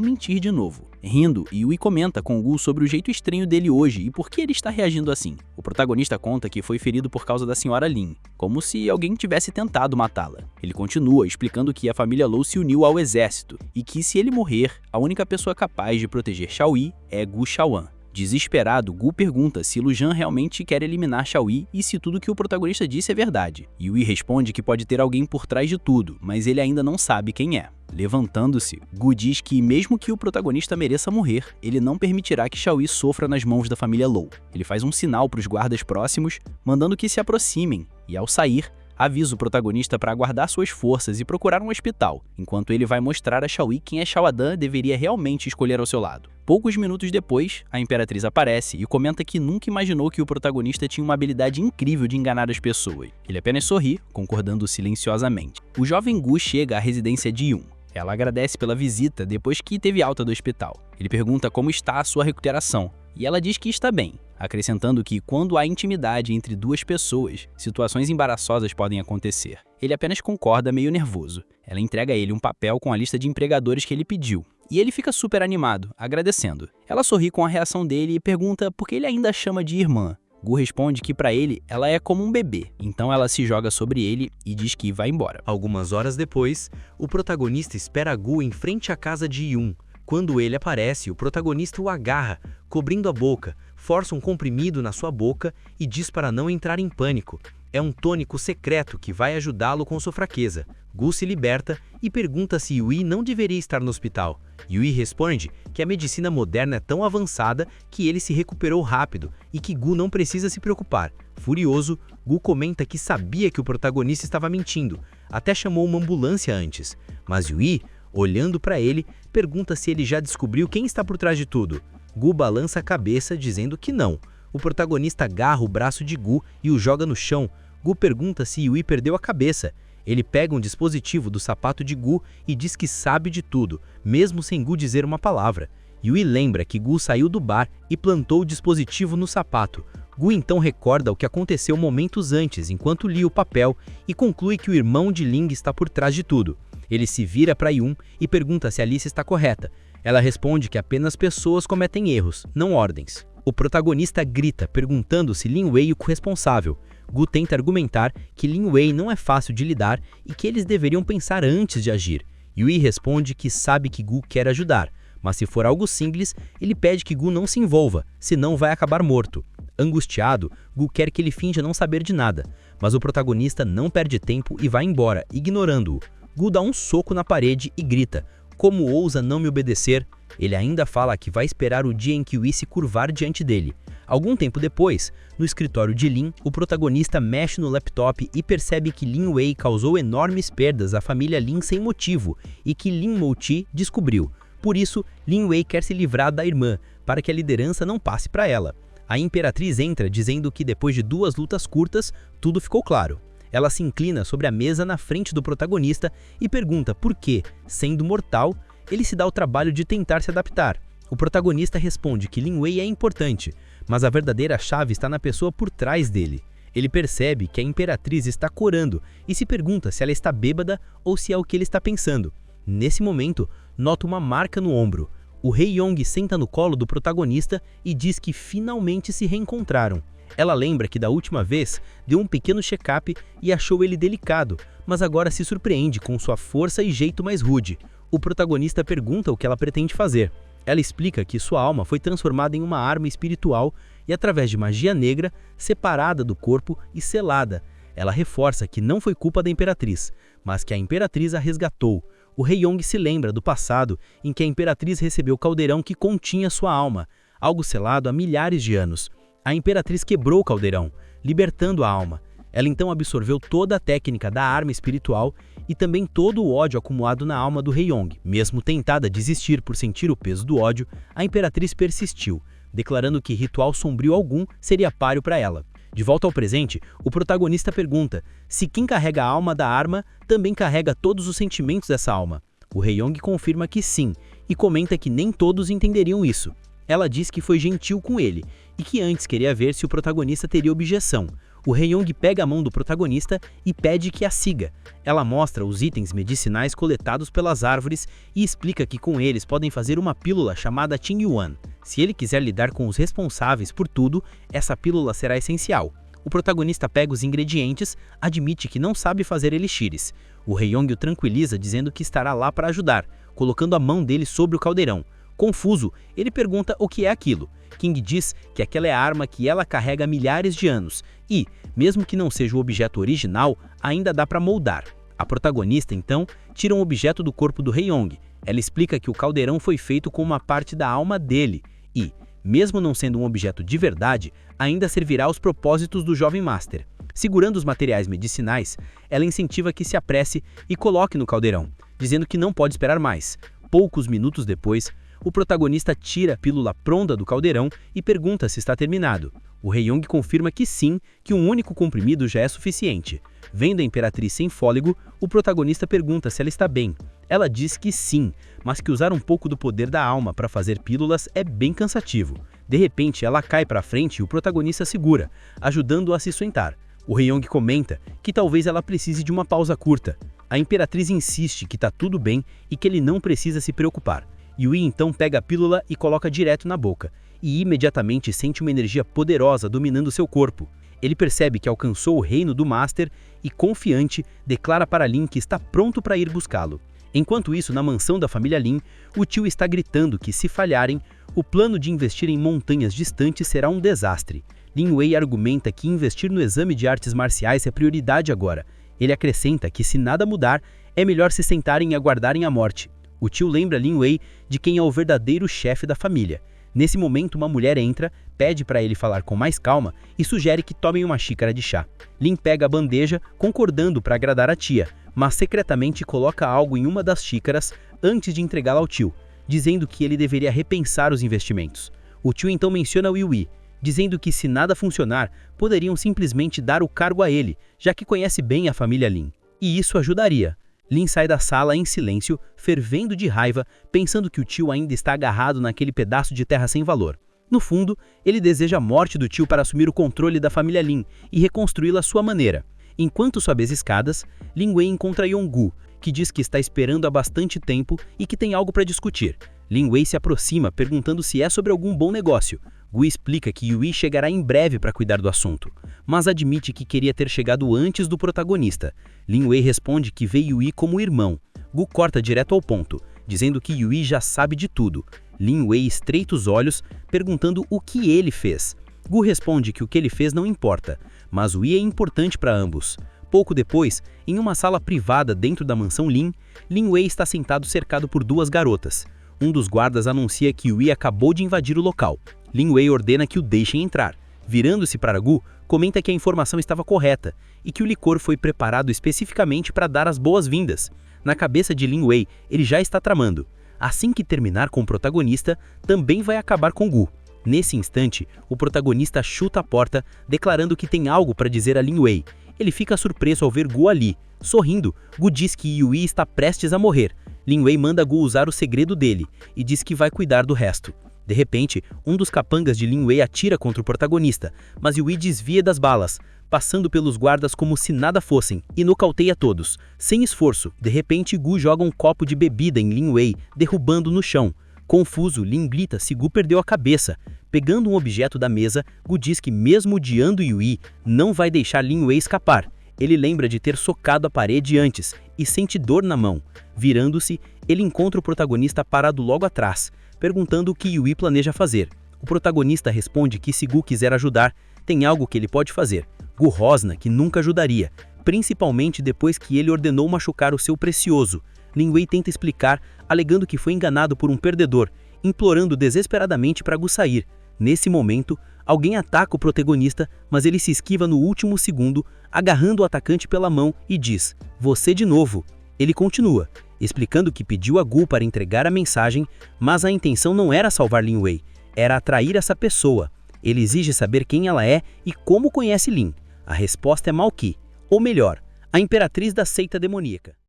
mentir de novo. Rindo, Yui comenta com Gu sobre o jeito estranho dele hoje e por que ele está reagindo assim. O protagonista conta que foi ferido por causa da senhora Lin, como se alguém tivesse tentado matá-la. Ele continua explicando que a família Lou se uniu ao exército, e que se ele morrer, a única pessoa capaz de proteger Xiaoyi é Gu Shaoan. Desesperado, Gu pergunta se Lujan realmente quer eliminar Xiaoyi e se tudo que o protagonista disse é verdade. Yui responde que pode ter alguém por trás de tudo, mas ele ainda não sabe quem é. Levantando-se, Gu diz que mesmo que o protagonista mereça morrer, ele não permitirá que Xiaoyi sofra nas mãos da família Lou. Ele faz um sinal para os guardas próximos, mandando que se aproximem, e ao sair, avisa o protagonista para aguardar suas forças e procurar um hospital, enquanto ele vai mostrar a Xiaoyi quem a Xiaodan deveria realmente escolher ao seu lado. Poucos minutos depois, a Imperatriz aparece e comenta que nunca imaginou que o protagonista tinha uma habilidade incrível de enganar as pessoas. Ele apenas sorri, concordando silenciosamente. O jovem Gu chega à residência de Yun. Ela agradece pela visita depois que teve alta do hospital. Ele pergunta como está a sua recuperação, e ela diz que está bem, acrescentando que quando há intimidade entre duas pessoas, situações embaraçosas podem acontecer. Ele apenas concorda, meio nervoso. Ela entrega a ele um papel com a lista de empregadores que ele pediu, e ele fica super animado, agradecendo. Ela sorri com a reação dele e pergunta por que ele ainda a chama de irmã. Gu responde que para ele, ela é como um bebê, então ela se joga sobre ele e diz que vai embora. Algumas horas depois, o protagonista espera Gu em frente à casa de Yun. Quando ele aparece, o protagonista o agarra, cobrindo a boca, força um comprimido na sua boca e diz para não entrar em pânico. É um tônico secreto que vai ajudá-lo com sua fraqueza. Gu se liberta e pergunta se Yui não deveria estar no hospital. Yui responde que a medicina moderna é tão avançada que ele se recuperou rápido e que Gu não precisa se preocupar. Furioso, Gu comenta que sabia que o protagonista estava mentindo, até chamou uma ambulância antes. Mas Yui, olhando para ele, pergunta se ele já descobriu quem está por trás de tudo. Gu balança a cabeça dizendo que não. O protagonista agarra o braço de Gu e o joga no chão. Gu pergunta se Yui perdeu a cabeça. Ele pega um dispositivo do sapato de Gu e diz que sabe de tudo, mesmo sem Gu dizer uma palavra. Yui lembra que Gu saiu do bar e plantou o dispositivo no sapato. Gu então recorda o que aconteceu momentos antes, enquanto lia o papel, e conclui que o irmão de Ling está por trás de tudo. Ele se vira para Yun e pergunta se Alice está correta. Ela responde que apenas pessoas cometem erros, não ordens. O protagonista grita, perguntando se Lin Wei é o responsável. Gu tenta argumentar que Lin Wei não é fácil de lidar e que eles deveriam pensar antes de agir. Yui responde que sabe que Gu quer ajudar, mas se for algo simples, ele pede que Gu não se envolva, senão vai acabar morto. Angustiado, Gu quer que ele finja não saber de nada, mas o protagonista não perde tempo e vai embora, ignorando-o. Gu dá um soco na parede e grita: "Como ousa não me obedecer?" Ele ainda fala que vai esperar o dia em que Yui se curvar diante dele. Algum tempo depois, no escritório de Lin, o protagonista mexe no laptop e percebe que Lin Wei causou enormes perdas à família Lin sem motivo e que Lin Mouti descobriu. Por isso, Lin Wei quer se livrar da irmã, para que a liderança não passe para ela. A Imperatriz entra dizendo que depois de 2 lutas curtas, tudo ficou claro. Ela se inclina sobre a mesa na frente do protagonista e pergunta por que, sendo mortal, ele se dá o trabalho de tentar se adaptar. O protagonista responde que Lin Wei é importante, mas a verdadeira chave está na pessoa por trás dele. Ele percebe que a Imperatriz está corando e se pergunta se ela está bêbada ou se é o que ele está pensando. Nesse momento, nota uma marca no ombro. O Rei Yong senta no colo do protagonista e diz que finalmente se reencontraram. Ela lembra que da última vez deu um pequeno check-up e achou ele delicado, mas agora se surpreende com sua força e jeito mais rude. O protagonista pergunta o que ela pretende fazer. Ela explica que sua alma foi transformada em uma arma espiritual e, através de magia negra, separada do corpo e selada. Ela reforça que não foi culpa da Imperatriz, mas que a Imperatriz a resgatou. O Rei Yong se lembra do passado em que a Imperatriz recebeu o caldeirão que continha sua alma, algo selado há milhares de anos. A Imperatriz quebrou o caldeirão, libertando a alma. Ela então absorveu toda a técnica da arma espiritual e também todo o ódio acumulado na alma do Rei Yong. Mesmo tentada a desistir por sentir o peso do ódio, a Imperatriz persistiu, declarando que ritual sombrio algum seria páreo para ela. De volta ao presente, o protagonista pergunta se quem carrega a alma da arma também carrega todos os sentimentos dessa alma. O Rei Yong confirma que sim, e comenta que nem todos entenderiam isso. Ela diz que foi gentil com ele, e que antes queria ver se o protagonista teria objeção. O Rei Yong pega a mão do protagonista e pede que a siga. Ela mostra os itens medicinais coletados pelas árvores e explica que com eles podem fazer uma pílula chamada Qing Yuan. Se ele quiser lidar com os responsáveis por tudo, essa pílula será essencial. O protagonista pega os ingredientes, admite que não sabe fazer elixires. O Rei Yong o tranquiliza dizendo que estará lá para ajudar, colocando a mão dele sobre o caldeirão. Confuso, ele pergunta o que é aquilo. King diz que aquela é a arma que ela carrega há milhares de anos e, mesmo que não seja o objeto original, ainda dá para moldar. A protagonista, então, tira um objeto do corpo do Rei Yong. Ela explica que o caldeirão foi feito com uma parte da alma dele e, mesmo não sendo um objeto de verdade, ainda servirá aos propósitos do jovem Master. Segurando os materiais medicinais, ela incentiva que se apresse e coloque no caldeirão, dizendo que não pode esperar mais. Poucos minutos depois, o protagonista tira a pílula pronta do caldeirão e pergunta se está terminado. O Rei Yong confirma que sim, que um único comprimido já é suficiente. Vendo a Imperatriz sem fôlego, o protagonista pergunta se ela está bem. Ela diz que sim, mas que usar um pouco do poder da alma para fazer pílulas é bem cansativo. De repente, ela cai para frente e o protagonista segura, ajudando-a a se sustentar. O Rei Yong comenta que talvez ela precise de uma pausa curta. A Imperatriz insiste que está tudo bem e que ele não precisa se preocupar. Yui então pega a pílula e coloca direto na boca, e imediatamente sente uma energia poderosa dominando seu corpo. Ele percebe que alcançou o reino do Master e, confiante, declara para Lin que está pronto para ir buscá-lo. Enquanto isso, na mansão da família Lin, o tio está gritando que, se falharem, o plano de investir em montanhas distantes será um desastre. Lin Wei argumenta que investir no exame de artes marciais é prioridade agora. Ele acrescenta que, se nada mudar, é melhor se sentarem e aguardarem a morte. O tio lembra Lin Wei de quem é o verdadeiro chefe da família. Nesse momento, uma mulher entra, pede para ele falar com mais calma e sugere que tomem uma xícara de chá. Lin pega a bandeja, concordando para agradar a tia, mas secretamente coloca algo em uma das xícaras antes de entregá-la ao tio, dizendo que ele deveria repensar os investimentos. O tio então menciona o Yui, dizendo que se nada funcionar, poderiam simplesmente dar o cargo a ele, já que conhece bem a família Lin. E isso ajudaria. Lin sai da sala em silêncio, fervendo de raiva, pensando que o tio ainda está agarrado naquele pedaço de terra sem valor. No fundo, ele deseja a morte do tio para assumir o controle da família Lin e reconstruí-la à sua maneira. Enquanto sobe as escadas, Lin Wei encontra Yonggu que diz que está esperando há bastante tempo e que tem algo para discutir. Lin Wei se aproxima perguntando se é sobre algum bom negócio. Gu explica que Yui chegará em breve para cuidar do assunto, mas admite que queria ter chegado antes do protagonista. Lin Wei responde que vê Yui como irmão. Gu corta direto ao ponto, dizendo que Yui já sabe de tudo. Lin Wei estreita os olhos, perguntando o que ele fez. Gu responde que o que ele fez não importa, mas Yui é importante para ambos. Pouco depois, em uma sala privada dentro da mansão Lin, Lin Wei está sentado cercado por duas garotas. Um dos guardas anuncia que Yui acabou de invadir o local. Lin Wei ordena que o deixem entrar. Virando-se para Gu, comenta que a informação estava correta e que o licor foi preparado especificamente para dar as boas-vindas. Na cabeça de Lin Wei, ele já está tramando. Assim que terminar com o protagonista, também vai acabar com Gu. Nesse instante, o protagonista chuta a porta, declarando que tem algo para dizer a Lin Wei. Ele fica surpreso ao ver Gu ali. Sorrindo, Gu diz que Yui está prestes a morrer. Lin Wei manda Gu usar o segredo dele e diz que vai cuidar do resto. De repente, um dos capangas de Lin Wei atira contra o protagonista, mas Yui desvia das balas, passando pelos guardas como se nada fossem, e nocauteia todos. Sem esforço, de repente Gu joga um copo de bebida em Lin Wei, derrubando no chão. Confuso, Lin grita se Gu perdeu a cabeça. Pegando um objeto da mesa, Gu diz que mesmo odiando Yui, não vai deixar Lin Wei escapar. Ele lembra de ter socado a parede antes e sente dor na mão. Virando-se, ele encontra o protagonista parado logo atrás, perguntando o que Yui planeja fazer. O protagonista responde que se Gu quiser ajudar, tem algo que ele pode fazer. Gu rosna que nunca ajudaria, principalmente depois que ele ordenou machucar o seu precioso. Lin Wei tenta explicar, alegando que foi enganado por um perdedor, implorando desesperadamente para Gu sair. Nesse momento, alguém ataca o protagonista, mas ele se esquiva no último segundo, agarrando o atacante pela mão e diz: "Você de novo." Ele continua, explicando que pediu a Gu para entregar a mensagem, mas a intenção não era salvar Lin Wei, era atrair essa pessoa. Ele exige saber quem ela é e como conhece Lin. A resposta é Malqi, ou melhor, a imperatriz da seita demoníaca.